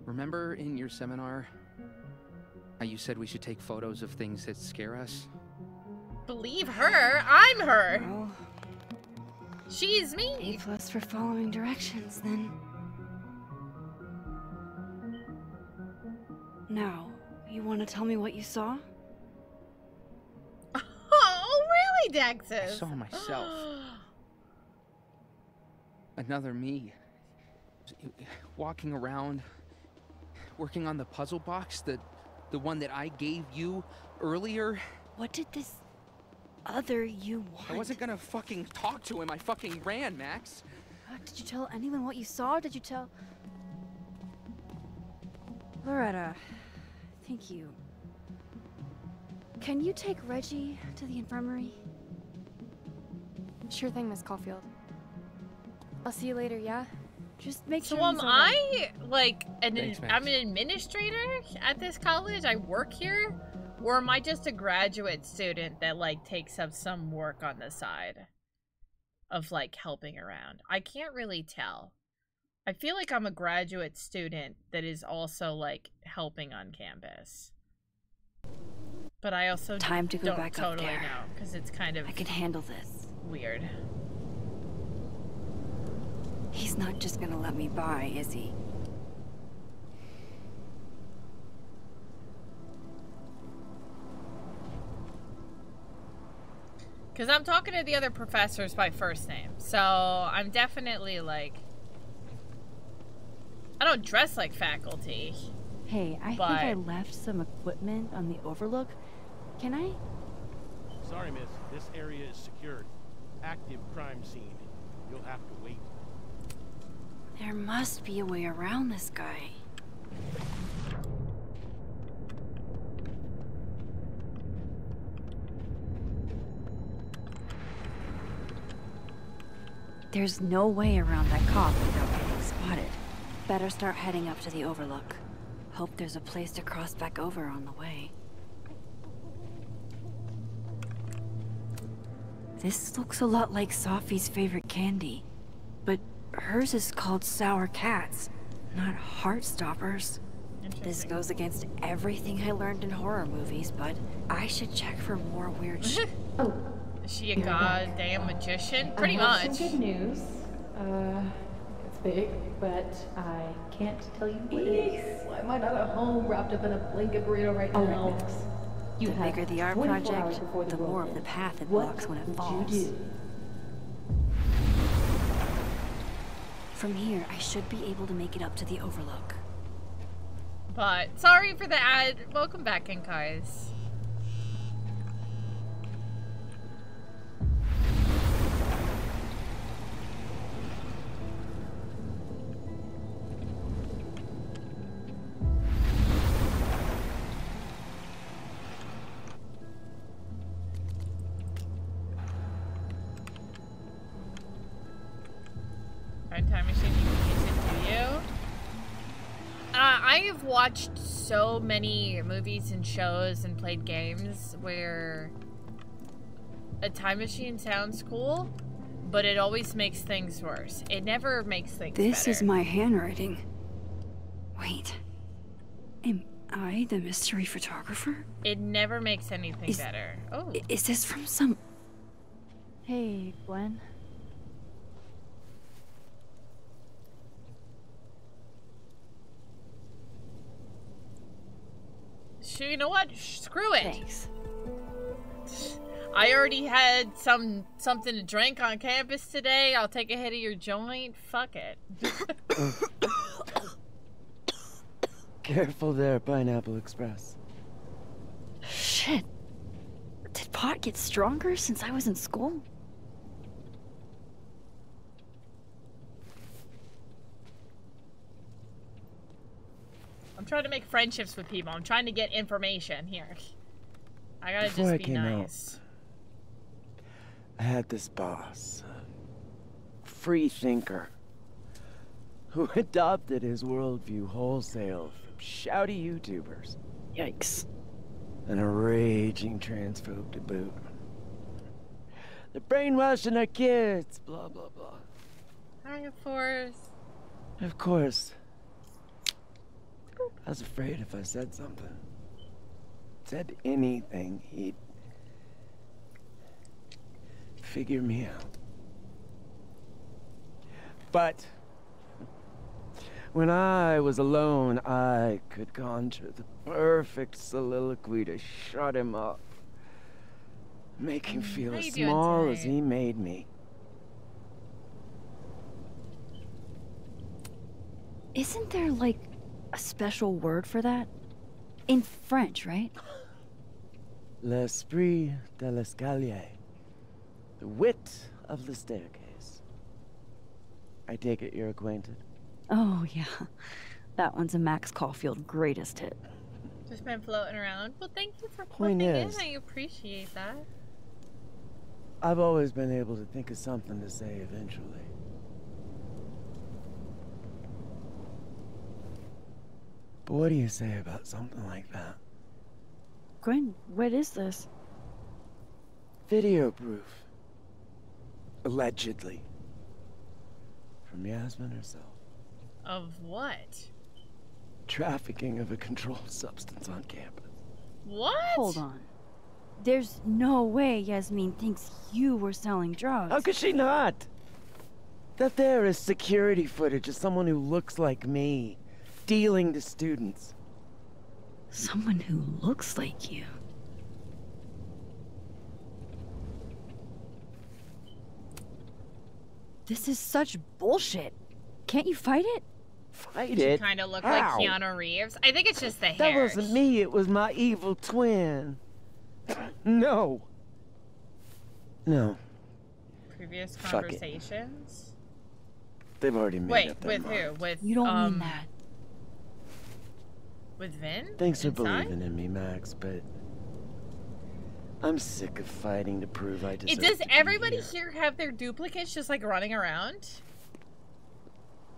Remember in your seminar how you said we should take photos of things that scare us? Believe her. I'm her. Well, she's me. A+ for following directions, then. Now, you want to tell me what you saw? Oh, really, Dexter? I saw myself. Another me. Walking around, working on the puzzle box, the one that I gave you earlier. What did this other you want? I wasn't gonna fucking talk to him. I fucking ran, Max. Did you tell anyone what you saw? Did you tell... Loretta, thank you. Can you take Reggie to the infirmary? Sure thing, Miss Caulfield. I'll see you later, yeah? Just make So sure am he's all right. I, like, Thanks, Max. I'm an administrator at this college? I work here? Or am I just a graduate student that, like, takes up some work on the side of, like, helping around? I can't really tell. I feel like I'm a graduate student that is also, like, helping on campus. But I also Time to go don't back up totally there. know, because it's kind of I can handle this. weird. He's not just gonna let me by, is he? Because I'm talking to the other professors by first name. So I'm definitely like... I don't dress like faculty. Hey, I think I left some equipment on the overlook. Can I? Sorry, miss. This area is secured. Active crime scene. You'll have to wait. There must be a way around this guy. There's no way around that cop without getting spotted. Better start heading up to the overlook. Hope there's a place to cross back over on the way. This looks a lot like Sophie's favorite candy, but hers is called Sour Cats, not Heartstoppers. This goes against everything I learned in horror movies, but I should check for more weird shit. Oh. Is she a goddamn magician? Pretty I have much. some good news. It's big, but I can't tell you what it is. Why am I not at home wrapped up in a blanket burrito right now? The bigger the art project, the more of the path it blocks when it falls. From here, I should be able to make it up to the Overlook. But sorry for the ad. Welcome back in, guys. Time machine, you can use it, do you? I've watched so many movies and shows and played games where a time machine sounds cool, but it always makes things worse. It never makes things This better. is my handwriting. Wait. Am I the mystery photographer? It never makes anything better. Oh. Is this from some... Hey, Gwen. You know what? Screw it. Thanks. I already had something to drink on campus today. I'll take a hit of your joint. Fuck it. Careful there, Pineapple Express. Shit. Did pot get stronger since I was in school? I'm trying to make friendships with people. I'm trying to get information here. I gotta Before I just be came nice. I had this boss, a free thinker, who adopted his worldview wholesale from shouty YouTubers. Yikes. And a raging transphobe to boot. They're brainwashing our kids, blah, blah, blah. Hi, of course. Of course. I was afraid if I said something, said anything, he'd figure me out. But when I was alone, I could conjure the perfect soliloquy to shut him up. Make him feel as small as he made me. Isn't there, like, a special word for that? In French, right? L'esprit de l'escalier. The wit of the staircase. I take it you're acquainted? Oh, yeah. That one's a Max Caulfield greatest hit. Just been floating around. Well, thank you for Point popping in. is, I appreciate that. I've always been able to think of something to say eventually. But what do you say about something like that? Gwen, what is this? Video proof. Allegedly. From Yasmin herself. Of what? Trafficking of a controlled substance on campus. What? Hold on. There's no way Yasmin thinks you were selling drugs. How could she not? That there is security footage of someone who looks like me, dealing to students. Someone who looks like you. This is such bullshit. Can't you fight it? Fight You it? kind of look How? like Keanu Reeves. I think it's just the That hair. wasn't me, it was my evil twin. No. No. Previous Fuck it. conversations? They've already made Wait, up their with mind. who? With You don't mean that. With Vin? Thanks for Inside? believing in me, Max, but I'm sick of fighting to prove I deserve Does to be everybody here. here have their duplicates just like running around?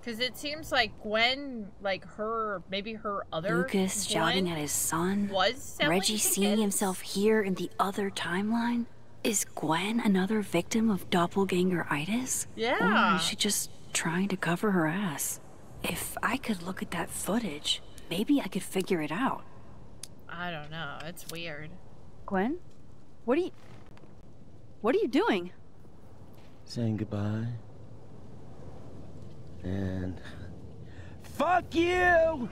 Because it seems like Gwen, like her, maybe her other Lucas shouting Gwen at his son. was selling Reggie seeing tickets? himself here in the other timeline. Is Gwen another victim of doppelganger-itis? Yeah. Or is she just trying to cover her ass? If I could look at that footage, maybe I could figure it out. I don't know. It's weird. Gwen? What are you doing? Saying goodbye. And fuck you!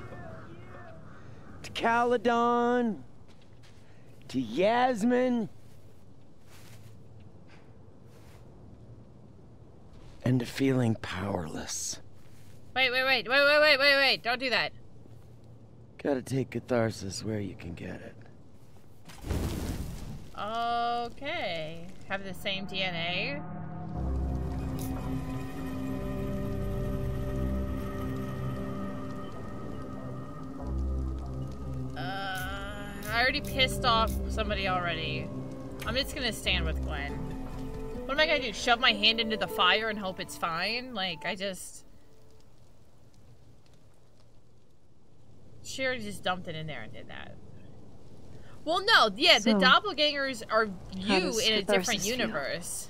To Caledon. To Yasmin. And to feeling powerless. Wait. Don't do that. Gotta take catharsis where you can get it. Okay. Have the same DNA? I already pissed off somebody already. I'm just gonna stand with Gwen. What am I gonna do? Shove my hand into the fire and hope it's fine? Like, I just... She already just dumped it in there and did that. Well, no, yeah, the So, doppelgangers are how you does in a different catharsis feel? universe.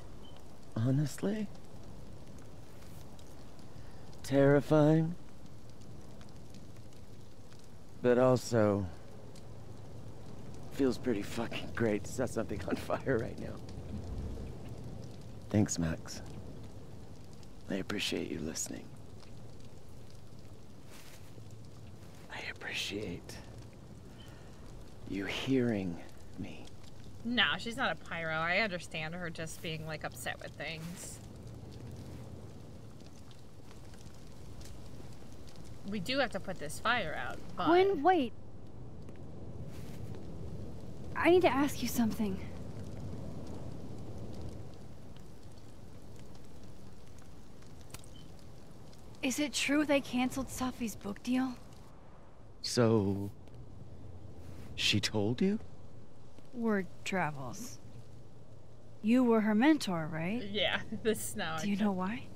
Honestly? Terrifying? But also... feels pretty fucking great to set something on fire right now. Thanks, Max. I appreciate you listening. I appreciate you hearing me. No, she's not a pyro. I understand her just being, like, upset with things. We do have to put this fire out, but... Gwen, wait. I need to ask you something. Is it true they canceled Safi's book deal? So... she told you? Word travels. You were her mentor, right? Yeah, this now. Do you know why?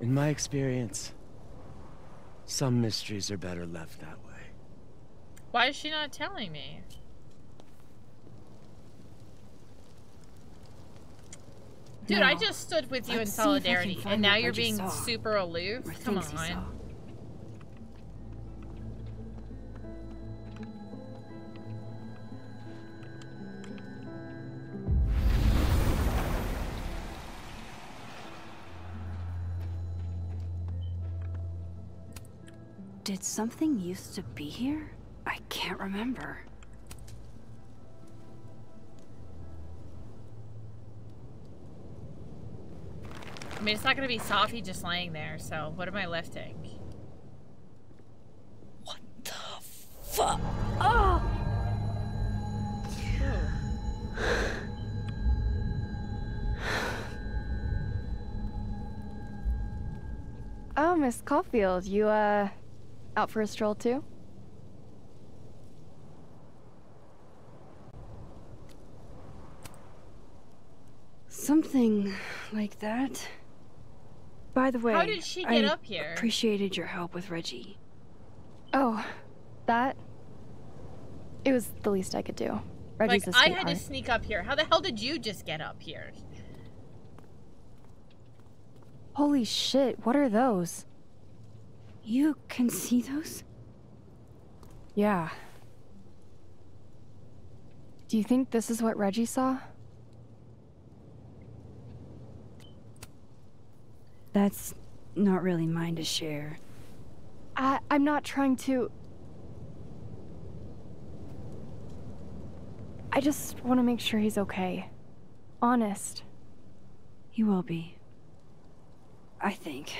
In my experience, some mysteries are better left that way. Why is she not telling me? Dude, I just stood with you in solidarity, and now you're being super aloof? Come on. Did something used to be here? I can't remember. I mean, it's not gonna be Safi just laying there, so what am I lifting? What the fuck? Oh! Oh, Miss Caulfield, you, out for a stroll too? Something like that. By the way, How did she get up here? Appreciated your help with Reggie. Oh, that? It was the least I could do. Reggie's Like, a I sweetheart. had to sneak up here. How the hell did you just get up here? Holy shit, what are those? You can see those? Yeah. Do you think this is what Reggie saw? That's not really mine to share. I'm not trying to... I just want to make sure he's okay. Honest. He will be. I think.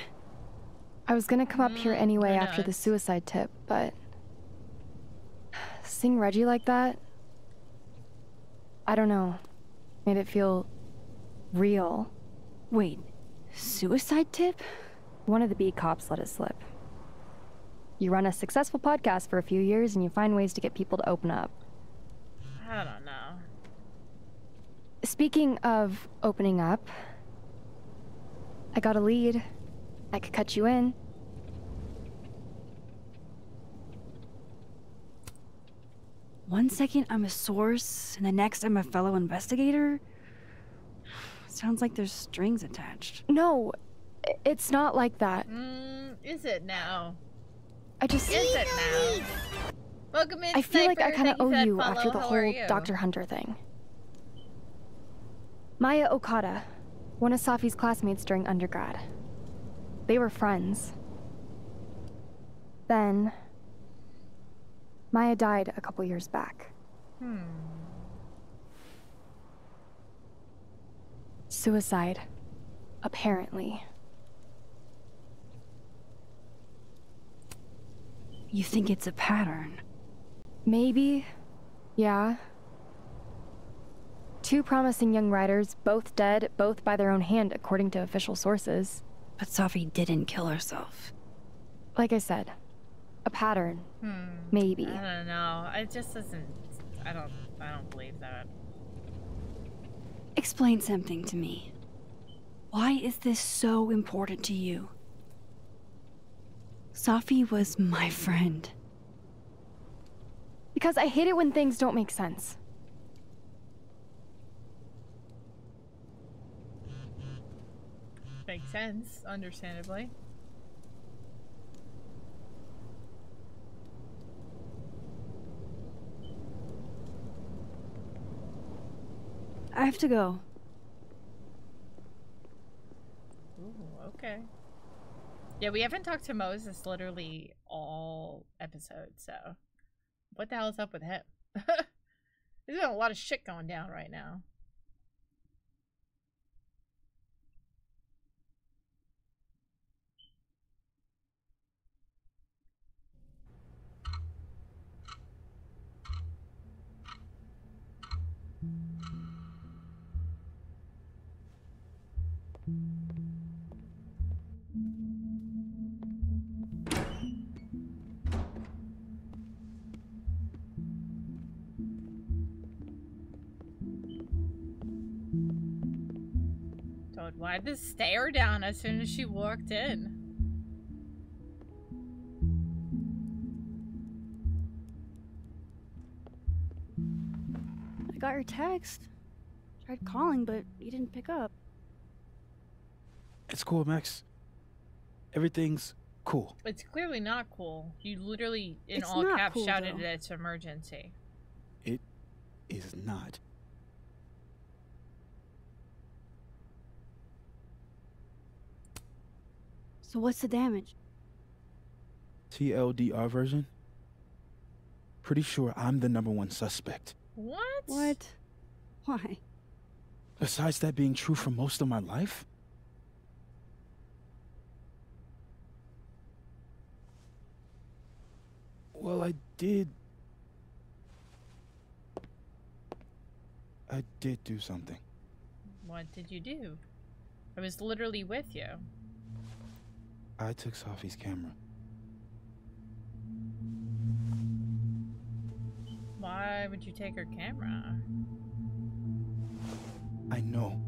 I was gonna come up here anyway why after not? the suicide tip, but... seeing Reggie like that... I don't know. Made it feel... real. Wait, suicide tip? One of the B cops let it slip. You run a successful podcast for a few years and you find ways to get people to open up. I don't know. Speaking of opening up, I got a lead. I could cut you in. One second I'm a source, and the next I'm a fellow investigator? Sounds like there's strings attached. No, it's not like that. Is it now? I just... Is it now? Welcome in, I feel like I Sniper. kind of Thank owe for that you follow. after the How are whole you? Dr. Hunter thing. Maya Okada, one of Safi's classmates during undergrad. They were friends. Then, Maya died a couple years back. Suicide, apparently. You think it's a pattern? Maybe. Yeah. 2 promising young writers, both dead, both by their own hand, according to official sources. But Safi didn't kill herself. Like I said, a pattern. Maybe. I don't know. It just doesn't. I don't believe that. Explain something to me. Why is this so important to you? Safi was my friend. Because I hate it when things don't make sense. Makes sense, understandably. I have to go. Ooh, okay. Yeah, we haven't talked to Moses literally all episode, so what the hell is up with him? There's a lot of shit going down right now. Toad, why'd this stare down as soon as she walked in? I got your text. Tried calling, but you didn't pick up. It's cool, Max. Everything's cool. It's clearly not cool. You literally, in It's all not caps, cool, shouted though. that it's emergency. It is not. So what's the damage? TLDR version? Pretty sure I'm the #1 suspect. What? What? Why? Besides that being true for most of my life? Well, I did do something. What did you do? I was literally with you. I took Safi's camera. Why would you take her camera? I know.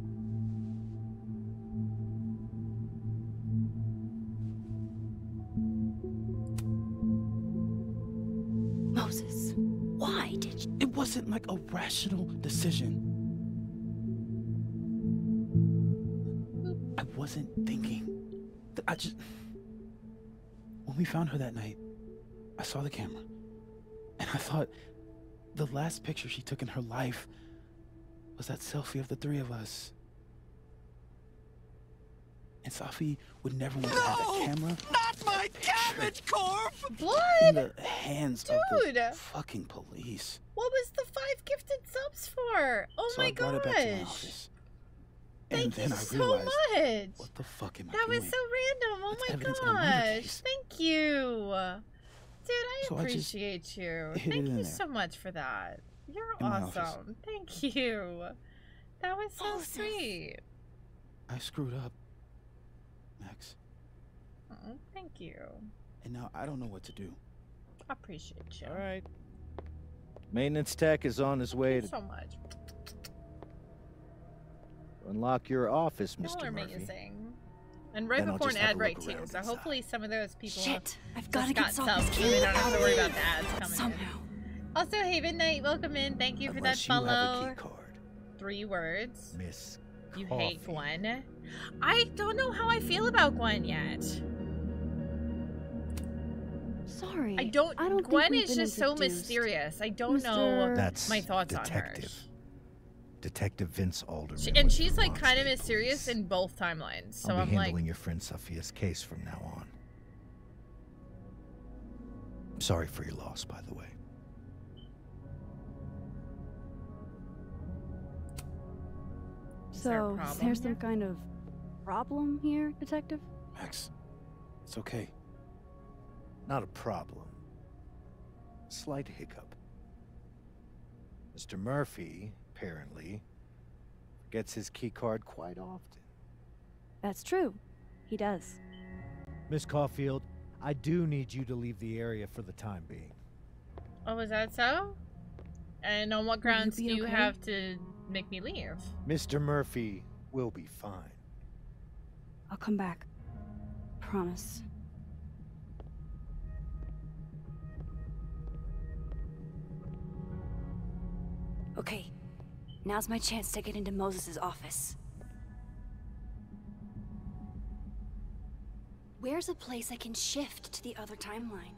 Moses, why did you? It wasn't like a rational decision. I wasn't thinking. I just... When we found her that night, I saw the camera. And I thought the last picture she took in her life was that selfie of the 3 of us. And Safi would never want to have that camera. Not my cabbage corp! In Blood! the hands Dude! of the fucking police. What was the 5 gifted subs for? Oh So my I brought it back to my gosh! office. Thank And then you I so realized, much! what the fuck am I That doing? was so random! Oh It's my evidence in a murder gosh! case. Thank you! Dude, I So I just appreciate you. hid it Thank in you there. so much for that. You're In my office. awesome. Thank you. That was so sweet. I screwed up, Max. Oh, thank you. And now I don't know what to do. I appreciate you. All right. Maintenance tech is on his way Thank you to so much. unlock your office, Y'all Mr. are Murphy. amazing. And right Then I'll before an just have ad a break look too. around So hopefully some of those people Shit, I've just gotta get got Sophie's subs, so key we don't have out to of worry here. about the ads coming Somehow. in. Also, Haven Knight, welcome in. Thank you for Unless that you have a follow. key card, 3 words. Miss You hate Coffee. Gwen. I don't know how I feel about Gwen yet. Sorry. I don't think Gwen we've is been just so introduced. mysterious. I don't Mr. know That's my thoughts on her. Detective Vince Alderman. And with she's like Vermont kind of State mysterious Police. in both timelines. So I'll I'm be like, handling your friend Sophia's case from now on. I'm sorry for your loss, by the way. So, problem is there some kind of problem here, Detective? Max, it's okay. Not a problem. Slight hiccup. Mr. Murphy, apparently, forgets his keycard quite often. That's true. He does. Miss Caulfield, I do need you to leave the area for the time being. Oh, is that so? And on what grounds do you have to make me leave? Mr. Murphy will be fine. I'll come back. Promise. Okay, now's my chance to get into Moses' office. Where's a place I can shift to the other timeline?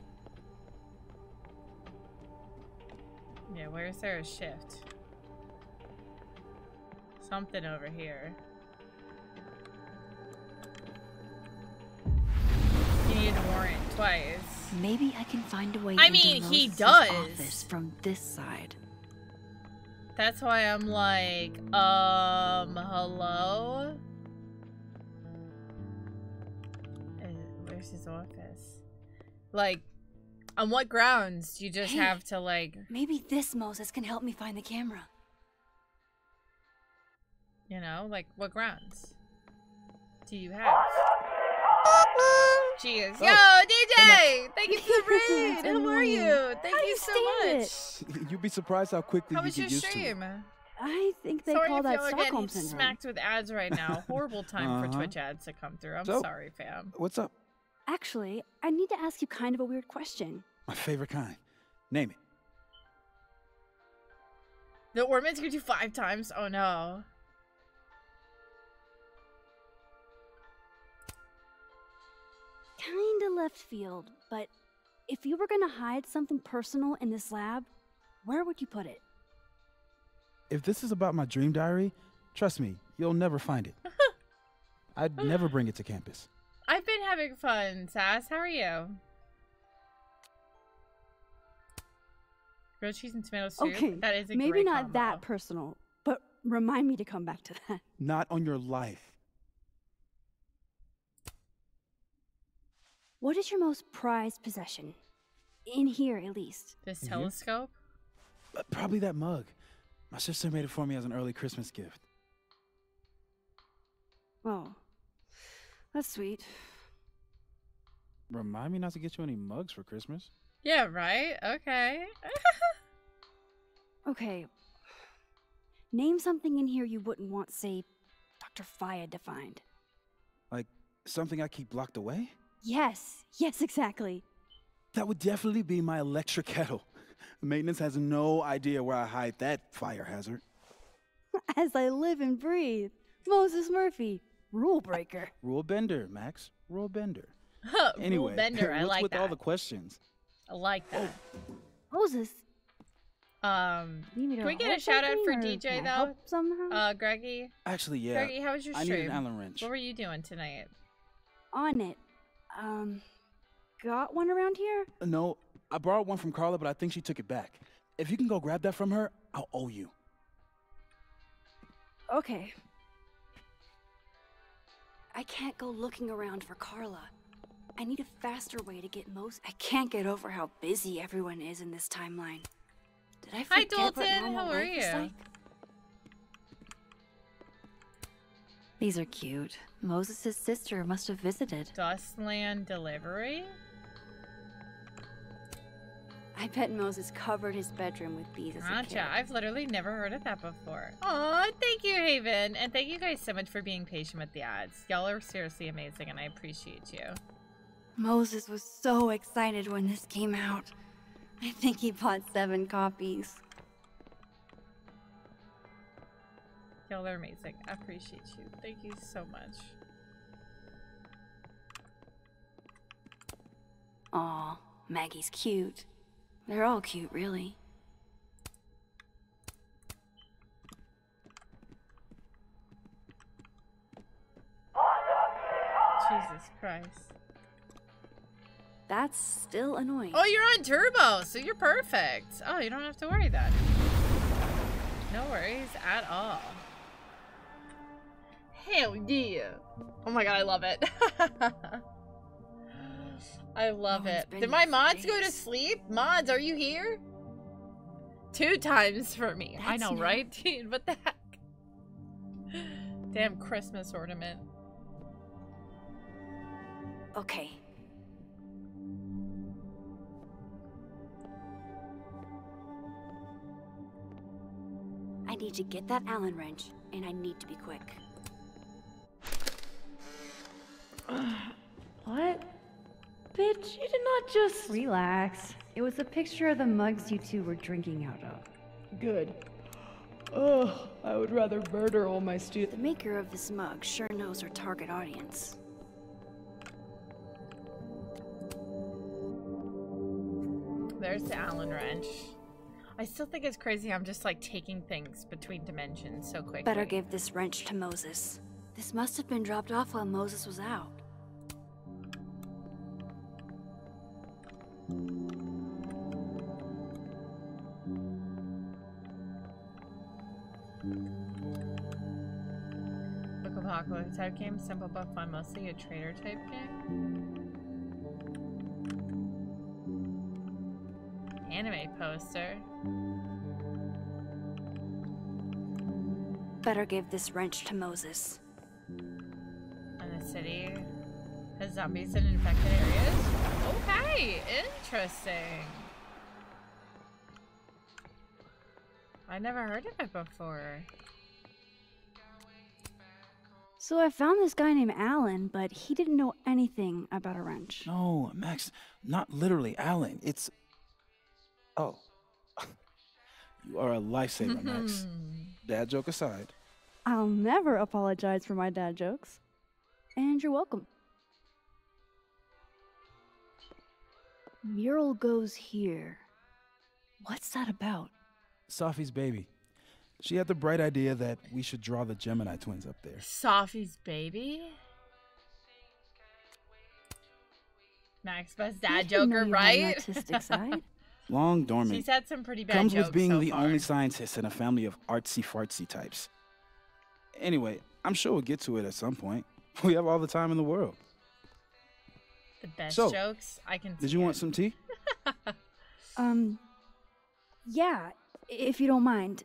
Yeah, where's there a shift? Something over here. You need a warrant twice. Maybe I can find a way I into mean, he Moses' does. office from this side. That's why I'm like, hello? Where's his office? Like, on what grounds do you just have to, like... Maybe this Moses can help me find the camera. You know, like, what grounds do you have? Cheers. Oh. Yo, DJ! Thank you for the raid! That's How are annoying. you? Thank How do you you so stand much. You'd be surprised how quickly How you was get your used to it. stream? I think they Sorry call if that y'all are Stockholm getting syndrome. smacked with ads right now. Horrible time for Uh-huh. Twitch ads to come through. I'm So, sorry, fam. What's up? Actually, I need to ask you kind of a weird question. My favorite kind. Name it. The Ormans give you 5 times? Oh no. Kinda left field, but if you were gonna hide something personal in this lab, where would you put it? If this is about my dream diary, trust me, you'll never find it. I'd never bring it to campus. I've been having fun, Sass. How are you? Grilled cheese and tomato soup? Okay, That is a maybe great not combo. that personal, but remind me to come back to that. Not on your life. What is your most prized possession? In here, at least. This Mhm. telescope? Probably that mug. My sister made it for me as an early Christmas gift. Oh, that's sweet. Remind me not to get you any mugs for Christmas. Yeah, right? Okay. Okay. Name something in here you wouldn't want, say, Dr. Fayed to find. Like something I keep locked away? Yes, exactly. That would definitely be my electric kettle. Maintenance has no idea where I hide that fire hazard. As I live and breathe. Moses Murphy, rule breaker. Rule bender, Max. Rule bender. Rule Anyway, bender, I what's like with all that. the questions? I like that. Moses, Can we to get a hold shout out for something, or DJ can I though? help somehow? Greggy. Actually, yeah. Greggy, how was your I stream? need an Allen wrench. What were you doing tonight? On it. Got one around here? No, I borrowed one from Carla, but I think she took it back. If you can go grab that from her, I'll owe you. Okay. I can't go looking around for Carla. I need a faster way to get Moses. I can't get over how busy everyone is in this timeline. Did I Hi, forget what Dalton. normal How are life is you? like? These are cute. Moses' sister must have visited. Dustland delivery? I bet Moses covered his bedroom with these as a kid. Gotcha. I've literally never heard of that before. Aw, thank you, Haven. And thank you guys so much for being patient with the ads. Y'all are seriously amazing, and I appreciate you. Moses was so excited when this came out. I think he bought 7 copies. Y'all are amazing. I appreciate you. Thank you so much. Aw, Maggie's cute. They're all cute, really. Jesus Christ. That's still annoying. Oh, you're on turbo, so you're perfect. Oh, you don't have to worry then. No worries at all. Hell yeah. Oh my god, I love it. I love No one's it. been Did here my for mods go to days. sleep? Mods, are you here? 2 times for me. I That's know, new. right? Dude, what the heck? Damn Christmas ornament. Okay. I need to get that Allen wrench, and I need to be quick. What? Bitch, you did not just... Relax. It was a picture of the mugs you two were drinking out of. Good. Ugh, I would rather murder all my students. The maker of this mug sure knows her target audience. There's the Allen wrench. I still think it's crazy I'm just like taking things between dimensions so quickly. Better give this wrench to Moses. This must have been dropped off while Moses was out. Book of Apocalypse type game, simple but fun, mostly a trader type game. Anime poster. Better give this wrench to Moses. And the city has zombies in infected areas. Okay, interesting. I never heard of it before. So I found this guy named Alan, but he didn't know anything about a wrench. No, Max, not literally Alan. It's... Oh. You are a lifesaver, Max. Dad joke aside. I'll never apologize for my dad jokes. And you're welcome. Mural goes here. What's that about? Sophie's baby. She had the bright idea that we should draw the Gemini twins up there. Sophie's baby? Max best dad joker, right? Long dormant. She's had some pretty bad Comes jokes with being so the far. only scientist in a family of artsy-fartsy types. Anyway, I'm sure we'll get to it at some point. We have all the time in the world. The best So, jokes I can see. Did you want some tea? Yeah, if you don't mind.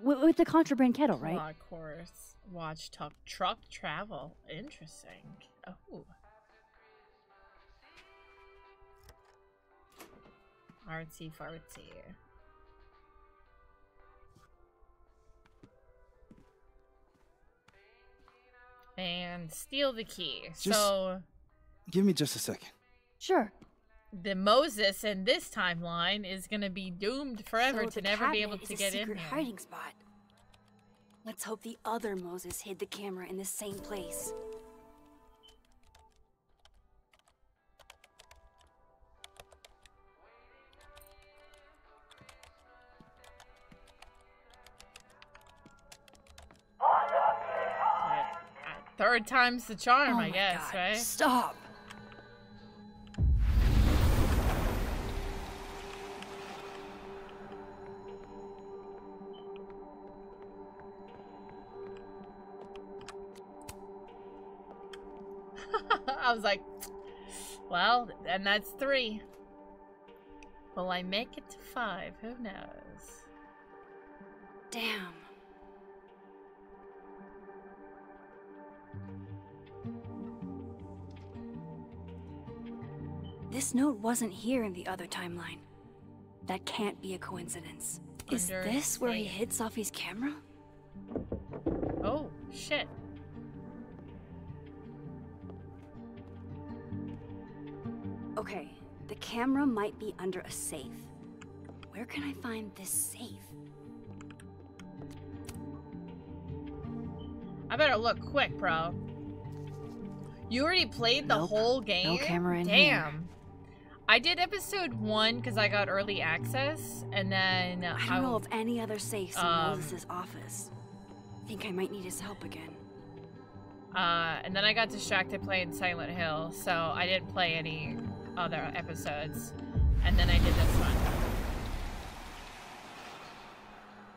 With the contraband kettle, right? Of course. Watch truck travel. Interesting. Oh. Artsy fartsy. And steal the key. So Give me just a second. Sure. the Moses in this timeline is gonna be doomed forever So to the never be cabinet able is to a get in secret there. hiding spot. Let's hope the other Moses hid the camera in the same place. Third time's the charm, Oh I my guess, God, right? Stop! I was like, well, and that's 3. Will I make it to 5? Who knows? Damn. This note wasn't here in the other timeline. That can't be a coincidence. Is Under this where he safe. hid Sophie's camera? Oh, shit. Okay, the camera might be under a safe. Where can I find this safe? I better look quick, bro. You already played the Nope, whole game? no camera in Damn. here. I did episode 1 because I got early access, and then I don't know of any other safes in um, Moses' office. Think I might need his help again. and then I got distracted playing Silent Hill, so I didn't play any other episodes. And then I did this one.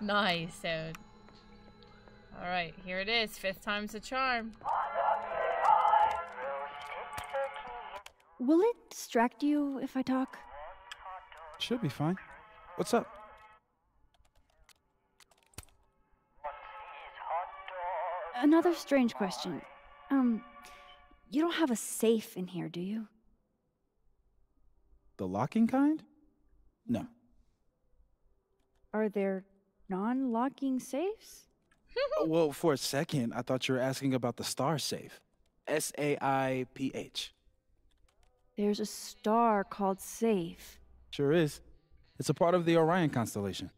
Nice, dude. Alright, here it is. 5th time's the charm. Will it distract you if I talk? Should be fine. What's up? Another strange question. You don't have a safe in here, do you? The locking kind? No. Are there non-locking safes? Well, for a second, I thought you were asking about the star safe. SAIPH. There's a star called Safe. Sure is. It's a part of the Orion constellation.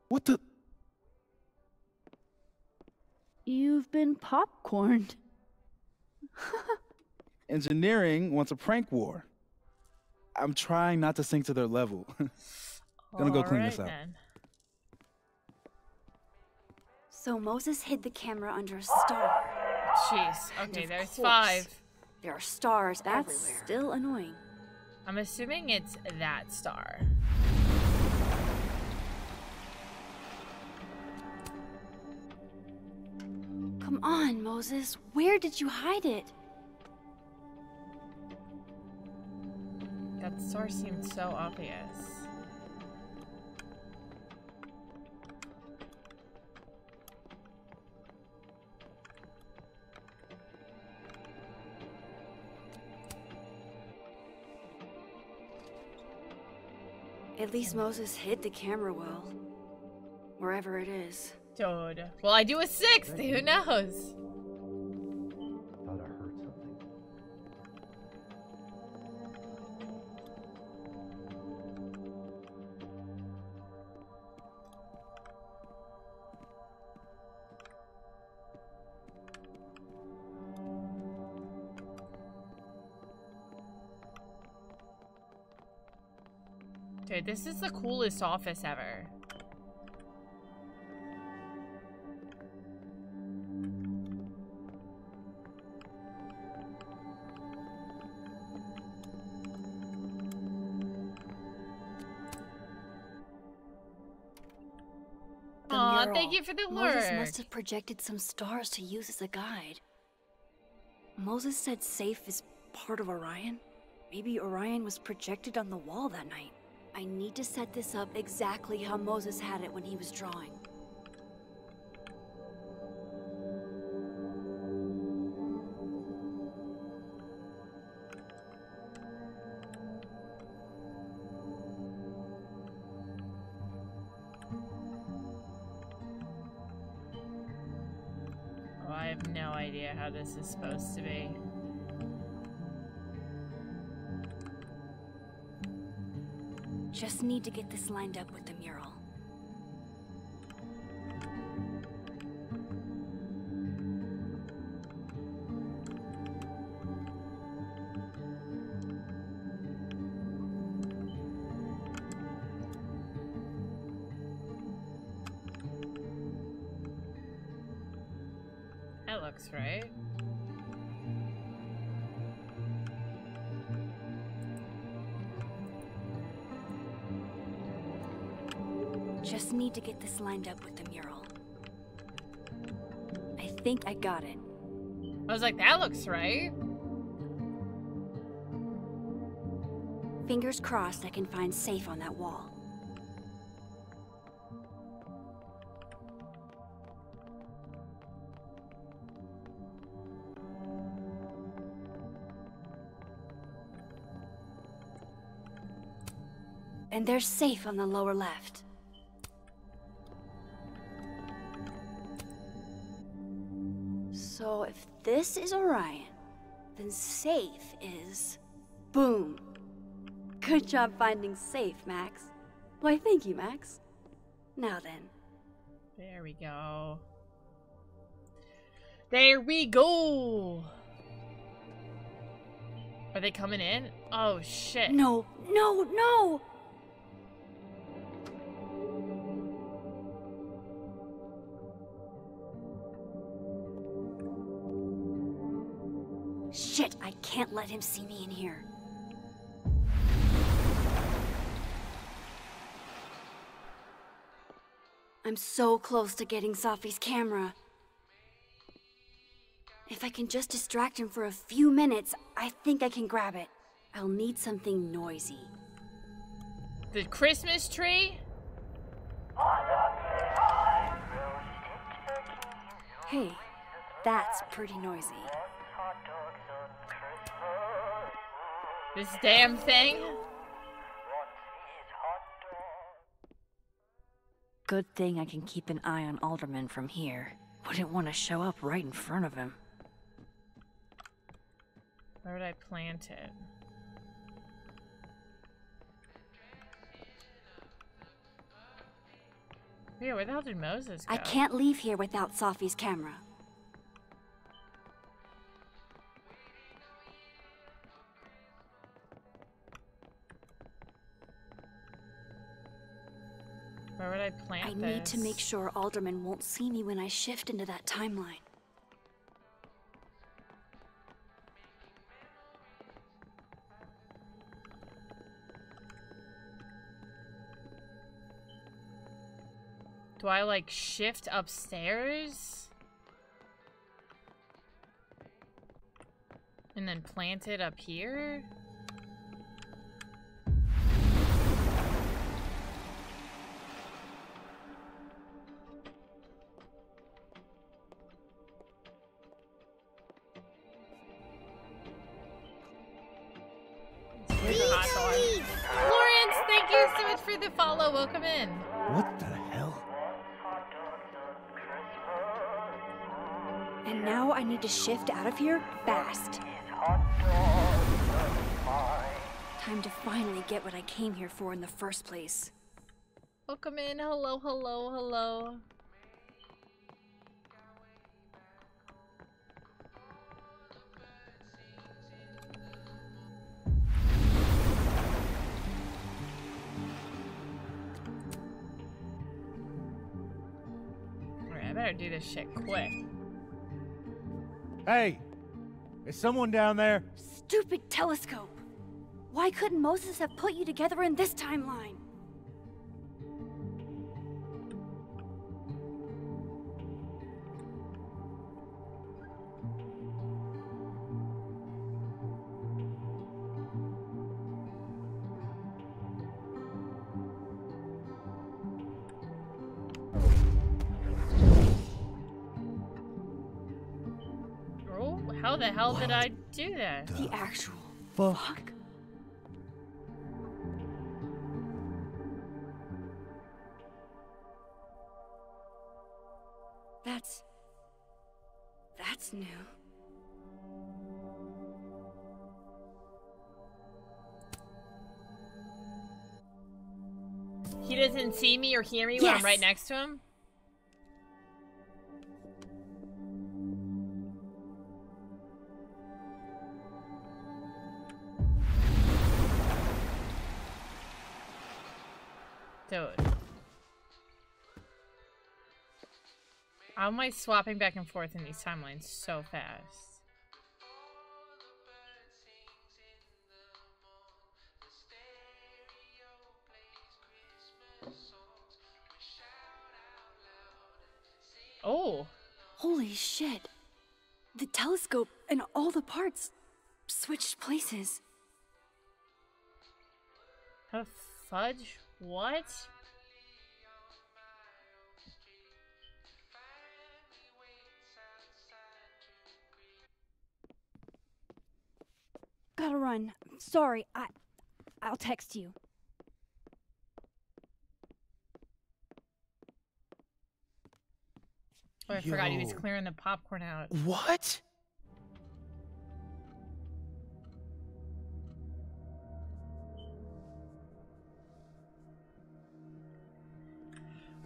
What the? You've been popcorned. Engineering wants a prank war. I'm trying not to sink to their level. Gonna go clean this out. Then. So Moses hid the camera under a star. Jeez. And Okay, of there's course, 5. There are stars That's everywhere. still annoying. I'm assuming it's that star. Come on, Moses. Where did you hide it? That star seemed so obvious. At least Moses hid the camera well. Wherever it is. Dude. Well, I do a 6th. Who knows? Thought I heard something. Dude, this is the coolest office ever. Aw, thank you for the Moses work. must have projected some stars to use as a guide. Moses said Safe is part of Orion. Maybe Orion was projected on the wall that night. I need to set this up exactly how Moses had it when he was drawing. Oh, I have no idea how this is supposed to be. Just need to get this lined up with the mural. That looks right. Just need to get this lined up with the mural. I think I got it. I was like, that looks right. Fingers crossed I can find Safe on that wall. And there's Safe on the lower left. So if this is Orion, then Safe is... Boom! Good job finding Safe, Max. Why, thank you, Max. Now then. There we go. There we go! Are they coming in? Oh, shit. No, no, no! Shit, I can't let him see me in here. I'm so close to getting Safi's camera. If I can just distract him for a few minutes, I think I can grab it. I'll need something noisy. The Christmas tree? Hey, that's pretty noisy. This damn thing? Good thing I can keep an eye on Alderman from here. Wouldn't want to show up right in front of him. Where would I plant it? Yeah, where the hell did Moses go? I can't leave here without Safi's camera. Where would I plant I this? need to make sure Alderman won't see me when I shift into that timeline. Do I like shift upstairs? And then plant it up here? Lawrence, thank you so much for the follow. Welcome in. What the hell? And now I need to shift out of here fast. Time to finally get what I came here for in the first place. Welcome in. Hello, hello, hello. Alright, I better do this shit quick. Hey! Is someone down there? Stupid telescope! Why couldn't Moses have put you together in this timeline? Oh, how the hell did I do that? The actual fuck? That's new. He doesn't see me or hear me when I'm Yes. right next to him? Dude. How am I swapping back and forth in these timelines so fast? Oh. Holy shit. The telescope and all the parts switched places. How the fudge? What? Gotta run. Sorry, I'll text you. Oh, I forgot he was Yo. clearing the popcorn out. What?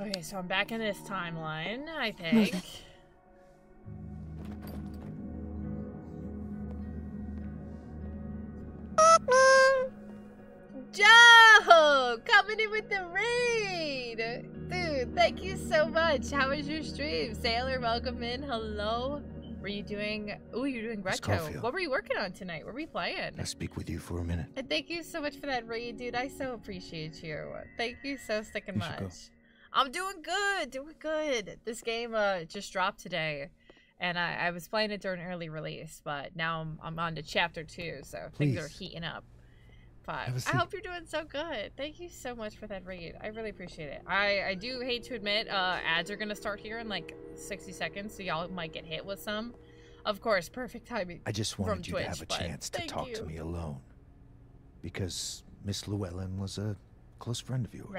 Okay, so I'm back in this timeline, I think. Joe! Coming in with the raid! Dude, thank you so much. How was your stream? Sailor, welcome in. Hello. Were you doing... Oh, you're doing Miss retro. Caulfield. What were you working on tonight? What were we playing? Can I speak with you for a minute? And thank you so much for that raid, dude. I so appreciate you. Thank you so sticking You should go. much. I'm doing good. This game just dropped today, and I was playing it during early release, but now I'm on to chapter 2, so things are heating up. But I hope you're doing so good. Thank you so much for that read. I really appreciate it. I do hate to admit, ads are gonna start here in like 60 seconds, so y'all might get hit with some. Of course, perfect timing. I just wanted you Twitch, to have a chance to talk to me alone. Because Miss Llewellyn was a close friend of yours.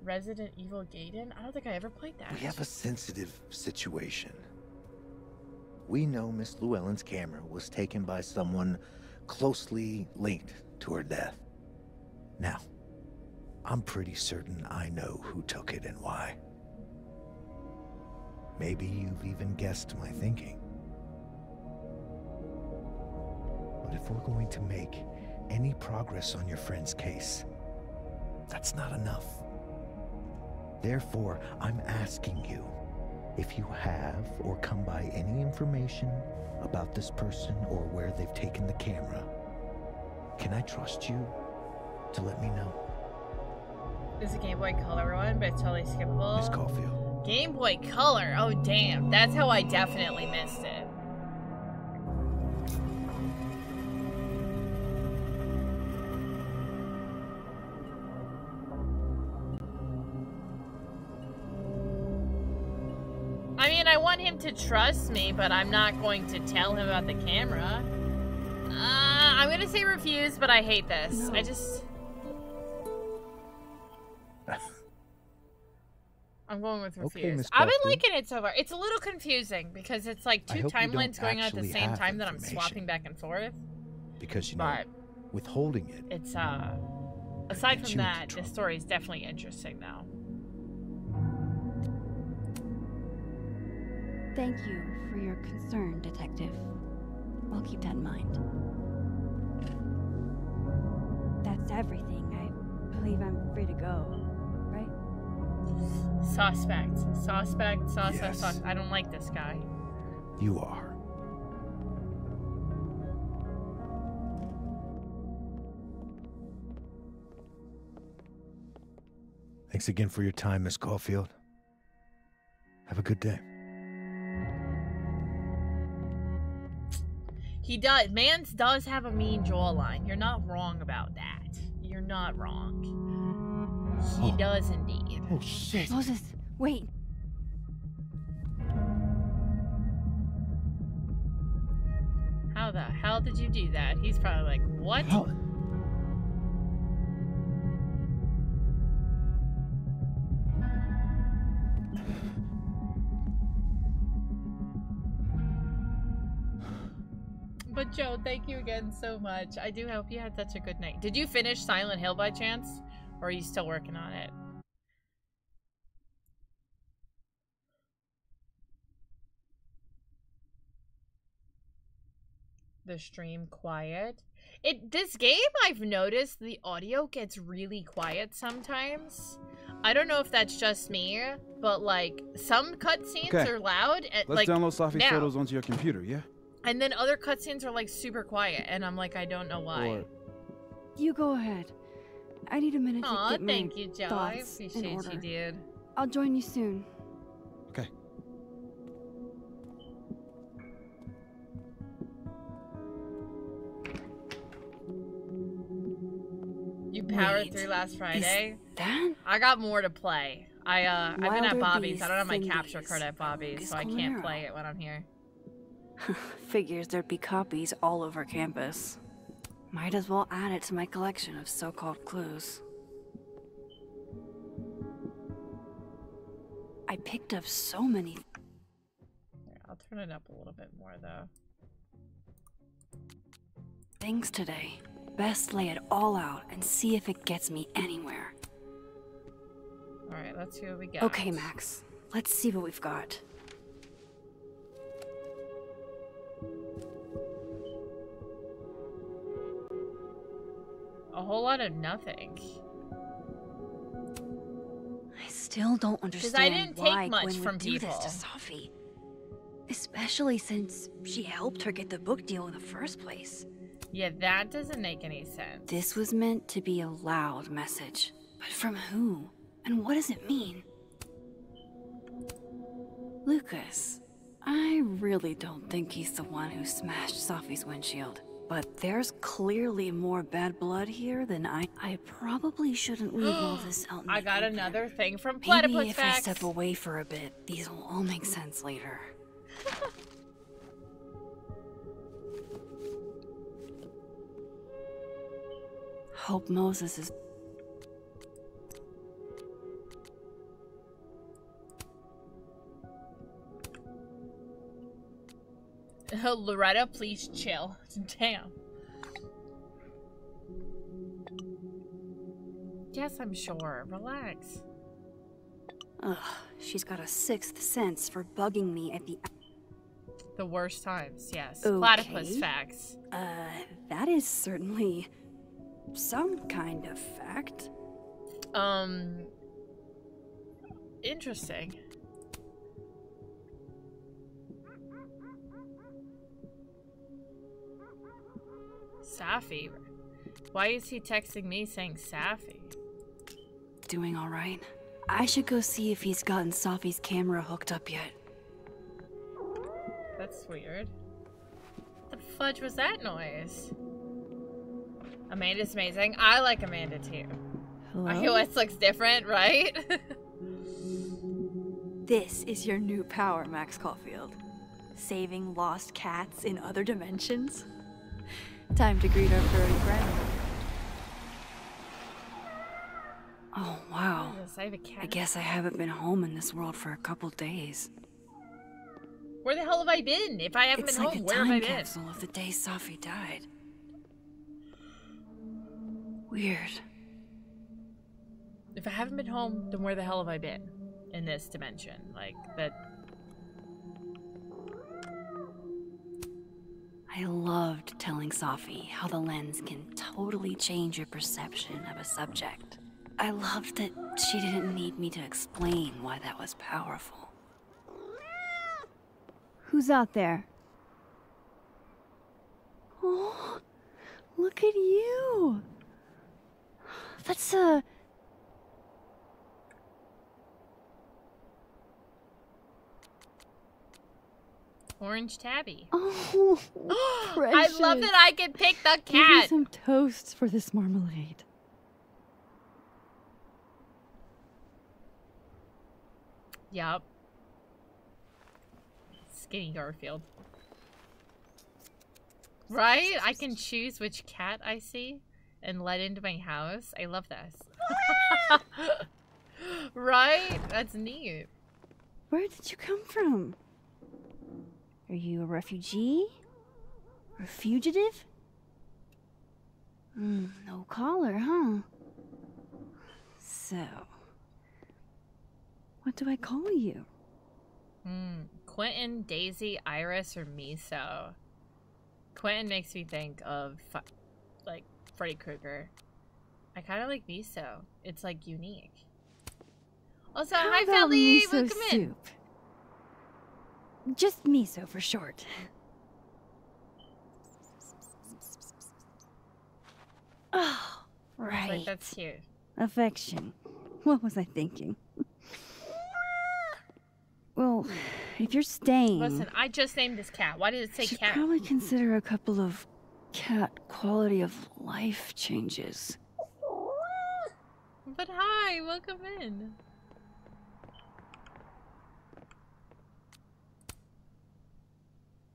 Resident Evil Gaiden? I don't think I ever played that. We have a sensitive situation. We know Miss Llewellyn's camera was taken by someone closely linked to her death. Now, I'm pretty certain I know who took it and why. Maybe you've even guessed my thinking. But if we're going to make any progress on your friend's case, that's not enough. Therefore, I'm asking you if you have or come by any information about this person or where they've taken the camera. Can I trust you to let me know? This is a Game Boy Color one, but it's totally skippable. Miss Caulfield. Game Boy Color? Oh, damn. That's how I definitely missed it. I mean, I want him to trust me, but I'm not going to tell him about the camera. I'm gonna say refuse, but I hate this. No. I just... I'm going with refuse. I've been liking it so far. It's a little confusing because it's like two timelines going on at the same time that I'm swapping back and forth. Because, you know, withholding it... It's, aside from that, the story is definitely interesting, though. Thank you for your concern, Detective. I'll keep that in mind. That's everything. I believe I'm free to go, right? Suspect. I don't like this guy. You are. Thanks again for your time, Miss Caulfield. Have a good day. He does. Mans does have a mean jawline. You're not wrong about that. You're not wrong. He does indeed. Oh, shit. Moses, wait. How the hell did you do that? He's probably like, what? How? But Joe, thank you again so much. I do hope you had such a good night. Did you finish Silent Hill by chance? Or are you still working on it? The stream quiet. This game, I've noticed the audio gets really quiet sometimes. I don't know if that's just me, but like some cutscenes are loud. Let's download Sophie's photos onto your computer, yeah? And then other cutscenes are like super quiet, and I'm like, I don't know why. You go ahead. I need a minute to get my thank you, Joe. I appreciate you, dude. I'll join you soon. Okay. You powered through last Friday? That? I got more to play. I've been at Bobby's. I don't have my capture card at Bobby's, so I can't play it when I'm here. Figures there'd be copies all over campus. Might as well add it to my collection of so-called clues. I picked up so many. I'll turn it up a little bit more, though. Things today. Best lay it all out and see if it gets me anywhere. Alright, let's see what we got. Okay, Max. Let's see what we've got. A whole lot of nothing. I still don't understand I didn't why take much Gwen from would do people. this to Sophie. Especially since she helped her get the book deal in the first place. Yeah, that doesn't make any sense. This was meant to be a loud message. But from who? And what does it mean? Lucas, I really don't think he's the one who smashed Sophie's windshield. But there's clearly more bad blood here than I probably shouldn't leave all this out in the I got open. another thing from Maybe Platypus if Facts. I step away for a bit, these will all make sense later. Hope Moses is... Loretta, please chill. Damn. Yes, I'm sure. Relax. Ugh, she's got a sixth sense for bugging me at the worst times, yes. Okay. Platypus Facts. That is certainly some kind of fact. Interesting. Safi. Why is he texting me saying Safi? Doing all right? I should go see if he's gotten Safi's camera hooked up yet. That's weird. What the fudge was that noise? Amanda's amazing. I like Amanda too. Hello? iOS looks different, right? This is your new power, Max Caulfield. Saving lost cats in other dimensions. Time to greet our furry friend. Oh, wow. Yes, I have a cat. I guess I haven't been home in this world for a couple days. Where the hell have I been? If I haven't It's been like home, a where have I time been? capsule of the day Safi died. Weird. If I haven't been home, then where the hell have I been? In this dimension. Like, that... I loved telling Safi how the lens can totally change your perception of a subject. I loved that she didn't need me to explain why that was powerful. Who's out there? Oh, look at you! That's Orange tabby. Oh, precious. I love that I can pick the Give me cat. some toast for this marmalade. Yup. Skinny Garfield. Right? I can choose which cat I see and let into my house. I love this. Right? That's neat. Where did you come from? Are you a refugee? Or a fugitive? No collar, huh? So, what do I call you? Quentin, Daisy, Iris, or Miso? Quentin makes me think of, like, Freddy Krueger. I kind of like Miso. It's, like, unique. Also, How hi, about Felly! miso Welcome in! soup? Just miso for short. Oh, right. Like, that's cute. Affection. What was I thinking? Well, if you're staying... Listen, I just named this cat. Why did it say should cat? probably consider a couple of cat quality of life changes. But hi, welcome in.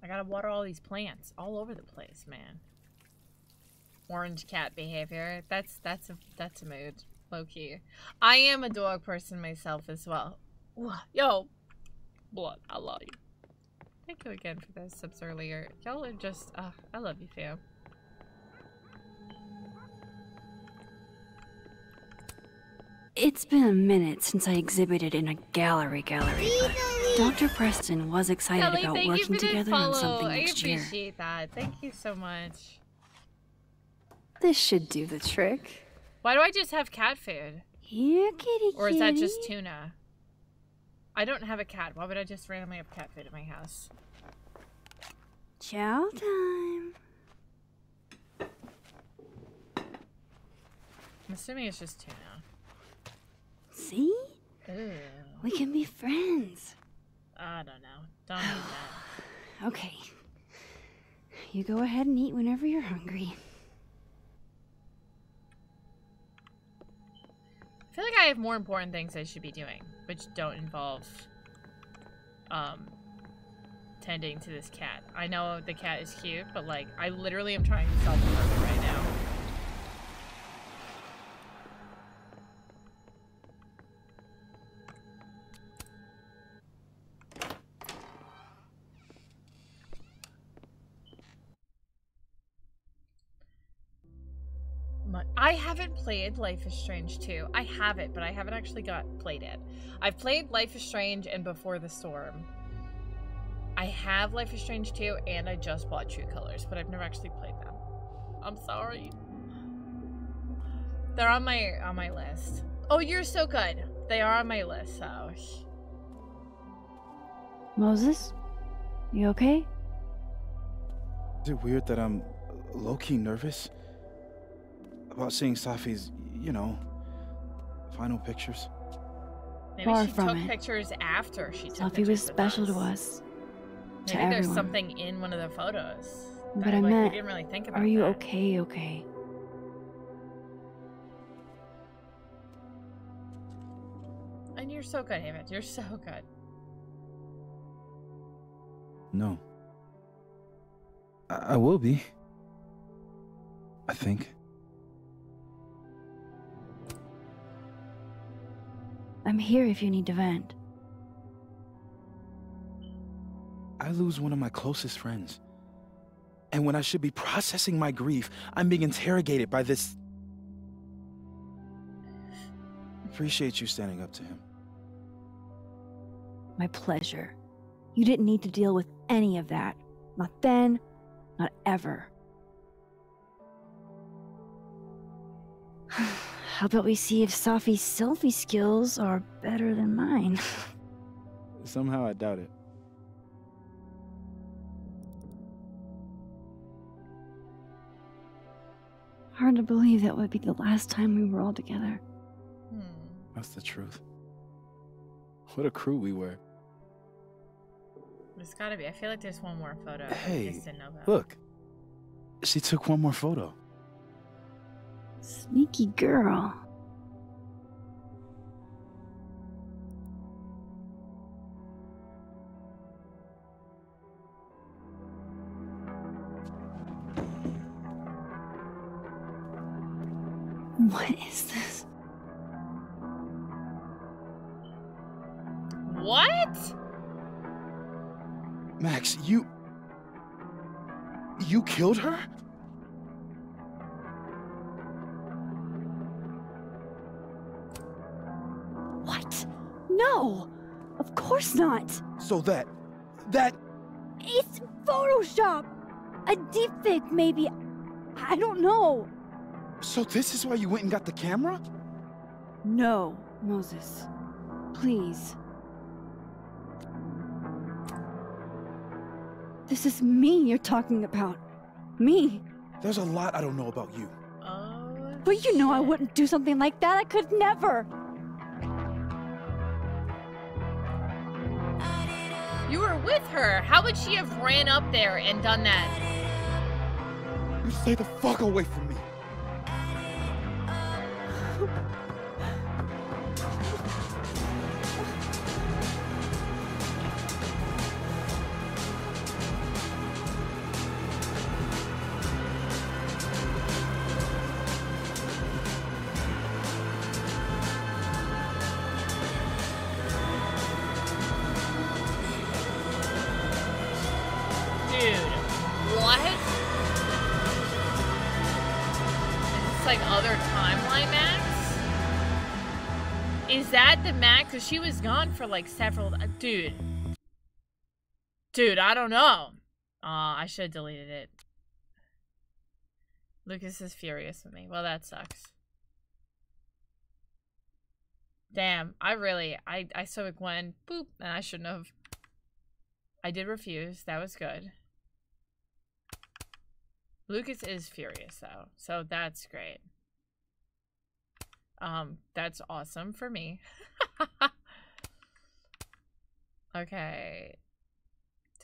I gotta water all these plants all over the place, man. Orange cat behavior. That's a mood. Low key. I am a dog person myself as well. Yo, blood, I love you. Thank you again for those subs earlier. Y'all are just, I love you, fam. It's been a minute since I exhibited in a gallery, but Dr. Preston was excited Kelly, about thank you working for the together follow. on something I next year. appreciate that. Thank you so much. This should do the trick. Why do I just have cat food? Here, kitty, Or is that kitty. just tuna? I don't have a cat. Why would I just randomly have cat food at my house? Chow time. I'm assuming it's just tuna. See? Ew. We can be friends. I don't know. Don't eat that. Okay. You go ahead and eat whenever you're hungry. I feel like I have more important things I should be doing, which don't involve tending to this cat. I know the cat is cute, but like I literally am trying to solve the murder right now. I haven't played Life is Strange 2. I have it, but I haven't actually played it. I've played Life is Strange and Before the Storm. I have Life is Strange 2, and I just bought True Colors, but I've never actually played them. I'm sorry. They're on my list. Oh, you're so good. They are on my list, so. Moses? You okay? Is it weird that I'm low-key nervous about seeing Safi's, you know, final pictures? Maybe Far she from took it. pictures after she took Safi pictures was with special us. to us. To Maybe there's everyone. something in one of the photos. But that, I like, meant, we didn't really think about are you that. okay? And you're so good, Hammond. You're so good. No. I will be. I think. I'm here if you need to vent. I lose one of my closest friends. And when I should be processing my grief, I'm being interrogated by this... Appreciate you standing up to him. My pleasure. You didn't need to deal with any of that. Not then, not ever. How about we see if Safi's selfie skills are better than mine? Somehow I doubt it. Hard to believe that would be the last time we were all together. That's the truth. What a crew we were. There's gotta be. I feel like there's one more photo. I Hey, just didn't know about. look. She took one more photo. Sneaky girl. What is this? What? Max, you killed her? What? No! Of course not! So that... It's Photoshop! A deepfake, maybe. I don't know. So this is why you went and got the camera? No, Moses. Please. This is me you're talking about. Me. There's a lot I don't know about you. Oh. But you know I wouldn't do something like that. I could never. You were with her. How would she have ran up there and done that? You stay the fuck away from me. Dude, what? Is this like other timeline Max? Is that the Max? Cause she was gone for like several. Dude, I don't know. I should have deleted it. Lucas is furious with me. Well, that sucks. Damn, I saw Gwen, boop, and I shouldn't have. I did refuse. That was good. Lucas is furious though, so that's great. That's awesome for me. Okay.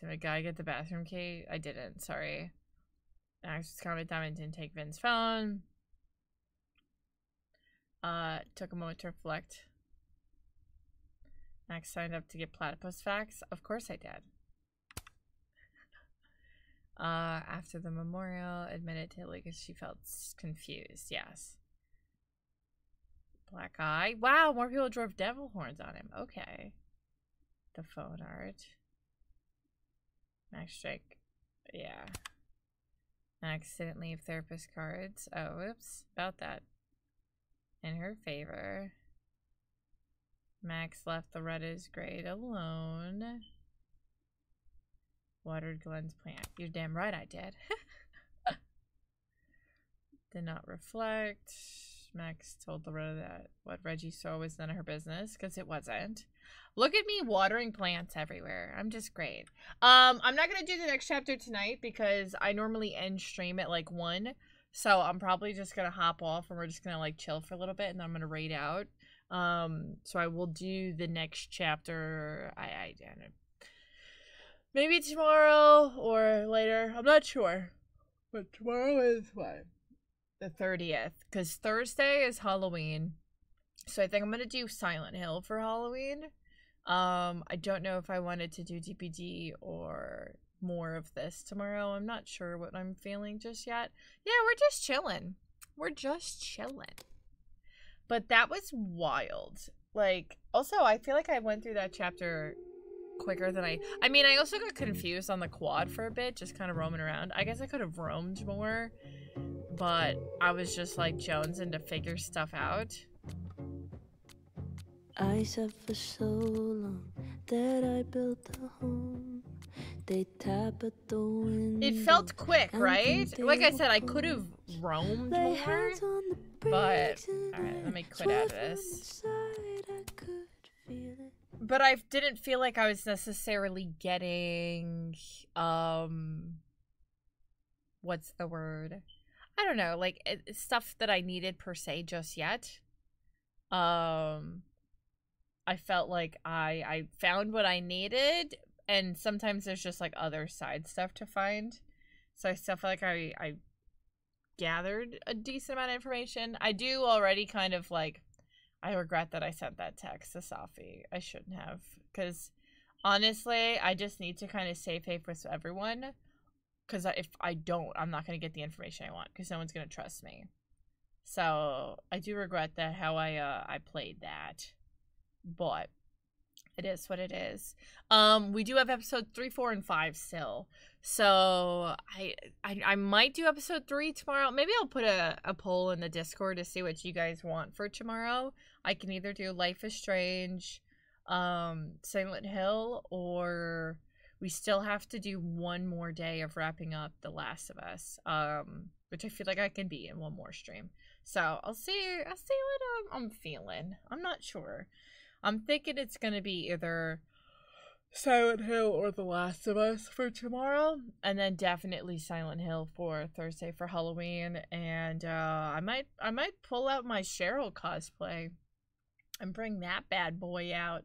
Did a guy get the bathroom key? I didn't. Sorry. Max counted down and didn't take Vin's phone. Took a moment to reflect. Max signed up to get platypus facts. Of course I did. After the memorial, admitted to Lucas she felt confused. Yes. Black eye. Wow, more people drove devil horns on him. Okay. The phone art. Max strike. Yeah. Max didn't leave therapist cards. Oh, whoops. About that. In her favor. Max left Loretta's grade alone. Watered Glenn's plant. You're damn right I did. Did not reflect. Max told Loretta that what Reggie saw was none of her business, because it wasn't. Look at me watering plants everywhere. I'm just great. I'm not going to do the next chapter tonight because I normally end stream at like 1. So I'm probably just going to hop off and we're just going to like chill for a little bit and then I'm going to raid out. So I will do the next chapter. I don't know. Maybe tomorrow or later. I'm not sure. But tomorrow is what? The 30th. Because Thursday is Halloween. So I think I'm going to do Silent Hill for Halloween. I don't know if I wanted to do DPD or more of this tomorrow. I'm not sure what I'm feeling just yet. Yeah, we're just chilling. We're just chilling. But that was wild. Like, also, I feel like I went through that chapter quicker than I mean, I also got confused on the quad for a bit, just kind of roaming around. I guess I could have roamed more, but I was just like jonesing to figure stuff out. I said for so long that I built a home. They tap at the window. It felt quick, right? Like I said, I could have roamed more, but alright, let me quit out of this. But I didn't feel like I was necessarily getting, what's the word? I don't know, like, stuff that I needed per se just yet. I felt like I found what I needed, and sometimes there's just, like, other side stuff to find. So I still feel like I gathered a decent amount of information. I do already kind of, like, I regret that I sent that text to Safi. I shouldn't have. Because, honestly, I just need to kind of save face with everyone. Because if I don't, I'm not going to get the information I want. Because no one's going to trust me. So, I do regret that how I played that. But, it is what it is. We do have episode 3, 4, and 5 still. So, I might do episode 3 tomorrow. Maybe I'll put a poll in the Discord to see what you guys want for tomorrow. I can either do Life is Strange, Silent Hill, or we still have to do one more day of wrapping up The Last of Us, which I feel like I can be in one more stream. So I'll see what I'm feeling. I'm not sure. I'm thinking it's gonna be either Silent Hill or The Last of Us for tomorrow, and then definitely Silent Hill for Thursday for Halloween. And I might pull out my Cheryl cosplay and bring that bad boy out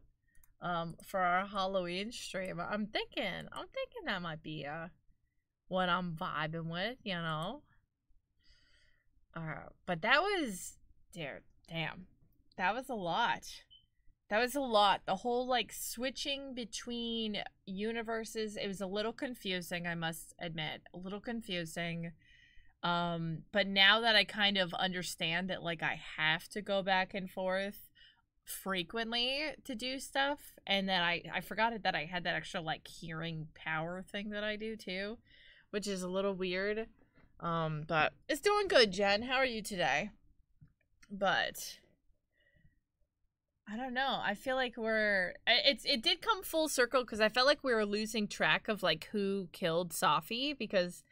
for our Halloween stream. I'm thinking that might be what I'm vibing with, you know. But that was damn, that was a lot. That was a lot. The whole, like, switching between universes, it was a little confusing, I must admit. A little confusing. But now that I kind of understand that, like, I have to go back and forth frequently to do stuff, and that I forgot that I had that extra, like, hearing power thing that I do, too, which is a little weird. But it's doing good, Jen. How are you today? But I don't know. I feel like it did come full circle because I felt like we were losing track of, like, who killed Safi, because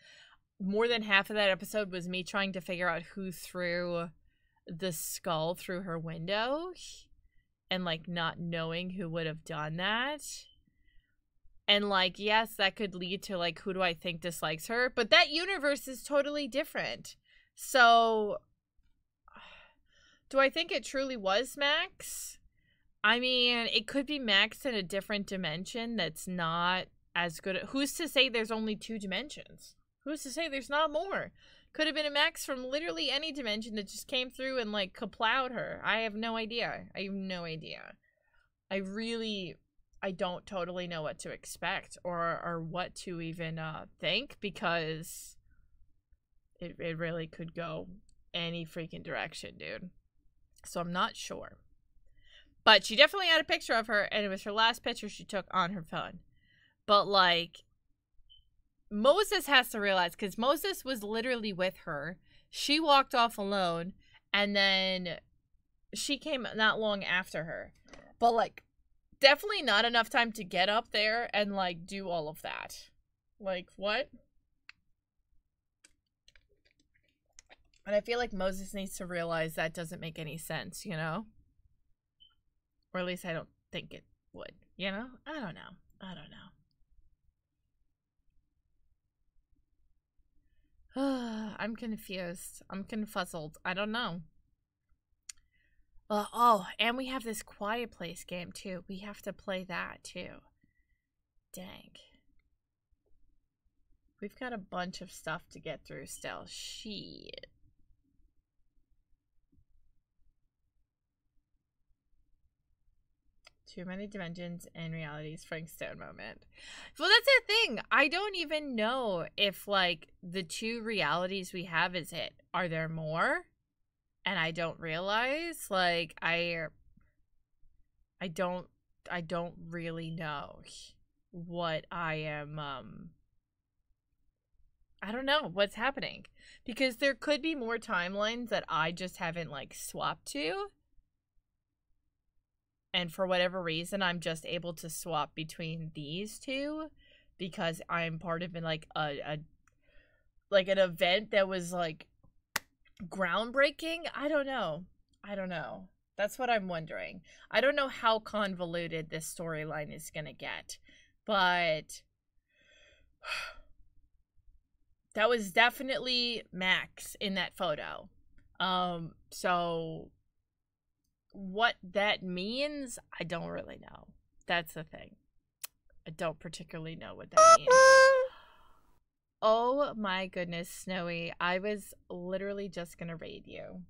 more than half of that episode was me trying to figure out who threw the skull through her window and, like, not knowing who would have done that. And, like, yes, that could lead to, like, who do I think dislikes her? But that universe is totally different. So, do I think it truly was Max? I mean, it could be Max in a different dimension that's not as good. Who's to say there's only 2 dimensions? Who's to say there's not more? Could have been a Max from literally any dimension that just came through and, like, kaplowed her. I have no idea. I have no idea. I don't totally know what to expect or what to even think, because it really could go any freaking direction, dude. So I'm not sure. But she definitely had a picture of her, and it was her last picture she took on her phone. But, like, Moses has to realize, because Moses was literally with her. She walked off alone, and then she came not long after her. But, like, definitely not enough time to get up there and, like, do all of that. Like, what? And I feel like Moses needs to realize that doesn't make any sense, you know? Or at least I don't think it would, you know? I don't know. I don't know. I'm confused. I'm confuzzled. I don't know. Oh, and we have this Quiet Place game, too. We have to play that, too. Dang. We've got a bunch of stuff to get through still. Shit. Too many dimensions and realities. Frank Stone moment. Well, that's the thing. I don't even know if, like, the 2 realities we have is it. Are there more? And I don't realize. Like, I don't really know what I am, I don't know what's happening. Because there could be more timelines that I just haven't, like, swapped to. And for whatever reason, I'm just able to swap between these 2 because I'm part of like an event that was like groundbreaking. I don't know. That's what I'm wondering. I don't know how convoluted this storyline is gonna get, but that was definitely Max in that photo. So what that means, I don't really know. That's the thing. I don't particularly know what that means. Oh my goodness, Snowy. I was literally just gonna raid you.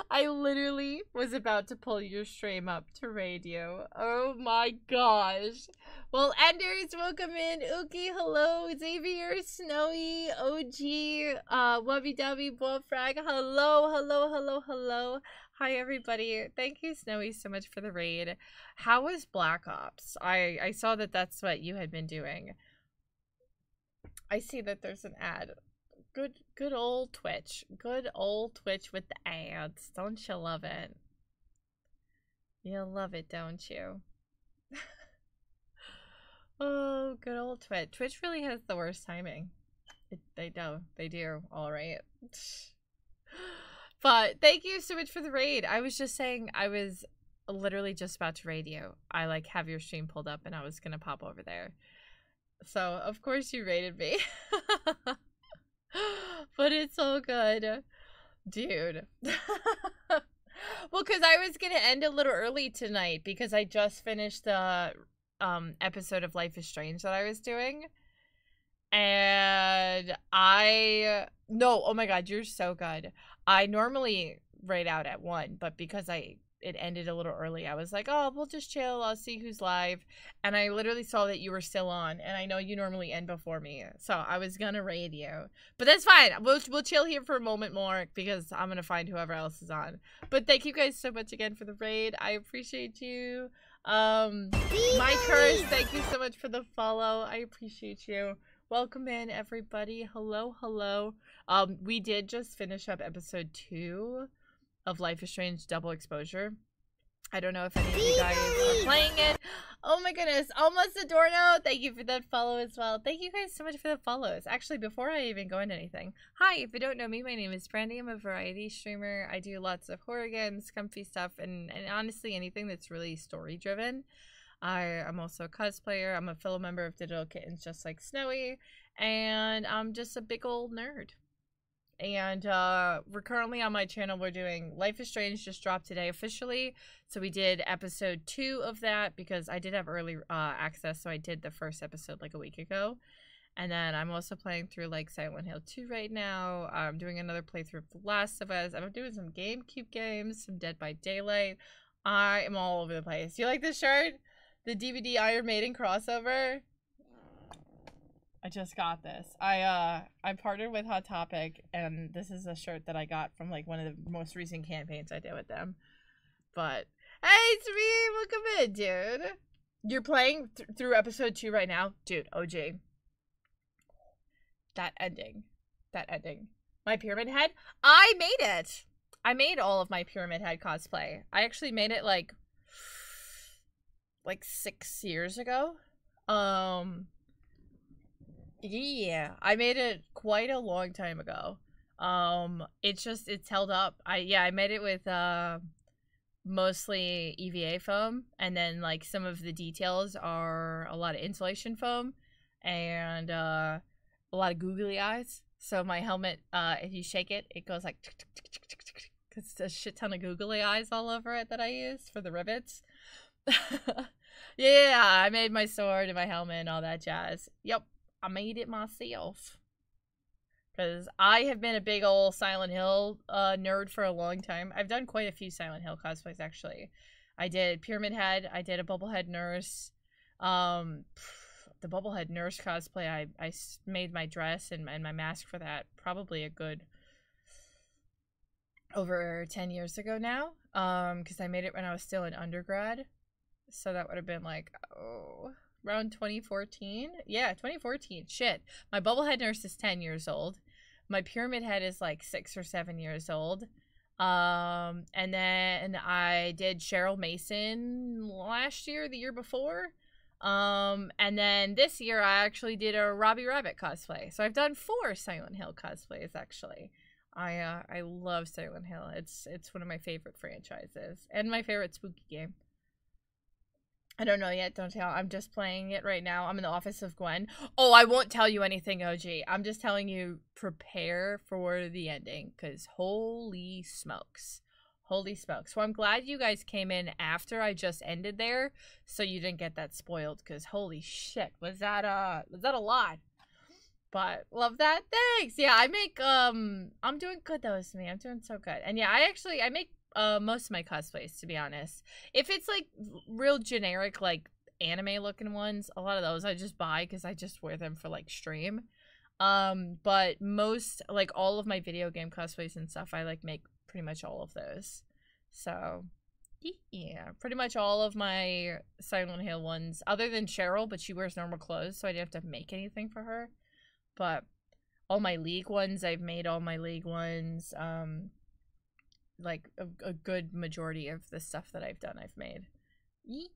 I literally was about to pull your stream up to raid you. Oh my gosh. Well, Enders, welcome in. Uki, hello. Xavier, Snowy, OG, Wubby Dubby, Bullfrag, hello. Hi, everybody. Thank you, Snowy, so much for the raid. How was Black Ops? I saw that that's what you had been doing. I see that there's an ad. Good old Twitch. Good old Twitch with the ads. Don't you love it? You love it, don't you? Oh, good old Twitch. Twitch really has the worst timing. They do. All right. But thank you so much for the raid. I was just saying I was literally just about to raid you. I like have your stream pulled up and I was gonna pop over there. So of course you raided me. But it's all good. Dude. Well, because I was gonna end a little early tonight because I just finished the episode of Life is Strange that I was doing. And oh my god, you're so good. I normally raid out at 1, but because it ended a little early, I was like, oh, we'll just chill, I'll see who's live. And I literally saw that you were still on, and I know you normally end before me, so I was gonna raid you. But that's fine, we'll chill here for a moment more, because I'm gonna find whoever else is on. But thank you guys so much again for the raid, I appreciate you. My Curse, thank you so much for the follow, I appreciate you. Welcome in, everybody. Hello. We did just finish up episode 2 of Life is Strange Double Exposure. I don't know if any of you guys are playing it. Oh my goodness, Almost Adorno, thank you for that follow as well. Thank you guys so much for the follows. Actually, before I even go into anything, hi, if you don't know me, my name is Brandy. I'm a variety streamer. I do lots of horror games, comfy stuff, and honestly anything that's really story driven. I'm also a cosplayer. I'm a fellow member of Digital Kittens just like Snowy, and I'm just a big old nerd. And we're currently on my channel. We're doing Life is Strange, just dropped today officially. So we did episode 2 of that because I did have early access. So I did the first episode like a week ago. And then I'm also playing through like Silent Hill 2 right now. I'm doing another playthrough of The Last of Us. I'm doing some GameCube games, some Dead by Daylight. I am all over the place. You like this shirt? The DVD Iron Maiden crossover? I just got this. I partnered with Hot Topic, and this is a shirt that I got from like one of the most recent campaigns I did with them. But hey, it's me. Welcome in, dude. You're playing through episode 2 right now, dude. OG. That ending. My Pyramid Head. I made it. I made all of my Pyramid Head cosplay. I actually made it like 6 years ago. Yeah, I made it quite a long time ago. It's held up. I made it with mostly EVA foam, and then like some of the details are a lot of insulation foam and a lot of googly eyes. So my helmet, if you shake it, it goes like because it's a shit ton of googly eyes all over it that I used for the rivets. Yeah, I made my sword and my helmet and all that jazz. Yep, I made it myself. Because I have been a big old Silent Hill nerd for a long time. I've done quite a few Silent Hill cosplays, actually. I did Pyramid Head. I did a Bubblehead Nurse. The Bubblehead Nurse cosplay, I made my dress and my mask for that probably a good over 10 years ago now. Because I made it when I was still in undergrad. So that would have been like, around 2014. Yeah, 2014. Shit. My Bubblehead Nurse is 10 years old. My Pyramid Head is like 6 or 7 years old. And then I did Cheryl Mason last year, the year before. And then this year I actually did a Robbie Rabbit cosplay. So I've done 4 Silent Hill cosplays actually. I love Silent Hill. It's one of my favorite franchises and my favorite spooky game. I don't know yet, don't tell. I'm just playing it right now. I'm in the office of Gwen. Oh, I won't tell you anything, OG. I'm just telling you, prepare for the ending, because holy smokes. Holy smokes. So I'm glad you guys came in after I just ended there, so you didn't get that spoiled, because holy shit, was that a lot? But love that. Thanks. Yeah, I make, I'm doing good though, Smee. I'm doing so good. And yeah, I make most of my cosplays, to be honest. If it's like real generic like anime looking ones, a lot of those I just buy because I just wear them for like stream. But most, like all of my video game cosplays and stuff, I like make pretty much all of those. So yeah, pretty much all of my Silent Hill ones, other than Cheryl, but she wears normal clothes, so I didn't have to make anything for her. But all my League ones, I've made all my League ones. Like a good majority of the stuff that I've done, I've made.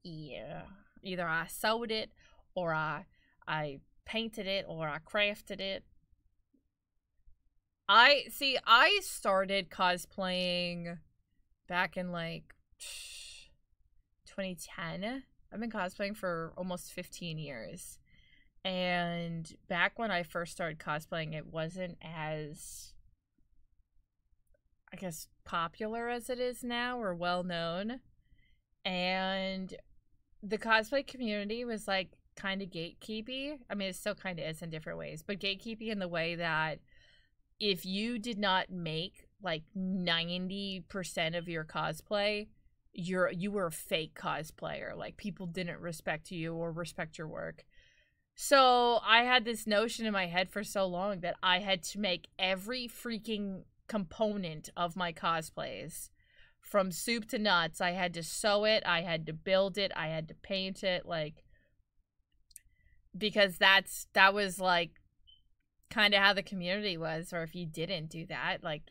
Yeah. Either I sewed it, or I painted it, or I crafted it. I started cosplaying back in like 2010. I've been cosplaying for almost 15 years. And back when I first started cosplaying, it wasn't as, I guess, popular as it is now, or well known. And the cosplay community was like kind of gatekeepy. I mean, it still kind of is in different ways, but gatekeepy in the way that if you did not make like 90% of your cosplay, you were a fake cosplayer. Like, people didn't respect you or respect your work. So I had this notion in my head for so long that I had to make every freaking component of my cosplays from soup to nuts. I had to sew it, I had to build it, I had to paint it, like, because that was like kind of how the community was. Or if you didn't do that, like,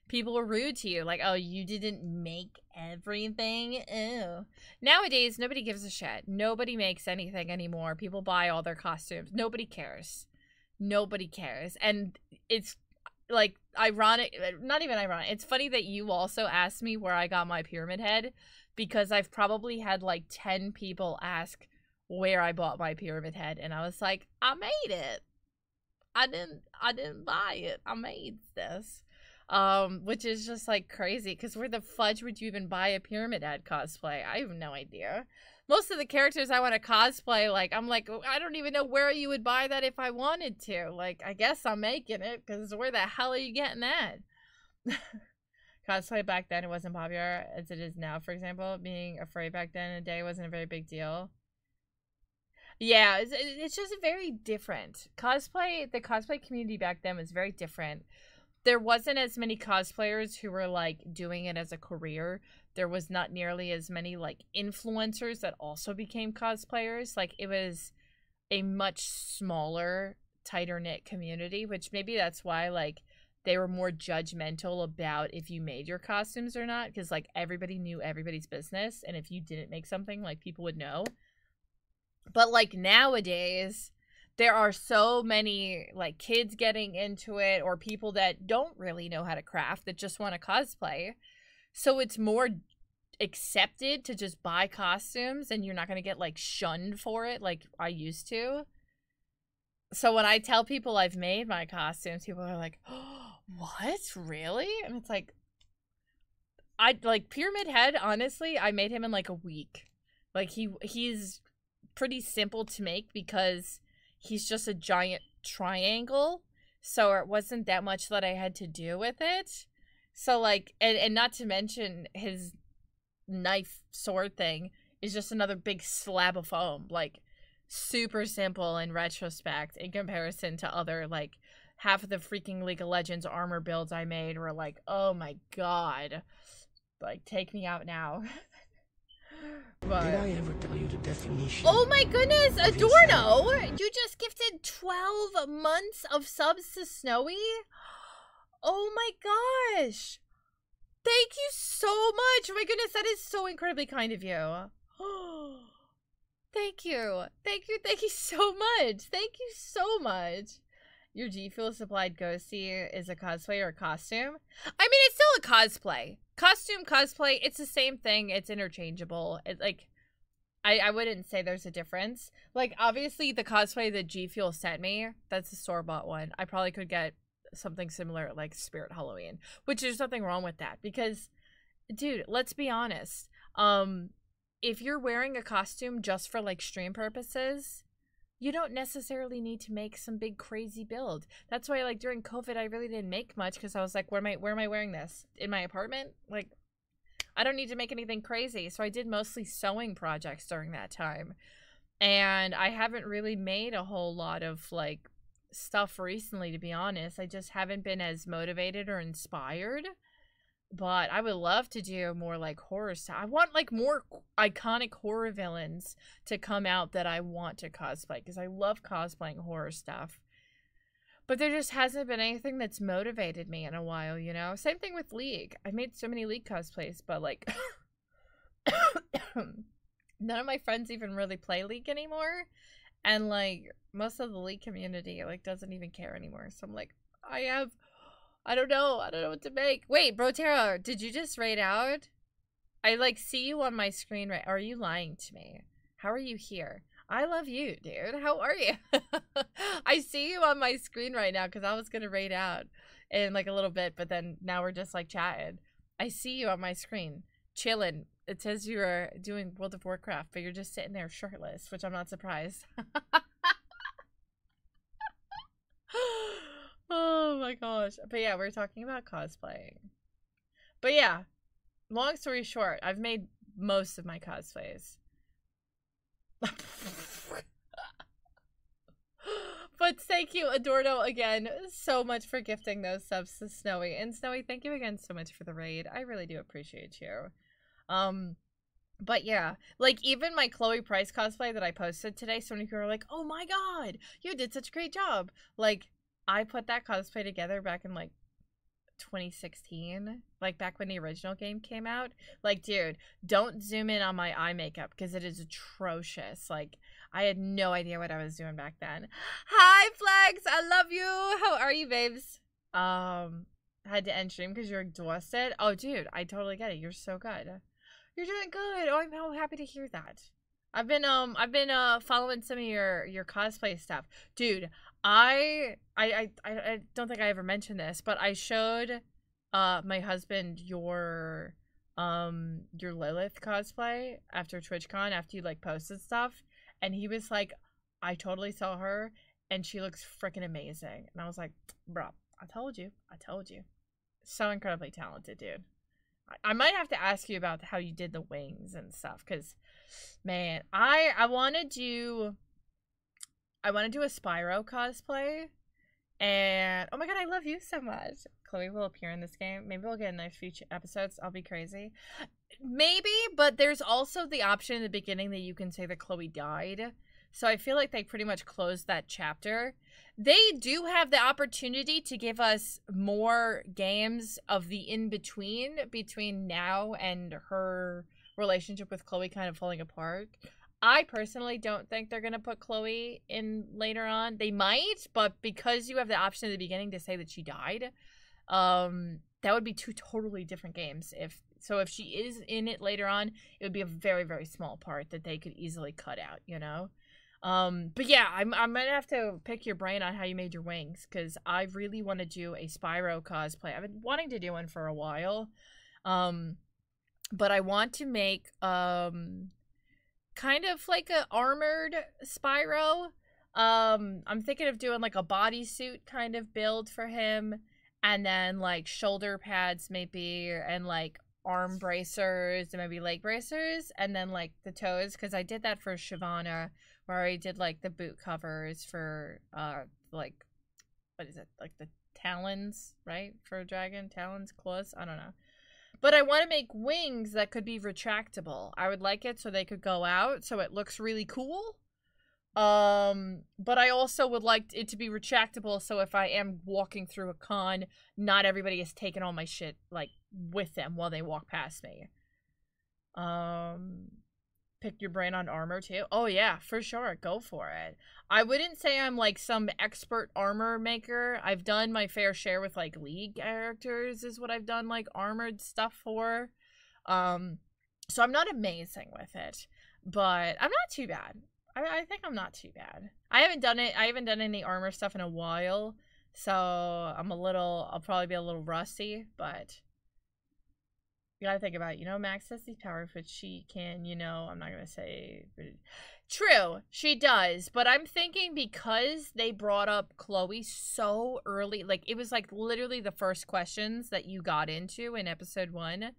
people were rude to you, like, oh, you didn't make everything. Ew. Nowadays nobody gives a shit. Nobody makes anything anymore. People buy all their costumes. Nobody cares. And it's like ironic, not even ironic, it's funny that you also asked me where I got my Pyramid Head, because I've probably had like 10 people ask where I bought my Pyramid Head, and I was like, I made it. I didn't buy it. I made this. Which is just like crazy, because where the fudge would you even buy a Pyramid Head cosplay? I have no idea. Most of the characters I want to cosplay, like, I'm like, I don't even know where you would buy that if I wanted to. Like, I guess I'm making it, because where the hell are you getting that? Cosplay back then, it wasn't popular as it is now, for example. Being afraid back then in the day wasn't a very big deal. Yeah, it's just very different. Cosplay, the cosplay community back then was very different. There wasn't as many cosplayers who were, like, doing it as a career. There was not nearly as many, like, influencers that also became cosplayers. Like, it was a much smaller, tighter-knit community, which maybe that's why, like, they were more judgmental about if you made your costumes or not, because, like, everybody knew everybody's business, and if you didn't make something, like, people would know. But, like, nowadays, there are so many, like, kids getting into it, or people that don't really know how to craft that just want to cosplay. So it's more accepted to just buy costumes, and you're not going to get, like, shunned for it like I used to. So when I tell people I've made my costumes, people are like, oh, what? Really? And it's like, like, Pyramid Head, honestly, I made him in, like, a week. Like, he's pretty simple to make because he's just a giant triangle, so it wasn't that much that I had to do with it. So, like, and not to mention his knife sword thing is just another big slab of foam. Like, super simple in retrospect in comparison to other, like, half of the freaking League of Legends armor builds I made were like, oh my god. Like, take me out now. But... Did I ever tell you the definition? Oh my goodness, Adorno! You just gifted 12 months of subs to Snowy? Oh my gosh! Thank you so much! Oh my goodness, that is so incredibly kind of you. Thank you. Thank you so much. Thank you so much. Your G Fuel supplied ghosty is a cosplay or a costume? I mean, it's still a cosplay. Costume, cosplay, it's the same thing. It's interchangeable. It's like, I wouldn't say there's a difference. Like, obviously, the cosplay that G Fuel sent me, that's a store-bought one. I probably could get something similar at, like, Spirit Halloween, which there's nothing wrong with that because, dude, let's be honest. If you're wearing a costume just for, like, stream purposes, you don't necessarily need to make some big crazy build. That's why, like, during COVID, I really didn't make much because I was like, where am I wearing this? In my apartment? Like, I don't need to make anything crazy. So I did mostly sewing projects during that time. And I haven't really made a whole lot of, like, stuff recently, to be honest. I just haven't been as motivated or inspired. But I would love to do more, like, horror stuff. I want, like, more iconic horror villains to come out that I want to cosplay. Because I love cosplaying horror stuff. But there just hasn't been anything that's motivated me in a while, you know? Same thing with League. I made so many League cosplays, but, like... none of my friends even really play League anymore. And, like, most of the League community, like, doesn't even care anymore. So I'm like, I don't know what to make. Wait, Brotero, did you just raid out? I, like, see you on my screen right. Are you lying to me? How are you here? I love you, dude. How are you? I see you on my screen right now because I was going to raid out in, like, a little bit, but then now we're just, like, chatting. I see you on my screen, chilling. It says you're doing World of Warcraft, but you're just sitting there shirtless, which I'm not surprised. Oh my gosh. But yeah, we're talking about cosplaying. But yeah, long story short, I've made most of my cosplays. But thank you, Adorno, again, so much for gifting those subs to Snowy. And Snowy, thank you again so much for the raid. I really do appreciate you. But yeah, like, even my Chloe Price cosplay that I posted today, so many people are like, oh my god, you did such a great job. Like, I put that cosplay together back in, like, 2016, like, back when the original game came out. Like, dude, don't zoom in on my eye makeup because it is atrocious. Like, I had no idea what I was doing back then. Hi, Flex, I love you. How are you, babes? Had to end stream because you're exhausted. Oh, dude, I totally get it. You're so good. You're doing good. Oh, I'm so happy to hear that. I've been following some of your cosplay stuff. Dude, I don't think I ever mentioned this, but I showed my husband your Lilith cosplay after TwitchCon, after you like posted stuff, and he was like, I totally saw her and she looks freaking amazing. And I was like, bro, I told you. So incredibly talented, dude. I might have to ask you about how you did the wings and stuff, because man, I want to do a Spyro cosplay. And oh my god, I love you so much. Chloe will appear in this game. Maybe we'll get in those future episodes. I'll be crazy. Maybe, but there's also the option in the beginning that you can say that Chloe died. So I feel like they pretty much closed that chapter. They do have the opportunity to give us more games of the in-between, between now and her relationship with Chloe kind of falling apart. I personally don't think they're going to put Chloe in later on. They might, but because you have the option at the beginning to say that she died, that would be two totally different games. If she is in it later on, it would be a very, very small part that they could easily cut out, you know? But yeah, I'm gonna have to pick your brain on how you made your wings, because I really want to do a Spyro cosplay. I've been wanting to do one for a while. But I want to make, kind of like a armored Spyro. I'm thinking of doing like a bodysuit kind of build for him, and then like shoulder pads maybe, and like arm bracers and maybe leg bracers, and then like the toes, because I did that for Shyvana, where I did like the boot covers for like, what is it, like the talons, right, for a dragon, talons, claws, I don't know. But I want to make wings that could be retractable. I would like it so they could go out, so it looks really cool. But I also would like it to be retractable, so if I am walking through a con, not everybody is taking all my shit, like, with them while they walk past me. Pick your brain on armor, too? Oh, yeah, for sure. Go for it. I wouldn't say I'm, like, some expert armor maker. I've done my fair share with, like, League characters is what I've done, like, armored stuff for. So I'm not amazing with it, but I'm not too bad. I think I'm not too bad. I haven't done any armor stuff in a while, so I'll probably be a little rusty, but you gotta think about it. You know, Max has these powers, which she can, you know, I'm not gonna say. True, she does, but I'm thinking because they brought up Chloe so early, like, it was, like, literally the first questions that you got into in episode 1,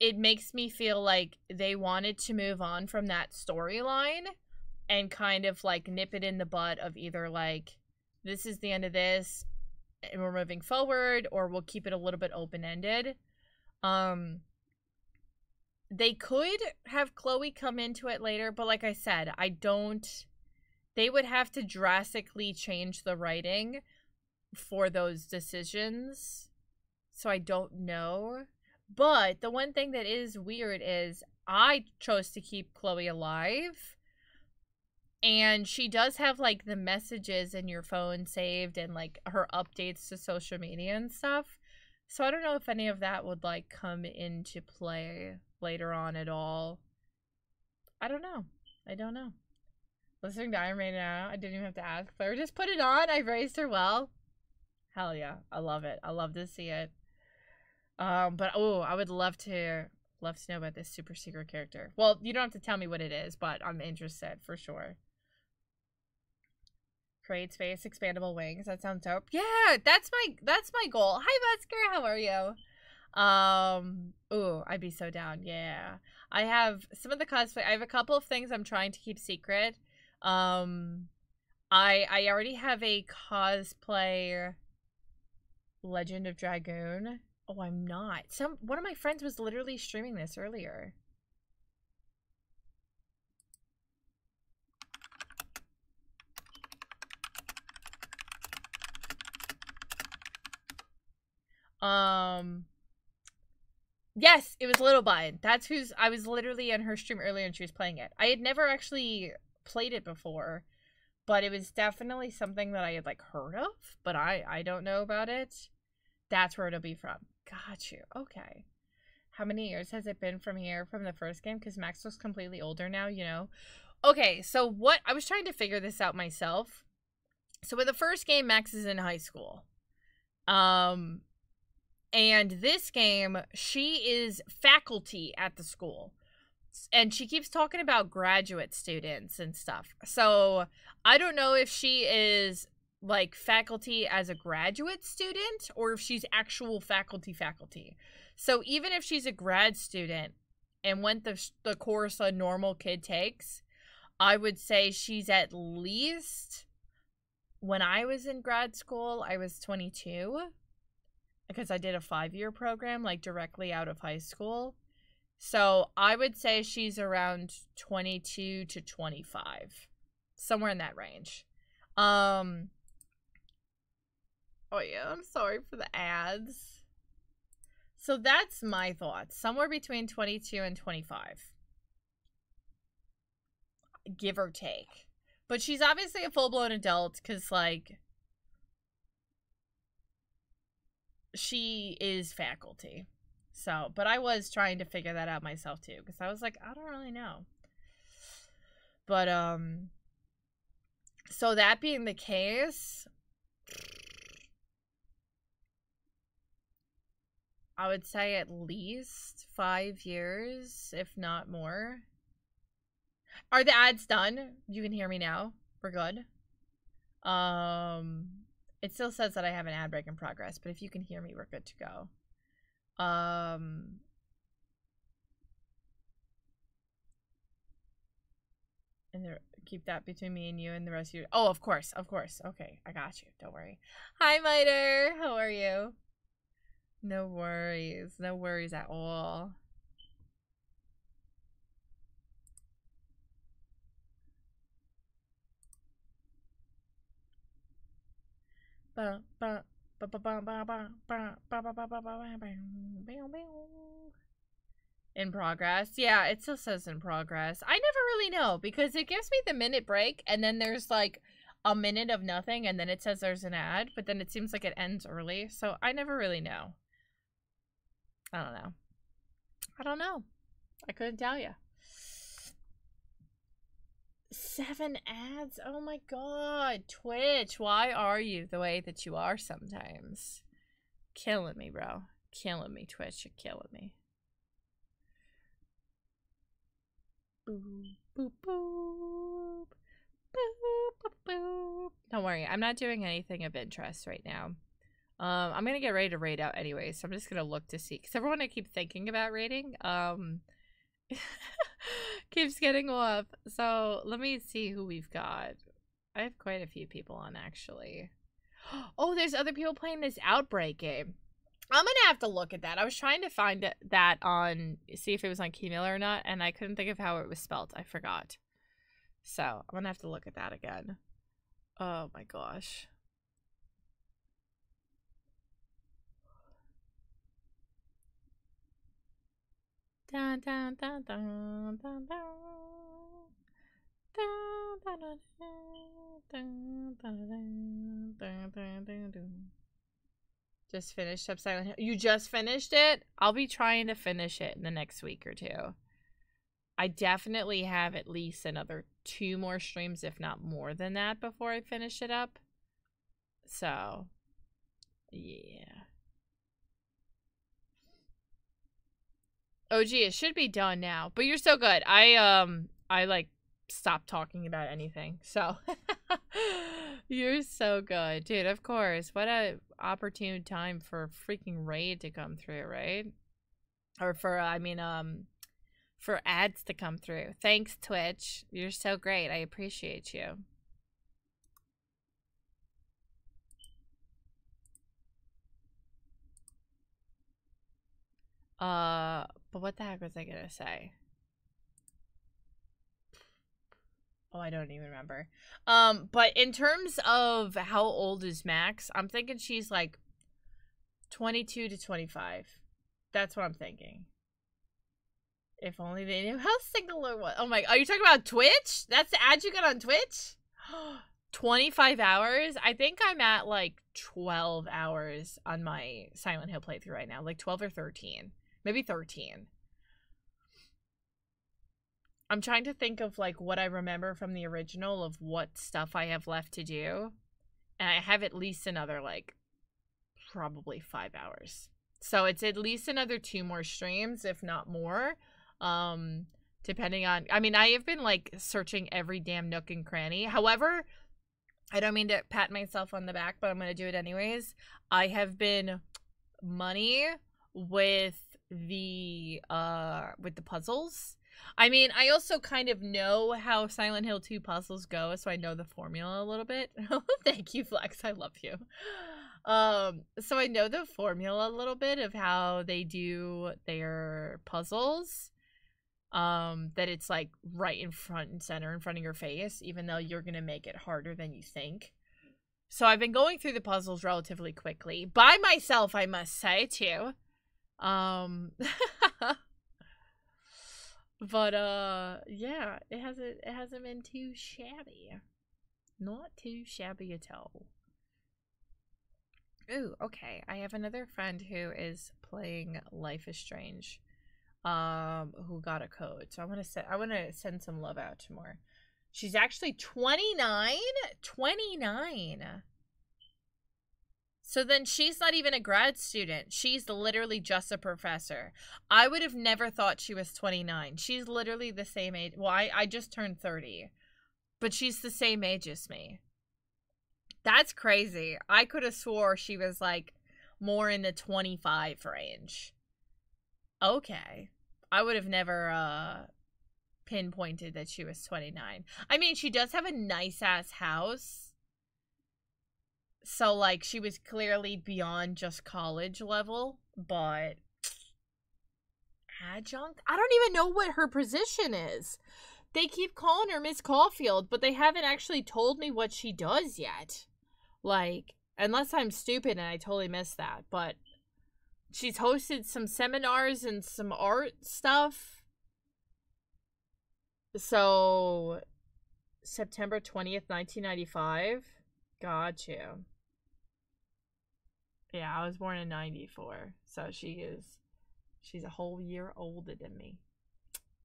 it makes me feel like they wanted to move on from that storyline and kind of, like, nip it in the butt of either, like, this is the end of this, and we're moving forward, or we'll keep it a little bit open-ended. They could have Chloe come into it later, but like I said, they would have to drastically change the writing for those decisions, so I don't know. But the one thing that is weird is I chose to keep Chloe alive, and she does have, like, the messages in your phone saved and, like, her updates to social media and stuff. So I don't know if any of that would, like, come into play later on at all. I don't know. Listening to Iron Maiden now, I didn't even have to ask Claire. Just put it on. I raised her well. Hell yeah. I love it. I love to see it. But oh, I would love to know about this super secret character. Well, you don't have to tell me what it is, but I'm interested for sure. Create space, expandable wings. That sounds dope. Yeah, that's my goal. Hi, Busker. How are you? Ooh, I'd be so down. Yeah. I have some of the cosplay. I have a couple of things I'm trying to keep secret. I already have a cosplay Legend of Dragoon. Oh, I'm not. One of my friends was literally streaming this earlier. Yes, it was Little Bun. That's I was literally in her stream earlier and she was playing it. I had never actually played it before, but it was definitely something that I had, like, heard of, but I don't know about it. That's where it'll be from. Got you. Okay. How many years has it been from here, from the first game? Because Max looks completely older now, you know? Okay, so what... I was trying to figure this out myself. So in the first game, Max is in high school. And this game, she is faculty at the school. And she keeps talking about graduate students and stuff. So I don't know if she is like faculty as a graduate student or if she's actual faculty. So even if she's a grad student and went the course a normal kid takes, I would say she's at least, when I was in grad school, I was 22 because I did a 5-year program like directly out of high school. So I would say she's around 22 to 25, somewhere in that range. Oh yeah, I'm sorry for the ads. So that's my thoughts. Somewhere between 22 and 25. Give or take. But she's obviously a full-blown adult because, like, she is faculty. So, but I was trying to figure that out myself too because I was like, I don't really know. But, so that being the case, I would say at least 5 years, if not more. Are the ads done? You can hear me now. We're good. It still says that I have an ad break in progress, but if you can hear me, we're good to go. And keep that between me and you and the rest of you. Oh, of course. Okay, I got you. Don't worry. Hi, Miter. How are you? No worries. No worries at all. In progress. Yeah, it still says in progress. I never really know because it gives me the minute break and then there's like a minute of nothing and then it says there's an ad, but then it seems like it ends early. So I never really know. I don't know. I couldn't tell you. 7 ads? Oh my god. Twitch, why are you the way that you are sometimes? Killing me, bro. Killing me, Twitch. You're killing me. Boop, boop, boop. Boop, boop, boop. Don't worry. I'm not doing anything of interest right now. I'm gonna get ready to raid out anyway, so I'm just gonna look to see. Because everyone I keep thinking about raiding, keeps getting off. So let me see who we've got. I have quite a few people on actually. Oh, there's other people playing this Outbreak game. I'm gonna have to look at that. I was trying to find that on, see if it was on Keymailer or not, and I couldn't think of how it was spelled. I forgot. So I'm gonna have to look at that again. Oh my gosh. Dun, dun, dun, dun, dun, dun. Dun, dun, dun, dun, dun, dun, dun, dun, dun. Just finished up Silent Hill. You just finished it? I'll be trying to finish it in the next week or two. I definitely have at least another 2 more streams, if not more than that, before I finish it up. So, yeah. Oh, gee, it should be done now. But you're so good. I like stopped talking about anything. So you're so good, dude. Of course. What a opportune time for freaking raid to come through, right? Or for for ads to come through. Thanks, Twitch. You're so great. I appreciate you. But what the heck was I gonna say? Oh, I don't even remember. But in terms of how old is Max, I'm thinking she's like 22 to 25. That's what I'm thinking. If only they knew how singular was. Oh my, are you talking about Twitch? That's the ad you got on Twitch? 25 hours? I think I'm at like 12 hours on my Silent Hill playthrough right now. Like 12 or 13. Maybe 13. I'm trying to think of like what I remember from the original of what stuff I have left to do. And I have at least another like probably 5 hours. So it's at least another 2 more streams, if not more. Depending on, I mean, I have been like searching every damn nook and cranny. However, I don't mean to pat myself on the back, but I'm going to do it anyways. I have been money with the puzzles. I mean, I also kind of know how Silent Hill 2 puzzles go, so I know the formula a little bit. Thank you, Flex. I love you. So I know the formula a little bit of how they do their puzzles. That it's like right in front and center in front of your face, even though you're gonna make it harder than you think. So I've been going through the puzzles relatively quickly. By myself, I must say, too. But yeah, it hasn't been too shabby. Not too shabby at all. Ooh, okay. I have another friend who is playing Life is Strange, who got a code. So I want to send some love out to more. She's actually 29. 29. So then she's not even a grad student. She's literally just a professor. I would have never thought she was 29. She's literally the same age. Well, I just turned 30. But she's the same age as me. That's crazy. I could have swore she was like more in the 25 range. Okay. I would have never pinpointed that she was 29. I mean, she does have a nice ass house. So like she was clearly beyond just college level, but adjunct? I don't even know what her position is. They keep calling her Miss Caulfield, but they haven't actually told me what she does yet. Like, unless I'm stupid and I totally missed that, but she's hosted some seminars and some art stuff. So, September 20th, 1995. Got you. Yeah, I was born in 94. So she's a whole year older than me.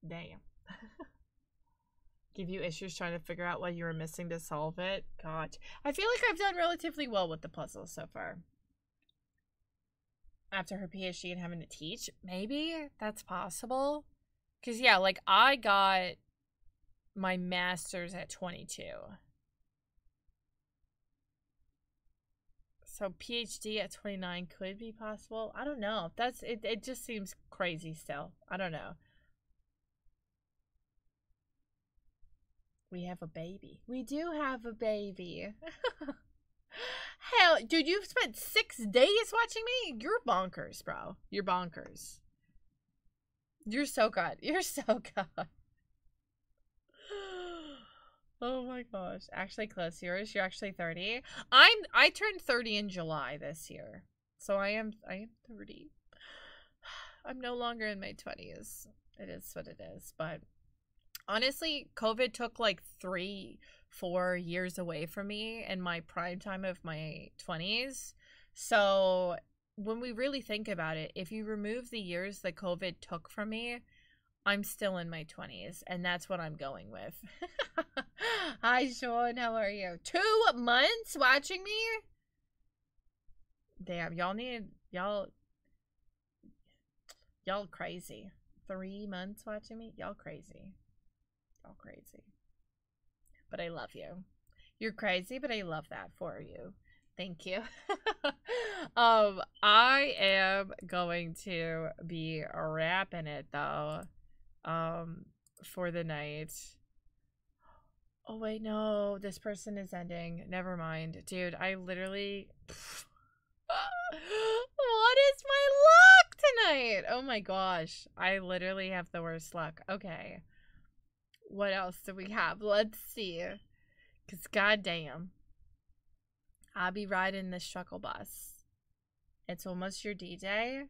Damn. Give you issues trying to figure out what you were missing to solve it. God. I feel like I've done relatively well with the puzzles so far. After her PhD and having to teach, maybe that's possible. Because, yeah, like, I got my master's at 22. So PhD at 29 could be possible. I don't know. It just seems crazy still. I don't know. We have a baby. We do have a baby. Hell, dude, you've spent 6 days watching me? You're bonkers, bro. You're bonkers. You're so good. You're so good. Oh my gosh. Actually close yours. You're actually 30. I turned 30 in July this year. So I am 30. I'm no longer in my 20s. It is what it is, but honestly, COVID took like 3-4 years away from me in my prime time of my 20s. So when we really think about it, if you remove the years that COVID took from me, I'm still in my 20s, and that's what I'm going with. Hi, Sean. How are you? 2 months watching me? Damn, y'all crazy. 3 months watching me? Y'all crazy. Y'all crazy. But I love you. You're crazy, but I love that for you. Thank you. I am going to be wrapping it though. For the night. Oh wait, no, this person is ending. Never mind. Dude, I literally what is my luck tonight? Oh my gosh. I literally have the worst luck. Okay. What else do we have? Let's see. Cause goddamn. I'll be riding the struggle bus. It's almost your DJ.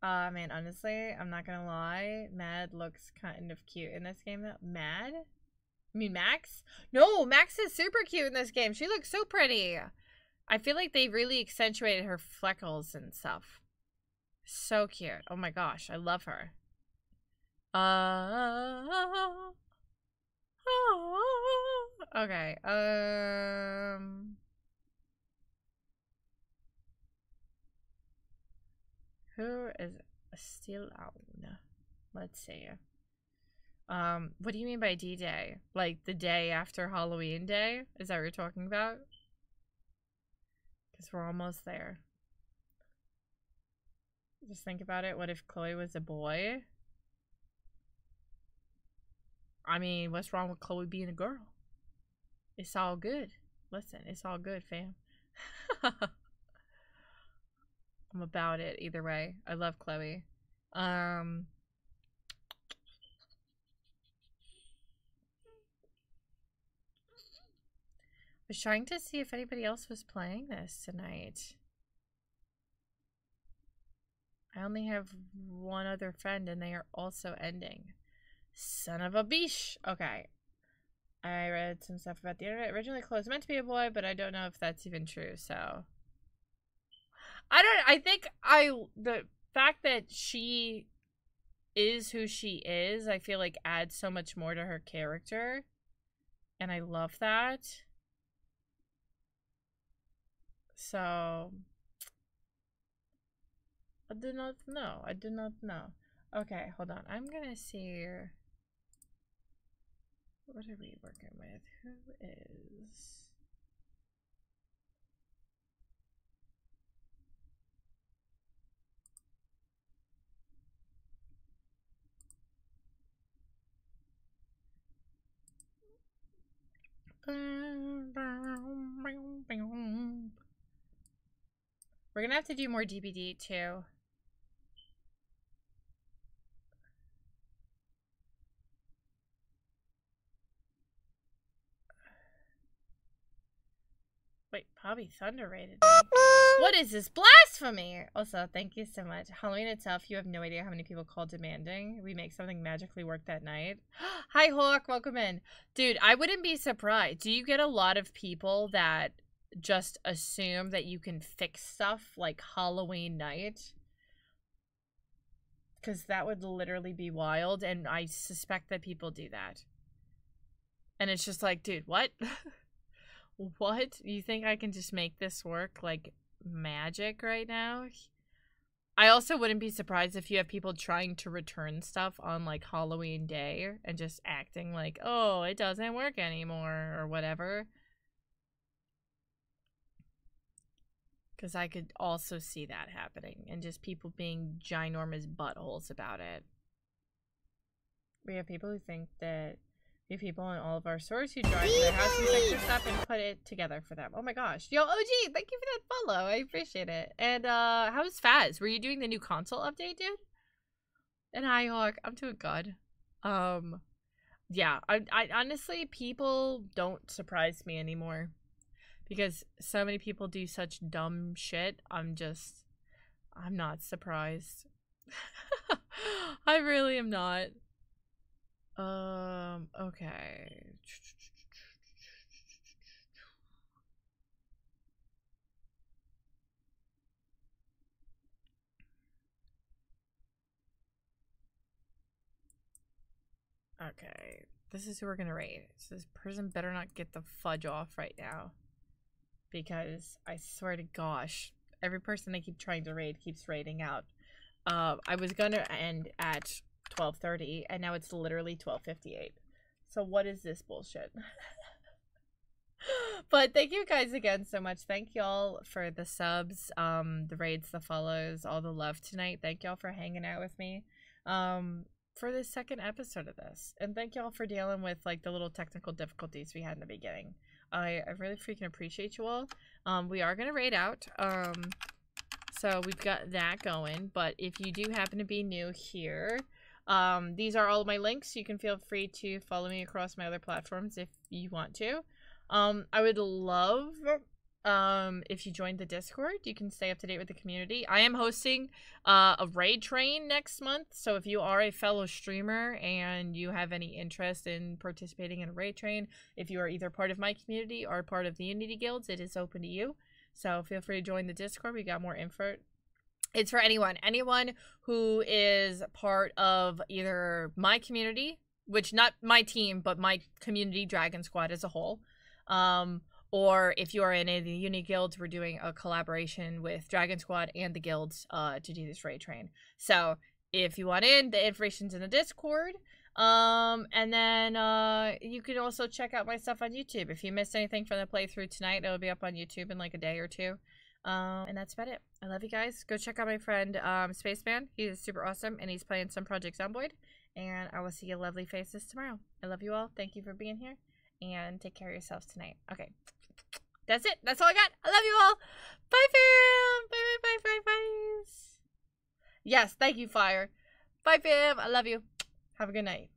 Man, honestly, I'm not gonna lie. Mad looks kind of cute in this game, though. Mad? I mean, Max? No, Max is super cute in this game. She looks so pretty. I feel like they really accentuated her freckles and stuff. So cute. Oh my gosh, I love her. Okay. Who is still on? Let's see. What do you mean by D-Day? Like the day after Halloween Day? Is that what you're talking about? Because we're almost there. Just think about it. What if Chloe was a boy? I mean, what's wrong with Chloe being a girl? It's all good. Listen, it's all good, fam. I'm about it either way. I love Chloe. I was trying to see if anybody else was playing this tonight. I only have one other friend and they are also ending. Son of a bish. Okay. I read some stuff about the internet. Originally Chloe was meant to be a boy, but I don't know if that's even true, so. I think the fact that she is who she is, I feel like adds so much more to her character. And I love that. So I did not know. I did not know. Okay, hold on. I'm gonna see what are we working with? Who is we're gonna have to do more DBD too. Wait, Bobby Thunder rated me. What is this blasphemy? Also, thank you so much. Halloween itself, you have no idea how many people call demanding. We make something magically work that night. Hi, Hawk. Welcome in. Dude, I wouldn't be surprised. Do you get a lot of people that just assume that you can fix stuff like Halloween night? Because that would literally be wild, and I suspect that people do that. And it's just like, dude, what? What? You think I can just make this work like magic right now? I also wouldn't be surprised if you have people trying to return stuff on like Halloween Day and just acting like, oh, it doesn't work anymore or whatever. Because I could also see that happening and just people being ginormous buttholes about it. We have people who think that we have people in all of our stores who drive to their house and fix their stuff and put it together for them. Oh my gosh. Yo, OG, thank you for that follow. I appreciate it. And how's Faz? Were you doing the new console update, dude? And hi, Hawk. I'm doing good. Yeah, I honestly, people don't surprise me anymore. Because so many people do such dumb shit. I'm not surprised. I really am not. Okay. Okay. This is who we're gonna raid. So this person better not get the fudge off right now. Because I swear to gosh, every person I keep trying to raid keeps raiding out. I was gonna end at 12:30 and now it's literally 12:58. So what is this bullshit? But thank you guys again so much. Thank y'all for the subs, the raids, the follows, all the love tonight. Thank y'all for hanging out with me for the second episode of this. And thank y'all for dealing with like the little technical difficulties we had in the beginning. I really freaking appreciate you all. We are gonna raid out. So we've got that going. But if you do happen to be new here, these are all of my links. You can feel free to follow me across my other platforms if you want to. I would love if you joined the Discord. You can stay up to date with the community. I am hosting a raid train next month, so if you are a fellow streamer and you have any interest in participating in a raid train, if you are either part of my community or part of the Unity Guilds, it is open to you. So feel free to join the Discord. We got more info It's for anyone who is part of either my community, which not my team, but my community Dragon Squad as a whole. Or if you are in any of the uni guilds, we're doing a collaboration with Dragon Squad and the guilds to do this raid train. So if you want in, the information's in the Discord. And then you can also check out my stuff on YouTube. If you missed anything from the playthrough tonight, it'll be up on YouTube in like a day or two. And that's about it. I love you guys. Go check out my friend Spaceman. He's super awesome, and he's playing some Project Zomboid. And I will see your lovely faces tomorrow. I love you all. Thank you for being here, and take care of yourselves tonight. Okay, that's it. That's all I got. I love you all. Bye, fam. Bye, bye, bye, bye, bye. Yes, thank you, Fire. Bye, fam. I love you. Have a good night.